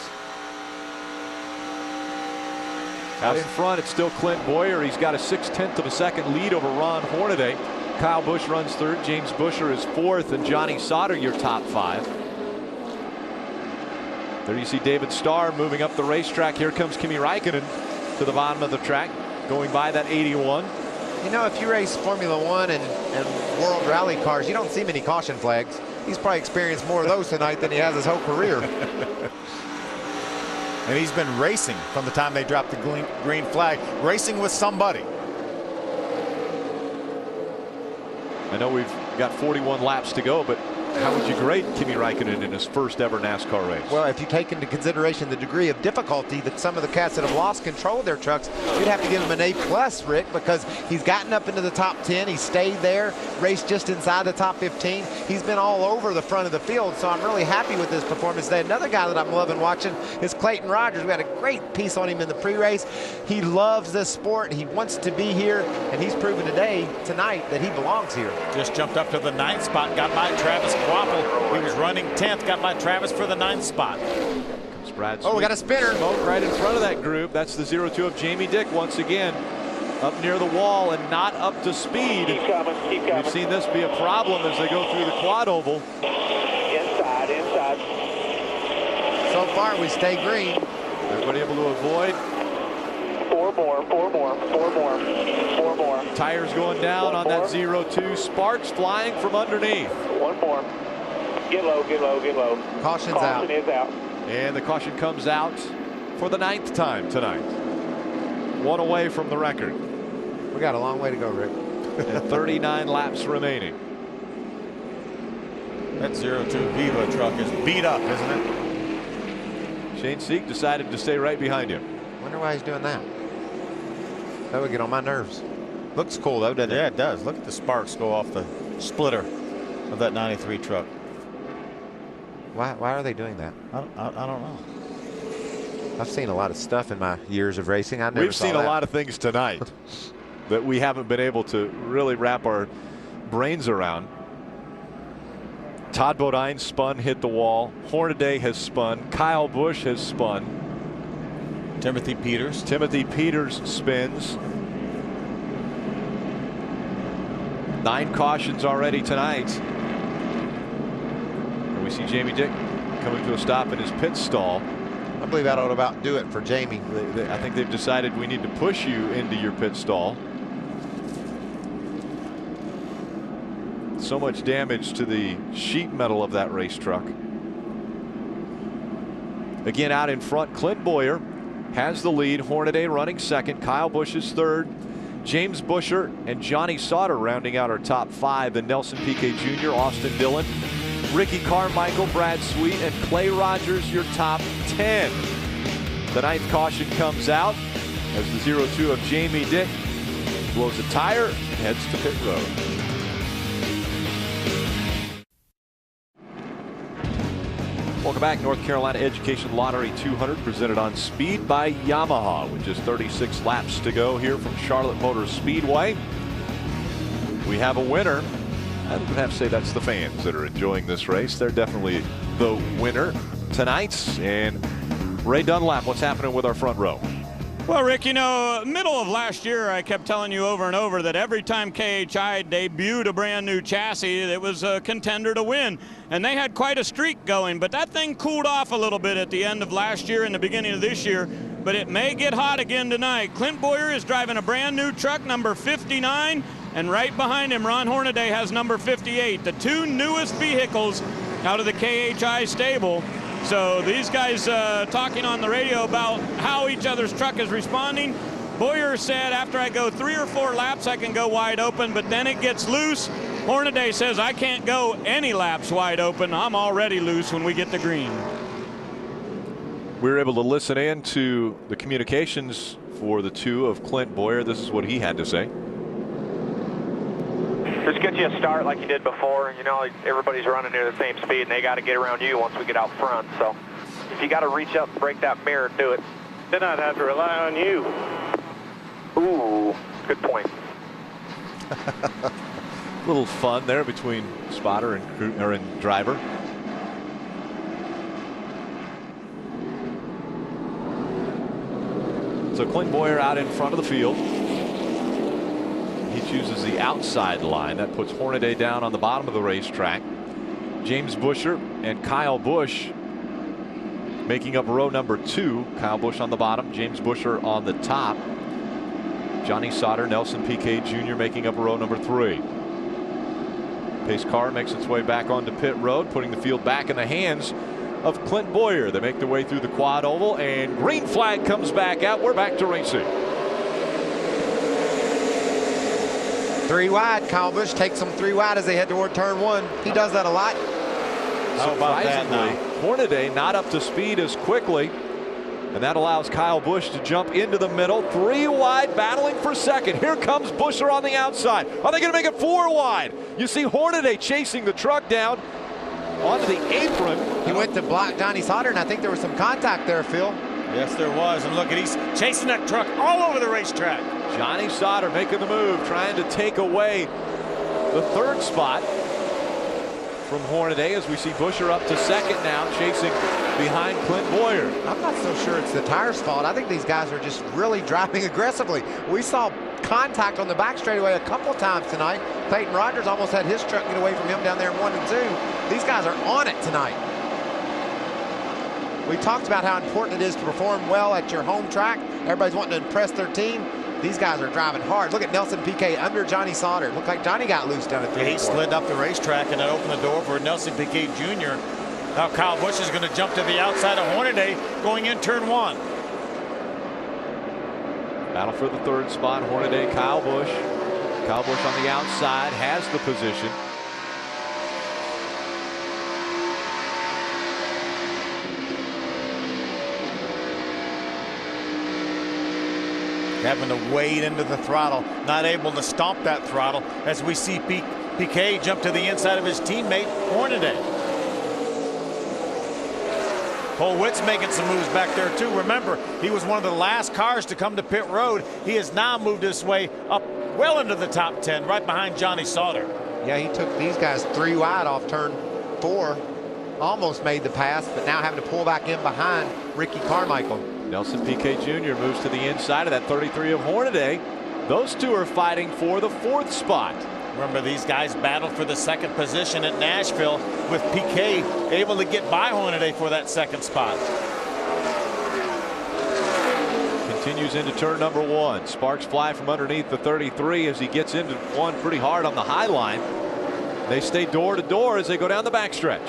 Out in front, it's still Clint Boyer. He's got a 0.6 of a second lead over Ron Hornaday. Kyle Busch runs 3rd. James Busher is 4th, and Johnny Sauter your top 5. There you see David Starr moving up the racetrack. Here comes Kimi Raikkonen to the bottom of the track. going by that 81.
You know, if you race Formula One and World Rally cars, you don't see many caution flags. He's probably experienced more of those tonight than he has his whole career.
And he's been racing from the time they dropped the green flag, racing with somebody.
I know we've got 41 laps to go, but how would you grade Kimi Raikkonen in his first ever NASCAR race?
Well, if you take into consideration the degree of difficulty that some of the cats that have lost control of their trucks, you'd have to give him an A+, Rick, because he's gotten up into the top 10. He stayed there, raced just inside the top 15. He's been all over the front of the field, so I'm really happy with his performance today. Another guy that I'm loving watching is Clayton Rogers. We had a great piece on him in the pre-race. He loves this sport. He wants to be here, and he's proven tonight, that he belongs here.
Just jumped up to the 9th spot, got by Travis Quapple. He was running 10th, got by Travis for the 9th spot.
Comes Brad
Oh, we got a spinner.
Smoke right in front of that group. That's the 02 of Jamie Dick once again. Up near the wall and not up to speed.
Keep coming.
We've seen this be a problem as they go through the quad oval.
Inside.
So far, we stay green.
Everybody able to avoid.
Four more.
Tires going down on that 02. Sparks flying from underneath.
One more. Get low.
Caution's out.
Caution is out.
And the caution comes out for the 9th time tonight. One away from the record.
We got a long way to go, Rick.
And 39 laps remaining.
That 02 Viva truck is beat up, isn't it?
Shane Seek decided to stay right behind him.
Wonder why he's doing that. That would get on my nerves. Looks cool though, doesn't it?
Yeah, it does. Look at the sparks go off the splitter of that 93 truck.
Why are they doing that?
I don't know.
I've seen a lot of stuff in my years of racing.
We've seen a lot of things tonight that we haven't been able to really wrap our brains around. Todd Bodine spun, hit the wall. Hornaday has spun. Kyle Busch has spun.
Timothy Peters
spins. 9 cautions already tonight. And we see Jamie Dick coming to a stop in his pit stall.
I believe that ought about do it for Jamie.
I think they've decided we need to push you into your pit stall. So much damage to the sheet metal of that race truck. Again, out in front, Clint Boyer has the lead. Hornaday running second. Kyle Busch is third. James Buescher and Johnny Sauter rounding out our top 5. Then Nelson Piquet Jr., Austin Dillon, Ricky Carmichael, Brad Sweet, and Clay Rogers, your top 10. The 9th caution comes out as the 02 of Jamie Dick blows a tire and heads to pit road. Welcome back. North Carolina Education Lottery 200 presented on speed by Yamaha with just 36 laps to go here from Charlotte Motor Speedway. We have a winner. I would have to say that's the fans that are enjoying this race. They're definitely the winner tonight. And Ray Dunlap, what's happening with our front row?
Well, Rick, you know, middle of last year, I kept telling you over and over that every time KHI debuted a brand new chassis, it was a contender to win. And they had quite a streak going, but that thing cooled off a little bit at the end of last year and the beginning of this year. But it may get hot again tonight. Clint Boyer is driving a brand new truck, number 59, and right behind him, Ron Hornaday has number 58, the 2 newest vehicles out of the KHI stable. So these guys talking on the radio about how each other's truck is responding. Boyer said after I go 3 or 4 laps, I can go wide open, but then it gets loose. Hornaday says I can't go any laps wide open. I'm already loose when we get to green.
We were able to listen in to the communications for the 2 of Clint Boyer. This is what he had to say.
Just get you a start like you did before. You know, everybody's running near the same speed, and they got to get around you once we get out front. So if you got to reach up and break that mirror, do it.
Then I'd have to rely on you.
Ooh, good point.
A little fun there between spotter and driver. So Clint Boyer out in front of the field. He chooses the outside line. That puts Hornaday down on the bottom of the racetrack. James Buescher and Kyle Busch making up row number 2. Kyle Busch on the bottom, James Buescher on the top. Johnny Sauter, Nelson Piquet Jr. making up row number 3. Pace car makes its way back onto pit road, putting the field back in the hands of Clint Boyer. They make their way through the quad oval, and green flag comes back out. We're back to racing.
3 wide. Kyle Busch takes them 3 wide as they head toward turn 1. He does that a lot.
Surprisingly, Hornaday not up to speed as quickly, and that allows Kyle Busch to jump into the middle. 3 wide, battling for second. Here comes Buescher on the outside. Are they going to make it 4 wide? You see Hornaday chasing the truck down onto the apron.
He went to block Johnny Sauter, and I think there was some contact there, Phil.
Yes, there was. And look, he's chasing that truck all over the racetrack.
Johnny Sauter making the move, trying to take away the 3rd spot from Hornaday, as we see Buescher up to second now, chasing behind Clint Boyer.
I'm not so sure it's the tires' fault. I think these guys are just really driving aggressively. We saw contact on the back straightaway a couple times tonight. Clayton Rogers almost had his truck get away from him down there in 1 and 2. These guys are on it tonight. We talked about how important it is to perform well at your home track. Everybody's wanting to impress their team. These guys are driving hard. Look at Nelson Piquet under Johnny Sauter. Looked like Johnny got loose down at 3.
He slid up the racetrack, and that opened the door for Nelson Piquet Jr. Now Kyle Busch is going to jump to the outside of Hornaday going in turn 1.
Battle for the 3rd spot. Hornaday, Kyle Busch. Kyle Busch on the outside has the position.
Having to wade into the throttle, not able to stomp that throttle, as we see Piquet jump to the inside of his teammate Hornaday. Cole Witt's making some moves back there too. Remember, he was one of the last cars to come to pit road. He has now moved his way up well into the top 10, right behind Johnny Sauter.
Yeah, he took these guys 3 wide off turn 4. Almost made the pass, but now having to pull back in behind Ricky Carmichael.
Nelson Piquet Jr. moves to the inside of that 33 of Hornaday. Those two are fighting for the 4th spot.
Remember, these guys battled for the 2nd position at Nashville, with Piquet able to get by Hornaday for that 2nd spot.
Continues into turn number 1. Sparks fly from underneath the 33 as he gets into one pretty hard on the high line. They stay door to door as they go down the backstretch.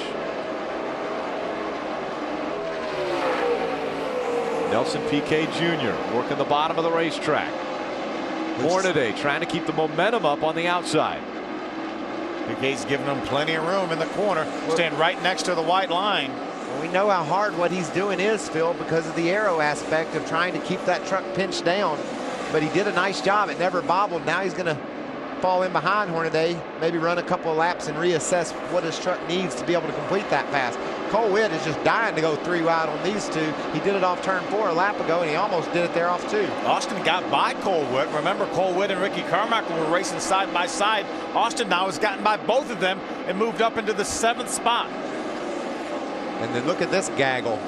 Nelson Piquet Jr. working the bottom of the racetrack. Hornaday trying to keep the momentum up on the outside.
Piquet's giving them plenty of room in the corner, staying right next to the white line.
Well, we know how hard what he's doing is, Phil, because of the aero aspect of trying to keep that truck pinched down. But he did a nice job. It never bobbled. Now he's going to fall in behind Hornaday, maybe run a couple of laps and reassess what his truck needs to be able to complete that pass. Cole Witt is just dying to go 3 wide on these two. He did it off turn 4 a lap ago, and he almost did it there off 2.
Austin got by Cole Witt. Remember, Cole Witt and Ricky Carmichael were racing side by side. Austin now has gotten by both of them and moved up into the 7th spot.
And then look at this gaggle.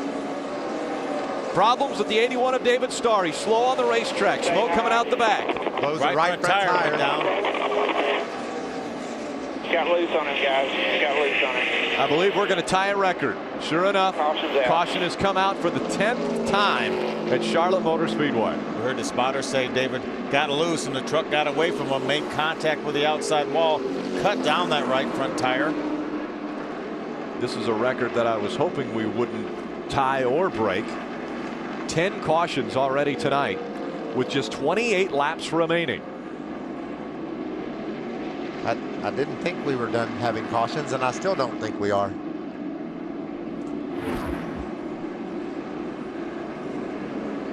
Problems with the 81 of David Starr. He's slow on the racetrack. Smoke coming out the back.
Blows the right front tire
down.
Got loose on him, guys. Got loose on him.
I believe we're going to tie a record. Sure enough, caution has come out for the 10th time at Charlotte Motor Speedway.
We heard the spotter say David got loose and the truck got away from him, made contact with the outside wall, cut down that right front tire.
This is a record that I was hoping we wouldn't tie or break. 10 cautions already tonight with just 28 laps remaining.
I didn't think we were done having cautions, and I still don't think we are.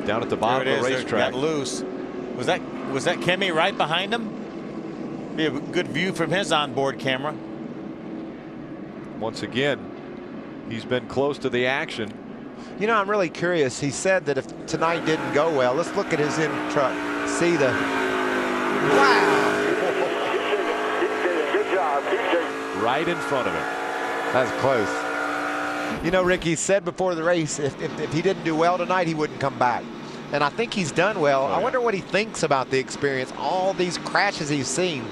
Down at the bottom of the racetrack.
Got loose. Was that Kimi right behind him? Be a good view from his onboard camera.
Once again, he's been close to the action.
You know, I'm really curious. He said that if tonight didn't go well, let's look at his in truck. See the wow.
Right in front of him.
That's close. You know, Ricky said before the race, if he didn't do well tonight, he wouldn't come back. And I think he's done well. I wonder what he thinks about the experience, all these crashes he's seen.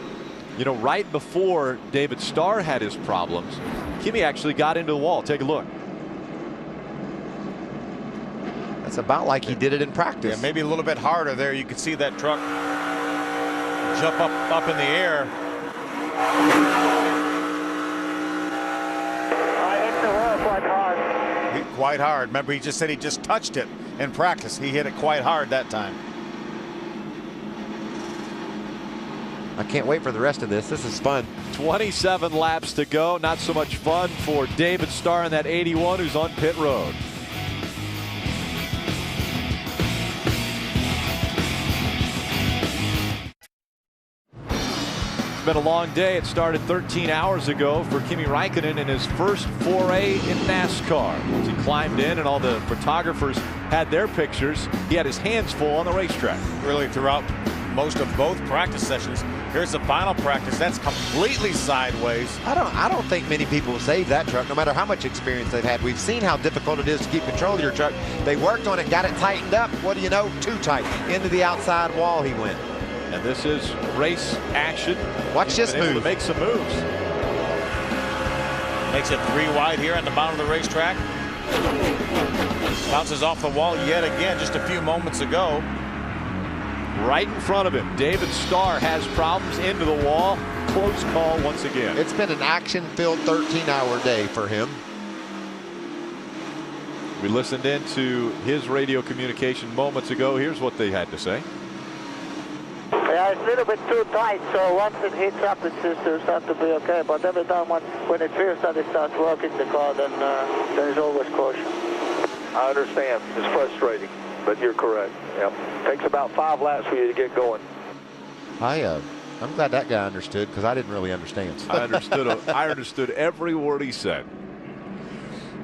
You know, right before David Starr had his problems, Kimi actually got into the wall. Take a look.
That's about like he did it in practice.
Yeah, maybe a little bit harder there. You can see that truck jump up in the air.
I hit the wall quite hard.
Quite hard. Remember, he just said he just touched it in practice. He hit it quite hard that time.
I can't wait for the rest of this. This is fun.
27 laps to go. Not so much fun for David Starr in that 81 who's on pit road. It's been a long day. It started 13 hours ago for Kimi Raikkonen in his first foray in NASCAR. Once he climbed in and all the photographers had their pictures, he had his hands full on the racetrack.
Really throughout most of both practice sessions. Here's the final practice. That's completely sideways.
I don't think many people save that truck, no matter how much experience they've had. We've seen how difficult it is to keep control of your truck. They worked on it, got it tightened up. What do you know? Too tight. Into the outside wall he went.
And this is race action.
Watch this move.
To make some moves.
Makes it 3 wide here on the bottom of the racetrack. Bounces off the wall yet again just a few moments ago.
Right in front of him, David Starr has problems into the wall. Close call once again.
It's been an action-filled 13-hour day for him.
We listened into his radio communication moments ago. Here's what they had to say.
Yeah, it's a little bit too tight, so once it heats up, it seems to start to be okay. But every time when it feels that it starts working the car, then there is always caution.
I understand. It's frustrating, but you're correct. Yep. Takes about 5 laps for you to get going.
I'm glad that guy understood, because I didn't really understand.
I understood every word he said.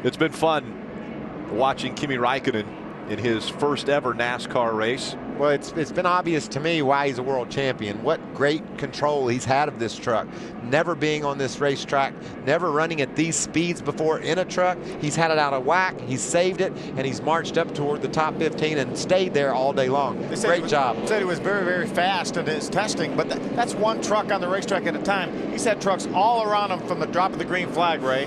It's been fun watching Kimi Raikkonen in his first ever NASCAR race.
Well, it's been obvious to me why he's a world champion. What great control he's had of this truck. Never being on this racetrack, never running at these speeds before in a truck. He's had it out of whack, he's saved it, and he's marched up toward the top 15 and stayed there all day long. Great job.
Said he was very, very fast in his testing, but that's one truck on the racetrack at a time. He's had trucks all around him from the drop of the green flag, Ray.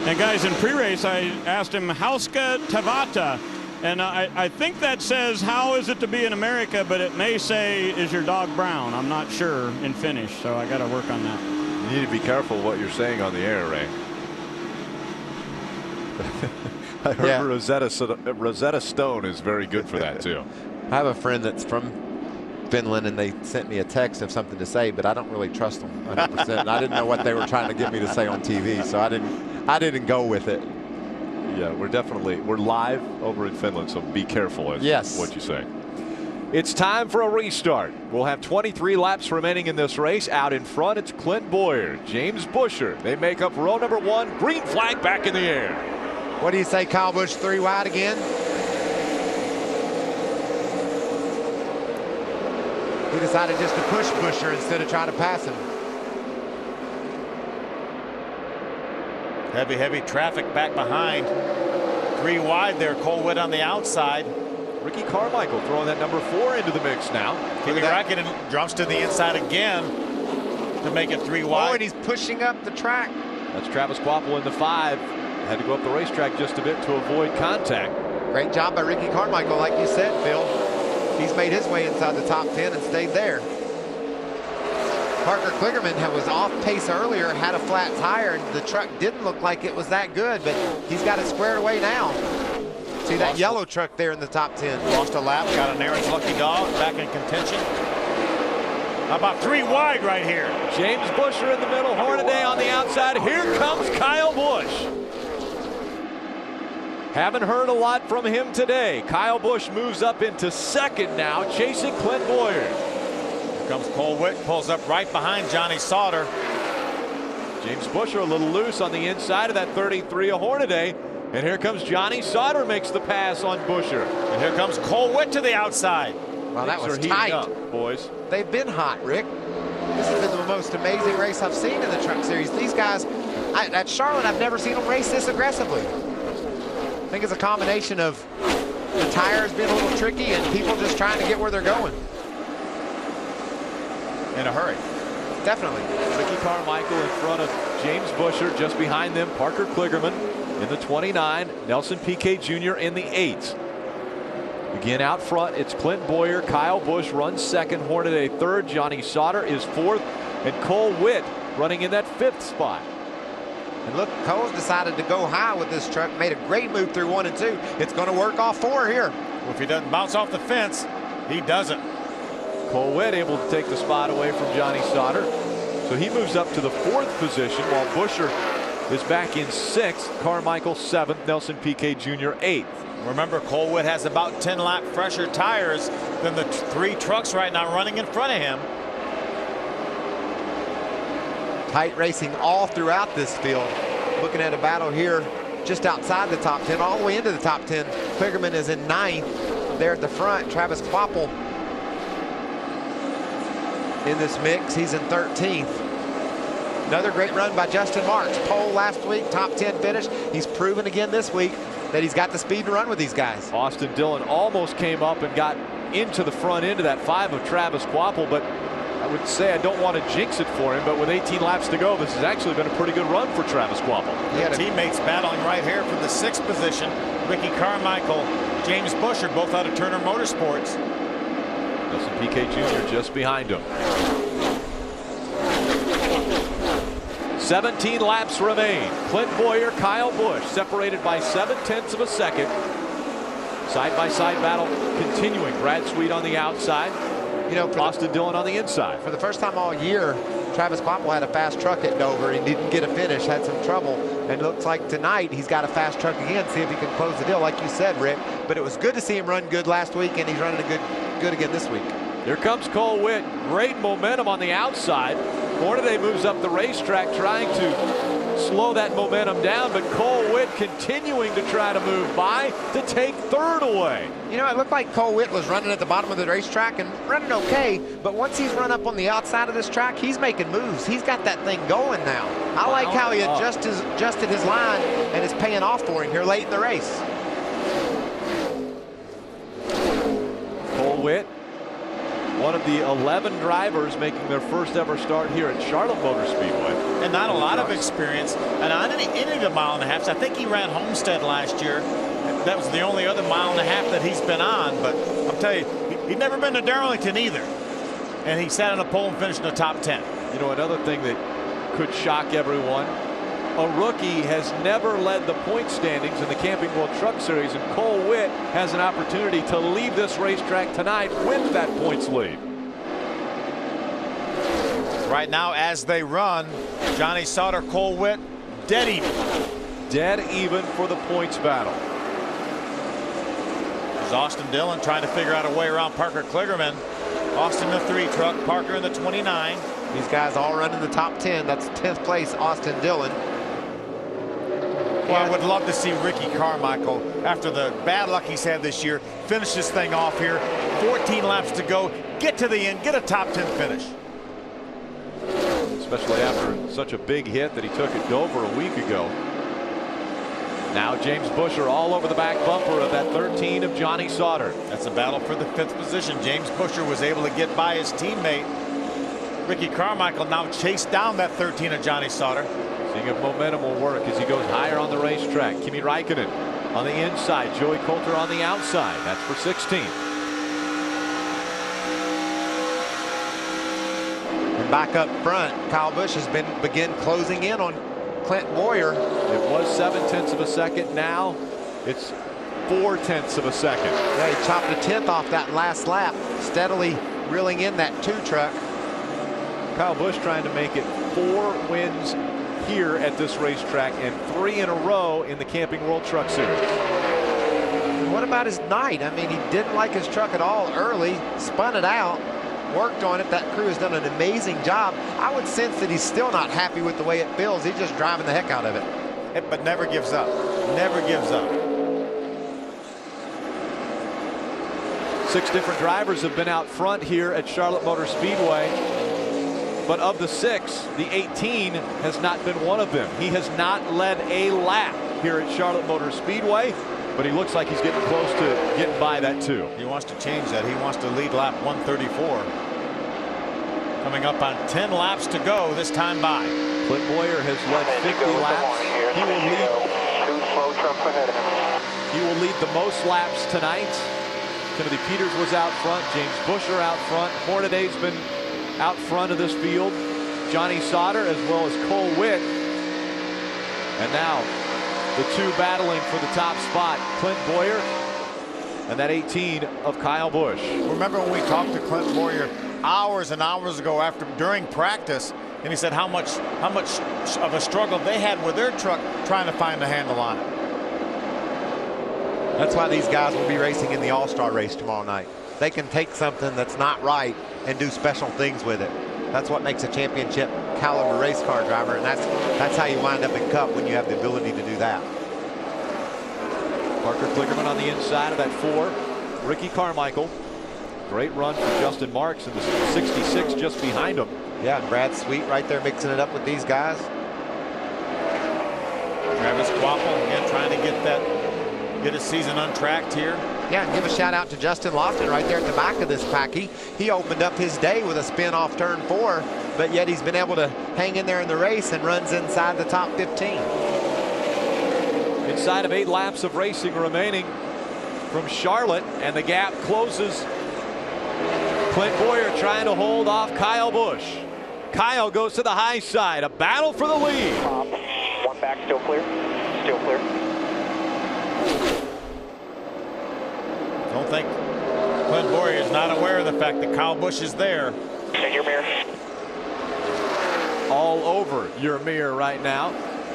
And guys, in pre-race, I asked him Hauska Tavata. And I think that says, how is it to be in America, but it may say, is your dog brown? I'm not sure in Finnish, so I got to work on that.
You need to be careful what you're saying on the air, Ray. I heard Rosetta Stone is very good for that, too.
I have a friend that's from Finland, and they sent me a text of something to say, but I don't really trust them 100%. And I didn't know what they were trying to get me to say on TV, so I didn't go with it.
Yeah, we're live over in Finland, so be careful what you say. It's time for a restart. We'll have 23 laps remaining in this race. Out in front, it's Clint Boyer, James Busher. They make up row number 1. Green flag back in the air.
What do you say, Kyle Busch, 3 wide again? He decided just to push Busher instead of trying to pass him.
Heavy traffic back behind. 3 wide there. Cole Witt on the outside.
Ricky Carmichael throwing that number 4 into the mix now.
Kimi Raikkonen jumps to the inside again to make it 3 wide.
Oh, and he's pushing up the track.
That's Travis Kvapil in the 5. Had to go up the racetrack just a bit to avoid contact.
Great job by Ricky Carmichael, like you said, Phil. He's made his way inside the top 10 and stayed there. Parker Kligerman was off pace earlier, had a flat tire, and the truck didn't look like it was that good, but he's got it squared away now. See that yellow truck there in the top 10.
Lost a lap, got an Aaron's Lucky Dog back in contention. How about 3 wide right here?
James Busher in the middle, Hornaday on the outside. Here comes Kyle Busch. Haven't heard a lot from him today. Kyle Busch moves up into second now, chasing Clint Boyer.
Comes Cole Witt, pulls up right behind Johnny Sauter.
James Busher a little loose on the inside of that 33 of Hornaday. And here comes Johnny Sauter, makes the pass on Busher.
And here comes Cole Witt to the outside.
Well, that was tight.
Up, boys.
They've been hot, Rick. This has been the most amazing race I've seen in the Truck Series. These guys, at Charlotte, I've never seen them race this aggressively. I think it's a combination of the tires being a little tricky and people just trying to get where they're going.
In a hurry.
Definitely.
Ricky Carmichael in front of James Busher. Just behind them, Parker Kligerman in the 29. Nelson Piquet Jr. in the 8. We Again out front, it's Clint Boyer. Kyle Busch runs second, Hornaday third, Johnny Sauter is fourth, and Cole Witt running in that fifth spot.
And look, Cole's decided to go high with this truck, made a great move through 1 and 2. It's going to work off 4 here.
Well, if he doesn't bounce off the fence, he doesn't.
Cole Witt able to take the spot away from Johnny Sauter. So he moves up to the 4th position while Buescher is back in 6th, Carmichael 7th, Nelson Piquet Jr. 8th.
Remember, Cole Witt has about 10 lap fresher tires than the 3 trucks right now running in front of him.
Tight racing all throughout this field. Looking at a battle here just outside the top 10, all the way into the top 10. Kligerman is in 9th there at the front. Travis Kvapil in this mix, he's in 13th. Another great run by Justin Marks. Pole last week, top 10 finish. He's proven again this week that he's got the speed to run with these guys.
Austin Dillon almost came up and got into the front end of that 5 of Travis Kvapil, but I would say I don't want to jinx it for him, but with 18 laps to go, this has actually been a pretty good run for Travis Kvapil.
He had teammates battling right here for the 6th position. Ricky Carmichael, James Buescher, both out of Turner Motorsports.
Nelson Piquet Jr. just behind him. 17 laps remain. Clint Boyer, Kyle Busch separated by 0.7 of a second. Side-by-side battle continuing. Brad Sweet on the outside.
You know,
Austin Dillon on the inside.
For the first time all year, Travis Kvapil had a fast truck at Dover. He didn't get a finish, had some trouble. And it looks like tonight he's got a fast truck again. See if he can close the deal, like you said, Rick. But it was good to see him run good last week, and he's running good again this week.
Here comes Cole Witt. Great momentum on the outside. Hornaday moves up the racetrack trying to slow that momentum down, but Cole Witt continuing to try to move by to take 3rd away.
You know, it looked like Cole Witt was running at the bottom of the racetrack and running okay, but once he's run up on the outside of this track, he's making moves. He's got that thing going now. I like how he adjusted his line, and it's paying off for him here late in the race.
Cole Witt, one of the 11 drivers making their first ever start here at Charlotte Motor Speedway.
And not a lot of experience. And on any of the 1.5 miles, I think he ran Homestead last year. That was the only other 1.5 miles that he's been on. But I'll tell you, he'd never been to Darlington either. And he sat on a pole and finished in the top 10.
You know, another thing that could shock everyone, a rookie has never led the point standings in the Camping World Truck Series, and Cole Witt has an opportunity to leave this racetrack tonight with that points lead.
Right now, as they run, Johnny Sauter, Cole Witt, dead even.
Dead even for the points battle.
There's Austin Dillon trying to figure out a way around Parker Kligerman. Austin in the 3 truck, Parker in the 29.
These guys all running the top 10. That's 10th place, Austin Dillon.
Well, I would love to see Ricky Carmichael, after the bad luck he's had this year, finish this thing off here. 14 laps to go, get to the end, get a top 10 finish.
Especially after such a big hit that he took at Dover a week ago. Now James Buescher all over the back bumper of that 13 of Johnny Sauter.
That's a battle for the 5th position. James Buescher was able to get by his teammate. Ricky Carmichael now chased down that 13 of Johnny Sauter.
Seeing if momentum will work as he goes higher on the racetrack. Kimi Raikkonen on the inside, Joey Coulter on the outside. That's for 16th.
And back up front, Kyle Busch has begun closing in on Clint Boyer.
It was 0.7 of a second. Now it's 0.4 of a second.
Yeah, he chopped a 10th off that last lap, steadily reeling in that 2 truck.
Kyle Busch trying to make it 4 wins here at this racetrack and 3 in a row in the Camping World Truck Series.
What about his night? I mean, he didn't like his truck at all early, spun it out, worked on it. That crew has done an amazing job. I would sense that he's still not happy with the way it feels. He's just driving the heck out of it.
But never gives up. Never gives up.
6 different drivers have been out front here at Charlotte Motor Speedway. But of the 6, the 18 has not been one of them. He has not led a lap here at Charlotte Motor Speedway, but he looks like he's getting close to getting by that too.
He wants to change that. He wants to lead lap 134. Coming up on 10 laps to go this time by.
Clint Boyer has led 50 laps. He will lead the most laps tonight.
Timothy Peters was out front. James Busher out front. Hornaday's been out front of this field. Johnny Sauter as well as Cole Witt. And now the two battling for the top spot. Clint Boyer and that 18 of Kyle Busch.
Remember when we talked to Clint Boyer hours and hours ago during practice, and he said how much of a struggle they had with their truck trying to find the handle on it.
That's why these guys will be racing in the All-Star race tomorrow night. They can take something that's not right and do special things with it. That's what makes a championship caliber race car driver, and that's how you wind up in Cup, when you have the ability to do that.
Parker Kligerman on the inside of that 4. Ricky Carmichael. Great run for Justin Marks in the 66 just behind him.
Yeah, and Brad Sweet right there mixing it up with these guys.
Travis Quapple again trying to get his season untracked here.
Yeah, and give a shout out to Justin Lofton right there at the back of this pack. He opened up his day with a spin off turn 4, but yet he's been able to hang in there in the race and runs inside the top 15.
Inside of 8 laps of racing remaining from Charlotte, and the gap closes. Clint Boyer trying to hold off Kyle Busch. Kyle goes to the high side. A battle for the lead.
One back, still clear. Still clear.
Don't think Clint Boyer is not aware of the fact that Kyle Busch is there.
Check your mirror.
All over your mirror right now.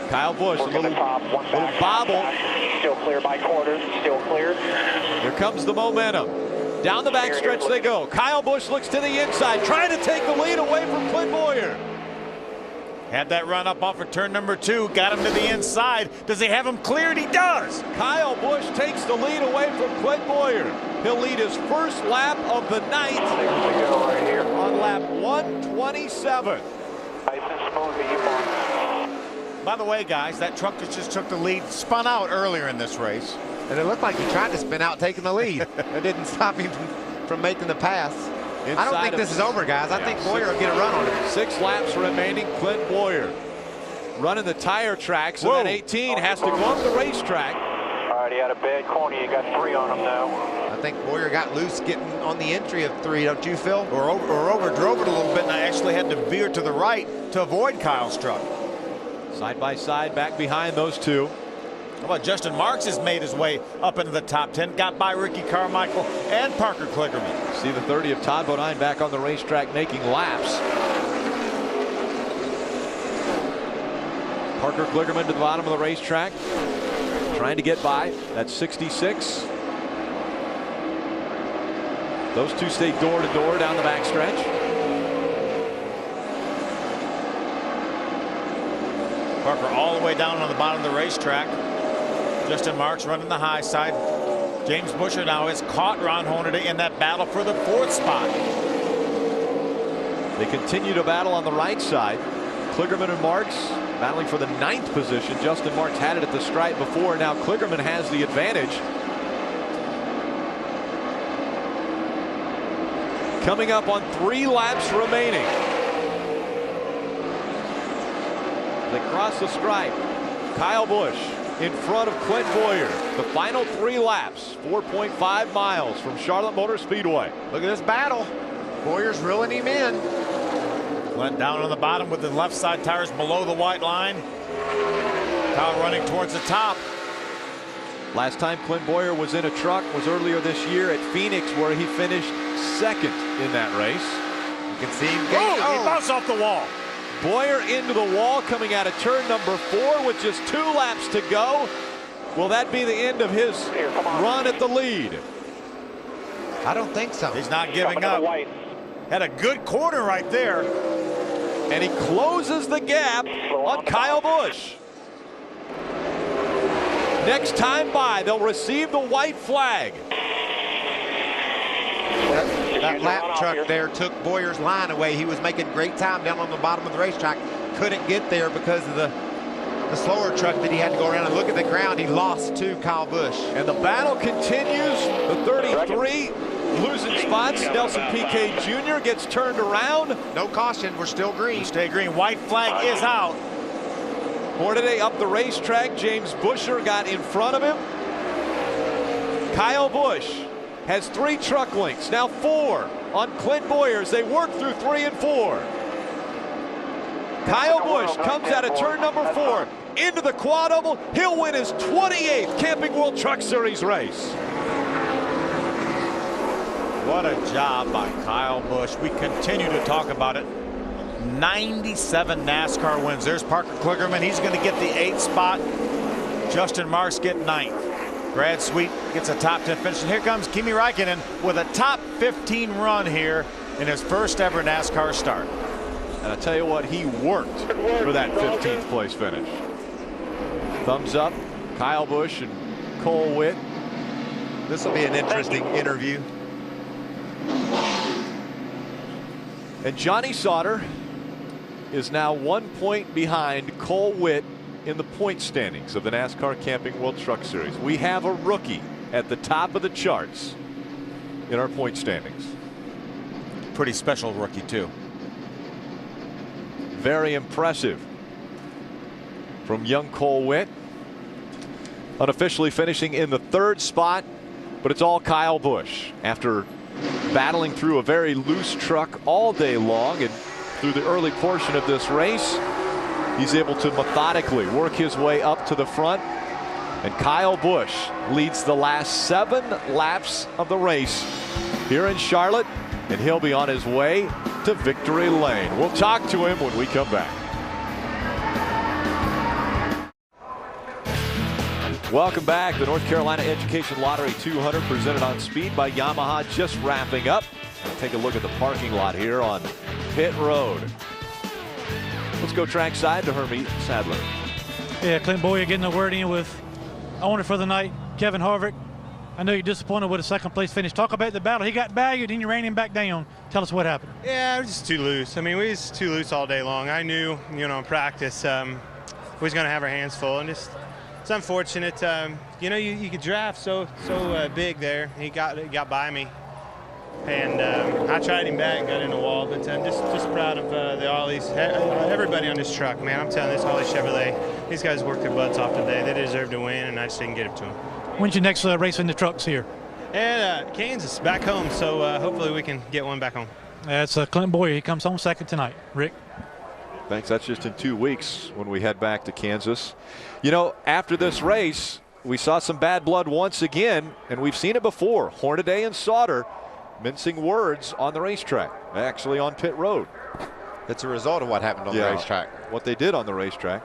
Kyle Busch, a little bobble.
Still clear by quarters. Still clear.
Here comes the momentum. Down the backstretch they go. Kyle Busch looks to the inside, trying to take the lead away from Clint Boyer.
Had that run up off of turn number 2, got him to the inside. Does he have him cleared? He does.
Kyle Busch takes the lead away from Clint Boyer. He'll lead his first lap of the night
right here
on lap 127.
Nice and smooth.
By the way, guys, that truck that just took the lead spun out earlier in this race.
And it looked like he tried to spin out taking the lead. It didn't stop him from making the pass. I don't think this is over, guys. I think Boyer will get a run on it.
6 laps remaining. Clint Boyer running the tire tracks, and that 18 has to go up the racetrack.
All right, he had a bad corner. You got 3 on him now.
I think Boyer got loose getting on the entry of 3, don't you, Phil?
Or overdrove it a little bit, and I actually had to veer to the right to avoid Kyle's truck.
Side by side, back behind those two.
How about Justin Marks has made his way up into the top 10, got by Ricky Carmichael and Parker Kligerman.
See the 30 of Todd Bodine back on the racetrack making laps. Parker Kligerman to the bottom of the racetrack, trying to get by. That's 66. Those two stay door to door down the backstretch.
Parker all the way down on the bottom of the racetrack. Justin Marks running the high side. James Busher now has caught Ron Hornaday in that battle for the 4th spot.
They continue to battle on the right side. Kligerman and Marks battling for the 9th position. Justin Marks had it at the stripe before. Now Kligerman has the advantage. Coming up on 3 laps remaining. They cross the stripe. Kyle Busch in front of Clint Boyer. The final 3 laps, 4.5 miles from Charlotte Motor Speedway.
Look at this battle. Boyer's reeling him in.
Clint down on the bottom with the left side tires below the white line. Kyle running towards the top.
Last time Clint Boyer was in a truck was earlier this year at Phoenix, where he finished 2nd in that race.
You can see him
gain. He bounced off the wall.
Boyer into the wall coming out of turn number 4 with just 2 laps to go. Will that be the end of his run at the lead?
I don't think so.
He's not giving up. Had a good corner right there.
And he closes the gap on Kyle Busch. Next time by, they'll receive the white flag.
That lap truck there took Boyer's line away. He was making great time down on the bottom of the racetrack. Couldn't get there because of the slower truck that he had to go around and look at the ground. He lost to Kyle Busch.
And the battle continues. The 33 losing spots. Nelson Piquet Jr. gets turned around.
No caution. We're still green.
Stay green. White flag is out.
Hornaday up the racetrack. James Busher got in front of him. Kyle Busch has 3 truck links, now 4 on Clint Boyer as they work through 3 and 4. Kyle Busch comes out of turn number 4 into the quad oval. He'll win his 28th Camping World Truck Series race.
What a job by Kyle Busch. We continue to talk about it. 97 NASCAR wins. There's Parker Kligerman. He's going to get the 8th spot. Justin Marks get 9th. Brad Sweet gets a top 10 finish. And here comes Kimi Raikkonen with a top 15 run here in his first ever NASCAR start.
And I tell you what, he worked for that 15th place finish. Thumbs up, Kyle Busch and Cole Witt.
This will be an interesting interview.
And Johnny Sauter is now 1 point behind Cole Witt in the point standings of the NASCAR Camping World Truck Series. We have a rookie at the top of the charts in our point standings.
Pretty special rookie too.
Very impressive from young Cole Witt. Unofficially finishing in the 3rd spot, but it's all Kyle Busch after battling through a very loose truck all day long, and through the early portion of this race he's able to methodically work his way up to the front, and Kyle Busch leads the last 7 laps of the race here in Charlotte, and he'll be on his way to victory lane. We'll talk to him when we come back. Welcome back. The North Carolina Education Lottery 200 presented on Speed by Yamaha just wrapping up. Take a look at the parking lot here on Pit Road. Let's go trackside to Hermie Sadler.
Yeah, Clint Boyer getting the word in with owner for the night, Kevin Harvick. I know you're disappointed with a 2nd place finish. Talk about the battle. He got valued and you ran him back down. Tell us what happened.
Yeah, it was just too loose. I mean, we was too loose all day long. I knew, in practice, we was going to have our hands full, and just it's unfortunate. You could draft so big there. He got by me, and I tried him back and got in the wall. But I'm just proud of everybody on this truck, man. I'm telling you, this Holly Chevrolet, these guys worked their butts off today. They deserve to win, and I just didn't get it to them.
When's your next race in the trucks here?
And Kansas, back home. So hopefully we can get one back home.
That's Clint Boyer. He comes home 2nd tonight. Rick.
Thanks. That's just in 2 weeks when we head back to Kansas. After this race, we saw some bad blood once again, and we've seen it before. Hornaday and Sauter mincing words on the racetrack, actually on pit road.
It's a result of what happened on the racetrack.
What they did on the racetrack.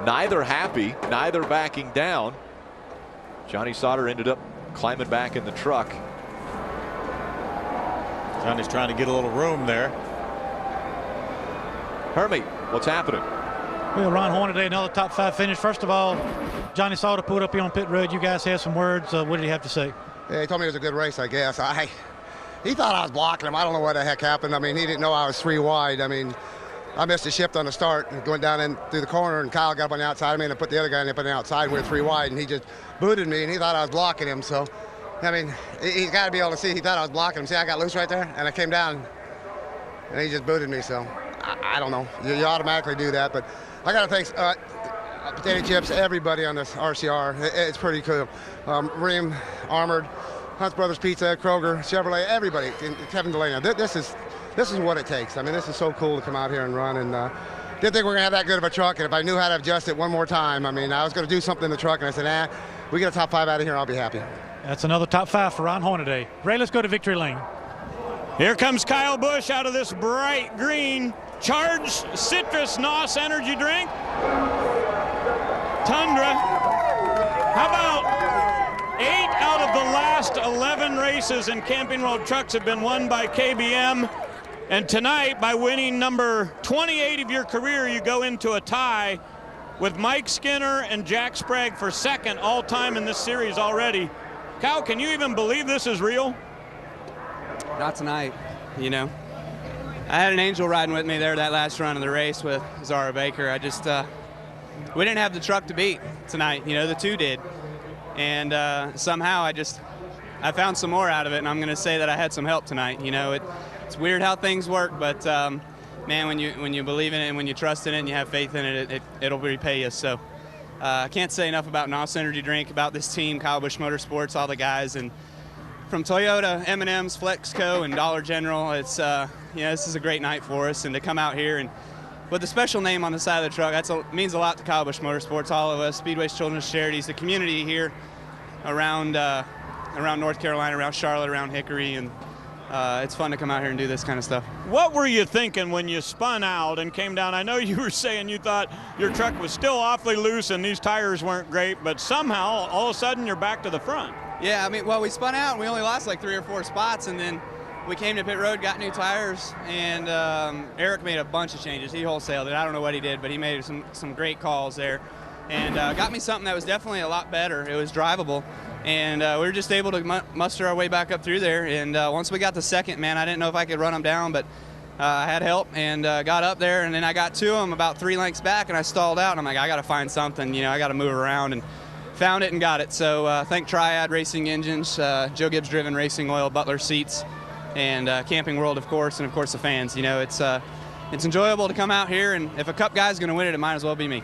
Neither happy, neither backing down. Johnny Sauter ended up climbing back in the truck.
Johnny's trying to get a little room there.
Hermie, what's happening?
Well, Ron Hornaday, another top 5 finish. First of all, Johnny Sauter pulled up here on pit road. You guys had some words. What did he have to say?
Yeah, he told me it was a good race, I guess. He thought I was blocking him. I don't know what the heck happened. I mean, he didn't know I was 3 wide. I mean, I missed a shift on the start and going down in through the corner, and Kyle got up on the outside of me and put the other guy up on the outside. We were 3 wide, and he just booted me, and he thought I was blocking him. So, I mean, he's got to be able to see he thought I was blocking him. See, I got loose right there, and I came down, and he just booted me. So, I don't know. You automatically do that, but I got to thank Potato Chips, everybody on this RCR. It's pretty cool. Ream, Armored, Hunt's Brothers Pizza, Kroger, Chevrolet, everybody, and Kevin Delano. This is what it takes. I mean, this is so cool to come out here and run. And didn't think we were going to have that good of a truck. And if I knew how to adjust it one more time, I mean, I was going to do something in the truck. And I said, we get a top 5 out of here, I'll be happy.
That's another top 5 for Ron Hornaday. Ray, let's go to victory lane.
Here comes Kyle Busch out of this bright green Charged Citrus NOS energy drink. Tundra. How about 8 out of the last 11 races in Camping World Trucks have been won by KBM? And tonight, by winning number 28 of your career, you go into a tie with Mike Skinner and Jack Sprague for 2nd all-time in this series already. Kyle, can you even believe this is real?
Not tonight, I had an angel riding with me there that last run of the race with Zara Baker. I just, we didn't have the truck to beat tonight. The 2 did. And somehow I found some more out of it, and I'm going to say that I had some help tonight. It's weird how things work, but man, when you believe in it and when you trust in it and you have faith in it, it'll repay you. So I can't say enough about NOS Energy Drink, about this team, Kyle Busch Motorsports, all the guys, and from Toyota, M&M's, Flexco, and Dollar General. It's this is a great night for us, and to come out here and with a special name on the side of the truck, means a lot to Kyle Busch Motorsports, all of us, Speedway's Children's Charities, the community here around North Carolina, around Charlotte, around Hickory, and it's fun to come out here and do this kind of stuff.
What were you thinking when you spun out and came down? I know you were saying you thought your truck was still awfully loose and these tires weren't great, but somehow all of a sudden you're back to the front.
Yeah, I mean, well, we spun out and we only lost like 3 or 4 spots, and then we came to pit road, got new tires, and Eric made a bunch of changes. He wholesaled it. I don't know what he did, but he made some great calls there, and got me something that was definitely a lot better. It was drivable, and we were just able to muster our way back up through there. And once we got to second, man, I didn't know if I could run them down, but I had help and got up there, and then I got to them about 3 lengths back, and I stalled out, and I'm like, I got to find something, I got to move around, and found it and got it. So thank Triad Racing Engines, Joe Gibbs Driven Racing Oil, Butler Seats, and Camping World, of course, and of course the fans. It's enjoyable to come out here, and if a Cup guy's going to win it, it might as well be me.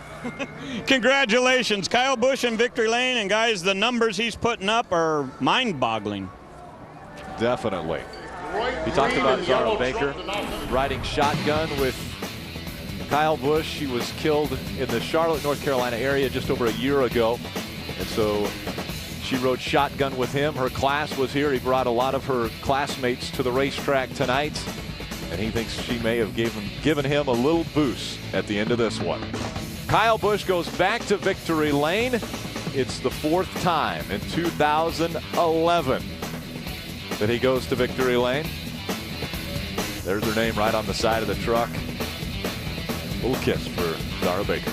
Congratulations, Kyle Busch in victory lane, and guys, the numbers he's putting up are mind-boggling.
Definitely. He talked about Zara Baker riding shotgun with Kyle Busch. He was killed in the Charlotte, North Carolina area just over a year ago, and so she rode shotgun with him. Her class was here. He brought a lot of her classmates to the racetrack tonight, and he thinks she may have given him a little boost at the end of this one. Kyle Busch goes back to victory lane. It's the 4th time in 2011 that he goes to victory lane. There's her name right on the side of the truck. A little kiss for Zara Baker.